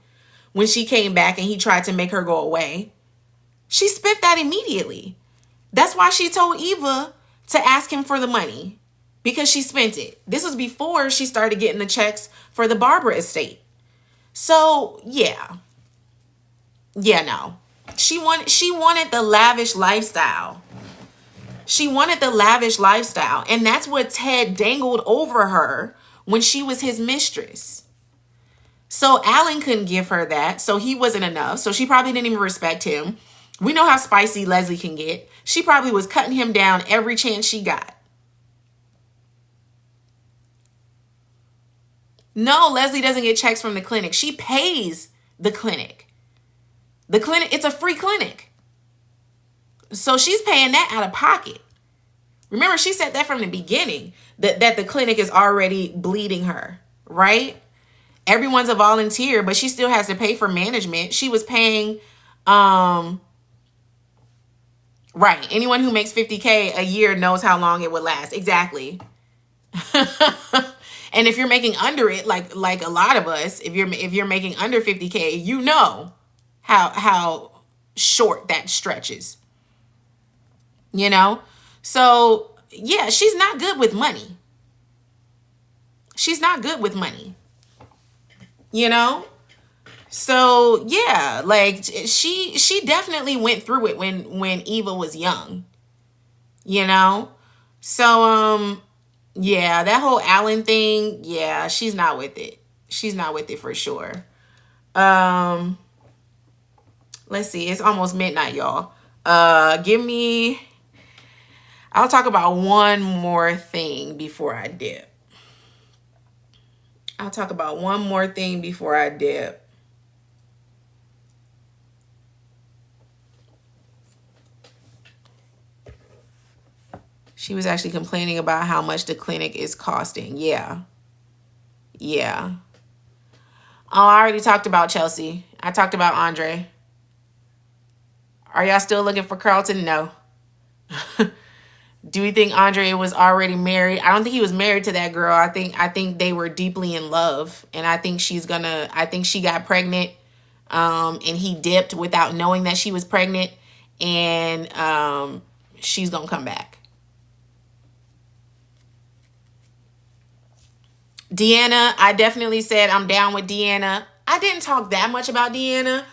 when she came back and he tried to make her go away, she spent that immediately. That's why she told Eva to ask him for the money, because she spent it. This was before she started getting the checks for the Barbara estate. So yeah. Yeah, no. She wanted the lavish lifestyle. She wanted the lavish lifestyle. And that's what Ted dangled over her when she was his mistress. So Alan couldn't give her that. So he wasn't enough. So she probably didn't even respect him. We know how spicy Leslie can get. She probably was cutting him down every chance she got. No, Leslie doesn't get checks from the clinic. She pays the clinic. The clinic, it's a free clinic. So she's paying that out of pocket. Remember, she said that from the beginning, that the clinic is already bleeding her, right? Everyone's a volunteer, but she still has to pay for management. She was paying, right. Anyone who makes 50K a year knows how long it would last. Exactly. And if you're making under it, like a lot of us, if you're making under 50K, you know how short that stretches. You know? So, yeah, she's not good with money. She's not good with money. You know? So, yeah, like she definitely went through it when Eva was young. You know? So, yeah, that whole Alan thing, yeah, she's not with it. She's not with it for sure. Let's see. It's almost midnight, y'all. I'll talk about one more thing before I dip. She was actually complaining about how much the clinic is costing. Yeah. Yeah. Oh, I already talked about Chelsea. I talked about Andre. Are y'all still looking for Carlton? No. Do we think Andre was already married? I don't think he was married to that girl. I think they were deeply in love. And I think she got pregnant. And he dipped without knowing that she was pregnant. And she's gonna come back. Deanna, I definitely said I'm down with Deanna. I didn't talk that much about Deanna.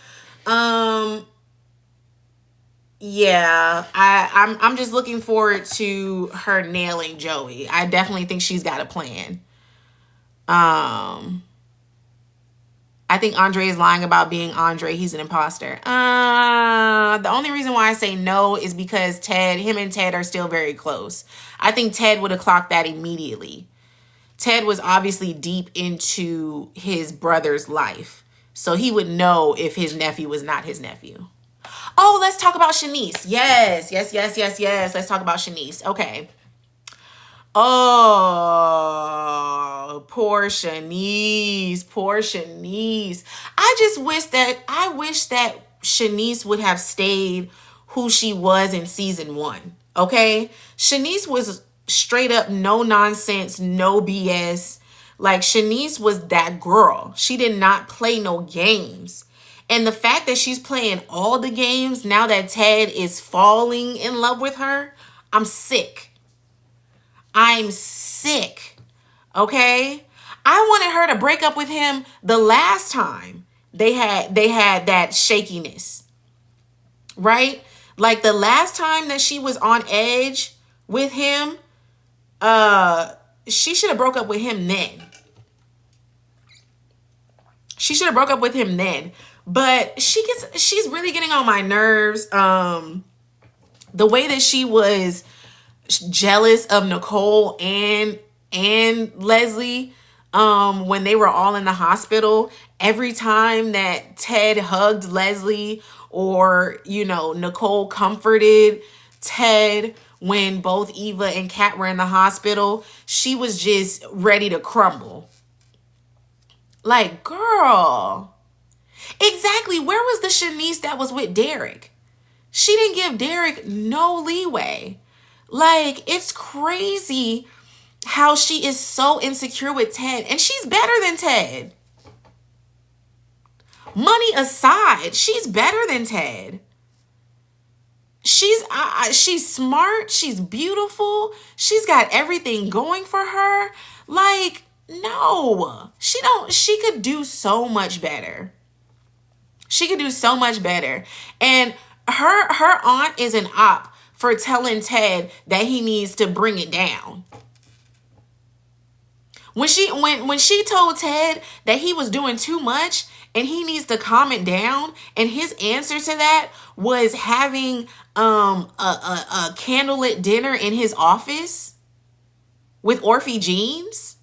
Yeah, I'm just looking forward to her nailing Joey. I definitely think she's got a plan. I think Andre is lying about being Andre. He's an imposter. The only reason why I say no is because him and Ted are still very close. I think Ted would have clocked that immediately. Ted was obviously deep into his brother's life, so he would know if his nephew was not his nephew. Oh, let's talk about Shanice. Yes. Let's talk about Shanice. Okay. Oh, poor Shanice. I wish that Shanice would have stayed who she was in season 1. Okay? Shanice was straight up no nonsense, no BS. Like, Shanice was that girl. She did not play no games. And the fact that she's playing all the games now that Ted is falling in love with her, I'm sick. Okay? I wanted her to break up with him the last time they had that shakiness. Right? Like the last time that she was on edge with him, she should have broke up with him then. But she's really getting on my nerves. The way that she was jealous of Nicole and Leslie when they were all in the hospital. Every time that Ted hugged Leslie or, Nicole comforted Ted when both Eva and Kat were in the hospital, she was just ready to crumble. Like, girl. Exactly. Where was the Shanice that was with Derek? She didn't give Derek no leeway. Like, it's crazy how she is so insecure with Ted. And she's better than Ted. Money aside, she's better than Ted. She's smart. She's beautiful. She's got everything going for her. Like, no, she could do so much better. And her aunt is an op for telling Ted that he needs to bring it down. When she told Ted that he was doing too much and he needs to calm it down, and his answer to that was having a candlelit dinner in his office with Orphe Jeans,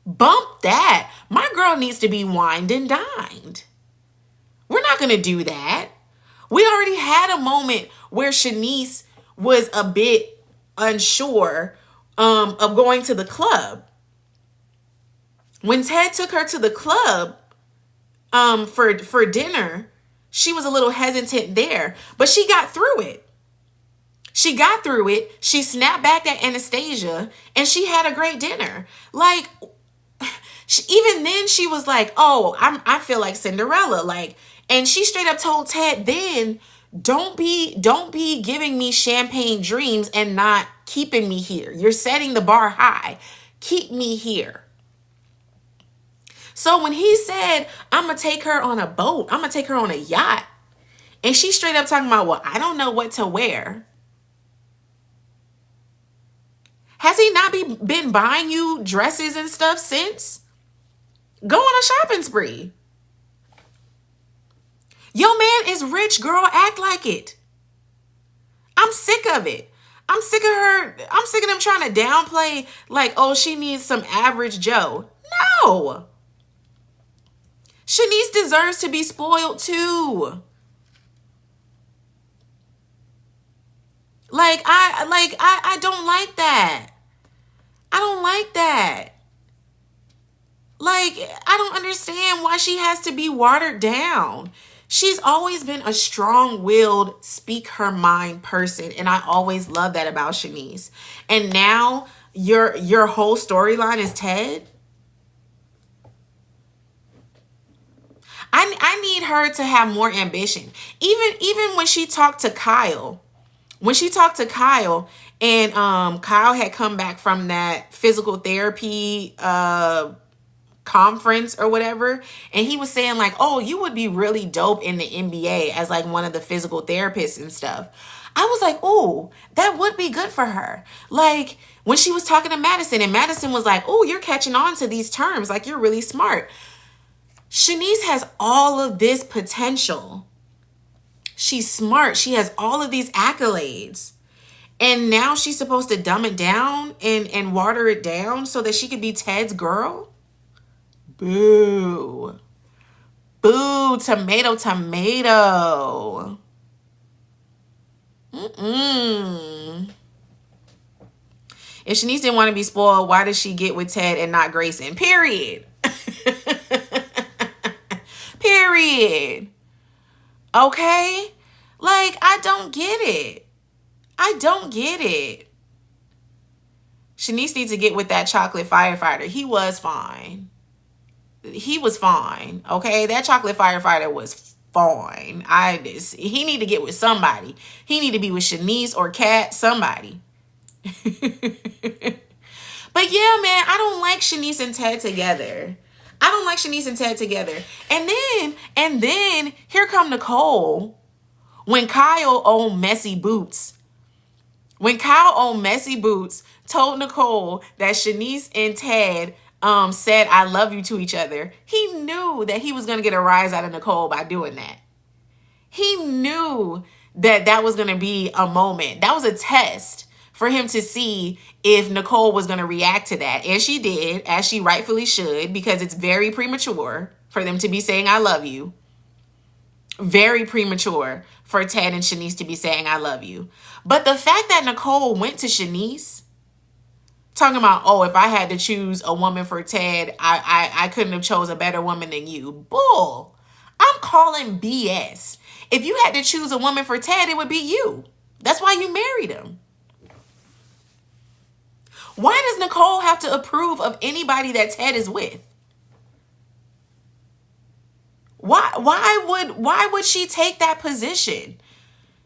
bump that. My girl needs to be wined and dined. We're not going to do that. We already had a moment where Shanice was a bit unsure of going to the club. When Ted took her to the club for dinner, she was a little hesitant there, but she got through it. She snapped back at Anastasia, and she had a great dinner. Like, Even then she was like, oh, I feel like Cinderella. Like, and she straight up told Ted then, don't be giving me champagne dreams and not keeping me here. You're setting the bar high. Keep me here. So when he said, I'm going to take her on a boat, I'm going to take her on a yacht, and she straight up talking about, well, I don't know what to wear. Has he not been buying you dresses and stuff since? Go on a shopping spree. Your man is rich, girl. Act like it. I'm sick of it. I'm sick of her. I'm sick of them trying to downplay like, oh, she needs some average Joe. No. Shanice deserves to be spoiled too. I don't like that. I don't like that. Like, I don't understand why she has to be watered down. She's always been a strong-willed, speak her mind person, and I always love that about Shanice. And now your whole storyline is Ted. I need her to have more ambition. Even when she talked to Kyle, and Kyle had come back from that physical therapy conference or whatever, and he was saying like, oh, you would be really dope in the NBA as like one of the physical therapists and stuff. I was like, oh, that would be good for her. Like when she was talking to Madison, and Madison was like, oh, you're catching on to these terms, like you're really smart. Shanice has all of this potential. She's smart. She has all of these accolades. And now she's supposed to dumb it down and water it down so that she could be Ted's girl? Boo. Boo. Tomato, tomato. If Shanice didn't want to be spoiled, why did she get with Ted and not Grayson? Period. Period. Okay? Like, I don't get it. I don't get it. Shanice needs to get with that chocolate firefighter. He was fine. He was fine. Okay? That chocolate firefighter was fine. He need to get with somebody. He need to be with Shanice or Kat, somebody. But yeah, man, I don't like Shanice and Ted together. I don't like Shanice and Ted together. And then here come Nicole. When Kyle owned Messy Boots. When Kyle owned Messy Boots, told Nicole that Shanice and Ted said I love you to each other, he knew that he was going to get a rise out of Nicole by doing that. He knew that that was going to be a moment. That was a test for him to see if Nicole was going to react to that. And she did, as she rightfully should, because it's very premature for them to be saying I love you. Very premature for Ted and Shanice to be saying I love you. But the fact that Nicole went to Shanice talking about, oh, if I had to choose a woman for Ted, I couldn't have chose a better woman than you. Bull. I'm calling BS. If you had to choose a woman for Ted, it would be you. That's why you married him. Why does Nicole have to approve of anybody that Ted is with? Why would she take that position?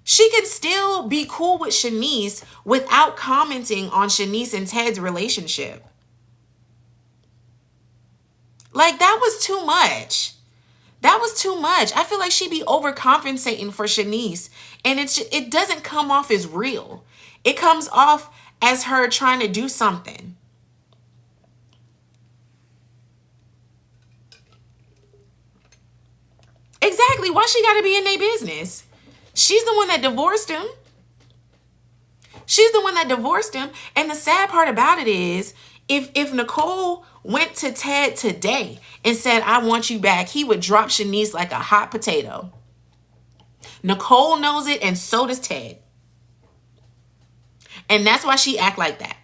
She could still be cool with Shanice without commenting on Shanice and Ted's relationship. Like, that was too much. That was too much. I feel like she'd be overcompensating for Shanice, and it doesn't come off as real. It comes off as her trying to do something. Exactly. Why she got to be in their business? She's the one that divorced him. She's the one that divorced him. And the sad part about it is, if Nicole went to Ted today and said, I want you back, he would drop Shanice like a hot potato. Nicole knows it, and so does Ted. And that's why she act like that.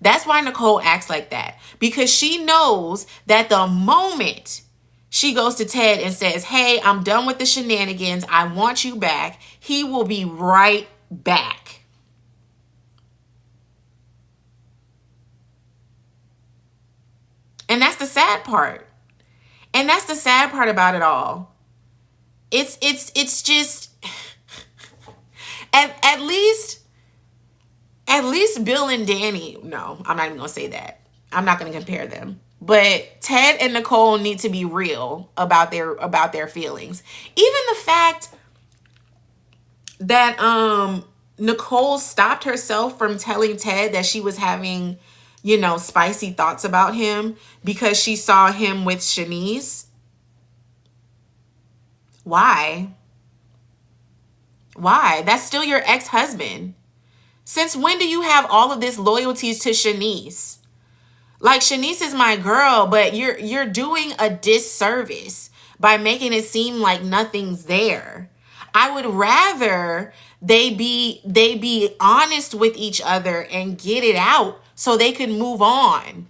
That's why Nicole acts like that. Because she knows that the moment she goes to Ted and says, hey, I'm done with the shenanigans, I want you back, he will be right back. And that's the sad part. And that's the sad part about it all. It's just at least Bill and Danny, no, I'm not even gonna say that. I'm not gonna compare them. But Ted and Nicole need to be real about their feelings. Even the fact that Nicole stopped herself from telling Ted that she was having, spicy thoughts about him because she saw him with Shanice. Why? Why? That's still your ex-husband. Since when do you have all of this loyalties to Shanice? Like, Shanice is my girl, but you're doing a disservice by making it seem like nothing's there. I would rather they be honest with each other and get it out so they can move on.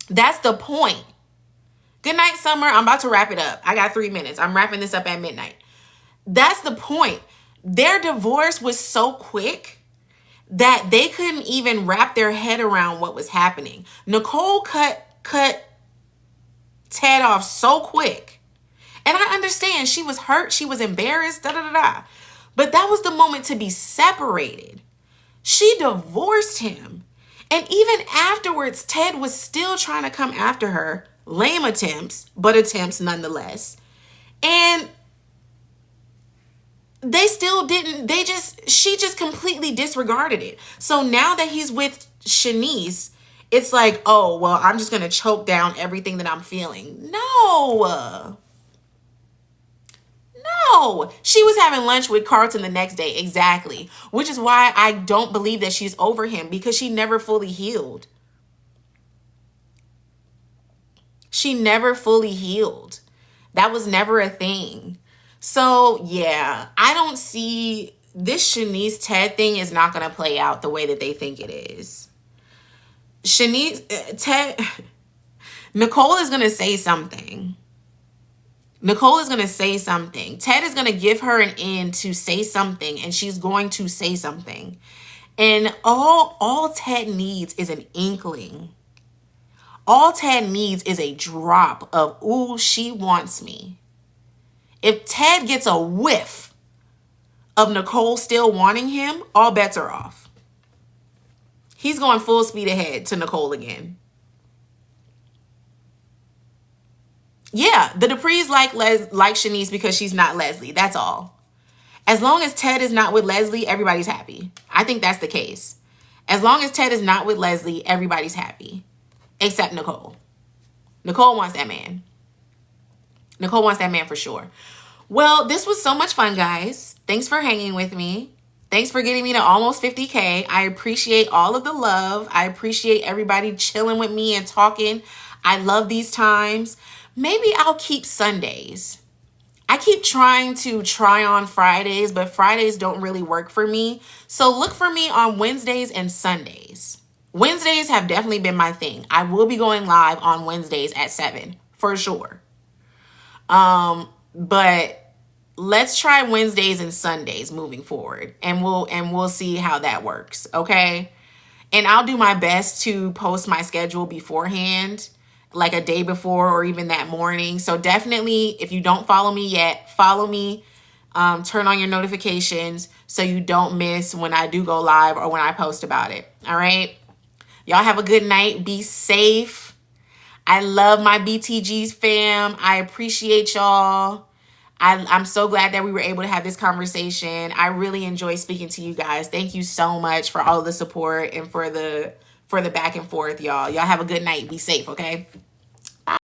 That's the point. Good night, Summer. I'm about to wrap it up. I got 3 minutes. I'm wrapping this up at midnight. That's the point. Their divorce was so quick that they couldn't even wrap their head around what was happening. Nicole cut Ted off so quick. And I understand she was hurt. She was embarrassed. But that was the moment to be separated. She divorced him. And even afterwards, Ted was still trying to come after her. Lame attempts, but attempts nonetheless. And they still didn't, she just completely disregarded it. So now that he's with Shanice, it's like, oh, well, I'm just going to choke down everything that I'm feeling. No. She was having lunch with Carlton the next day. Exactly. Which is why I don't believe that she's over him, because she never fully healed. She never fully healed. That was never a thing. So, yeah, I don't see this Shanice Ted thing is not going to play out the way that they think it is. Ted, Nicole is going to say something. Ted is going to give her an in to say something, and she's going to say something. And all Ted needs is an inkling. All Ted needs is a drop of, ooh, she wants me. If Ted gets a whiff of Nicole still wanting him, all bets are off. He's going full speed ahead to Nicole again. Yeah, the Duprees like Shanice because she's not Leslie. That's all. As long as Ted is not with Leslie, everybody's happy. I think that's the case. As long as Ted is not with Leslie, everybody's happy. Except Nicole. Nicole wants that man. Nicole wants that man for sure. Well, this was so much fun, guys. Thanks for hanging with me. Thanks for getting me to almost 50K. I appreciate all of the love. I appreciate everybody chilling with me and talking. I love these times. Maybe I'll keep Sundays. I keep trying to try on Fridays, but Fridays don't really work for me. So look for me on Wednesdays and Sundays. Wednesdays have definitely been my thing. I will be going live on Wednesdays at 7 for sure. But let's try Wednesdays and Sundays moving forward, and we'll see how that works. Okay. And I'll do my best to post my schedule beforehand, like a day before or even that morning. So definitely, if you don't follow me yet, follow me. Turn on your notifications so you don't miss when I do go live or when I post about it. All right. Y'all have a good night. Be safe. I love my BTGs fam. I appreciate y'all. I'm so glad that we were able to have this conversation. I really enjoy speaking to you guys. Thank you so much for all of the support and for the back and forth, y'all. Y'all have a good night. Be safe, okay?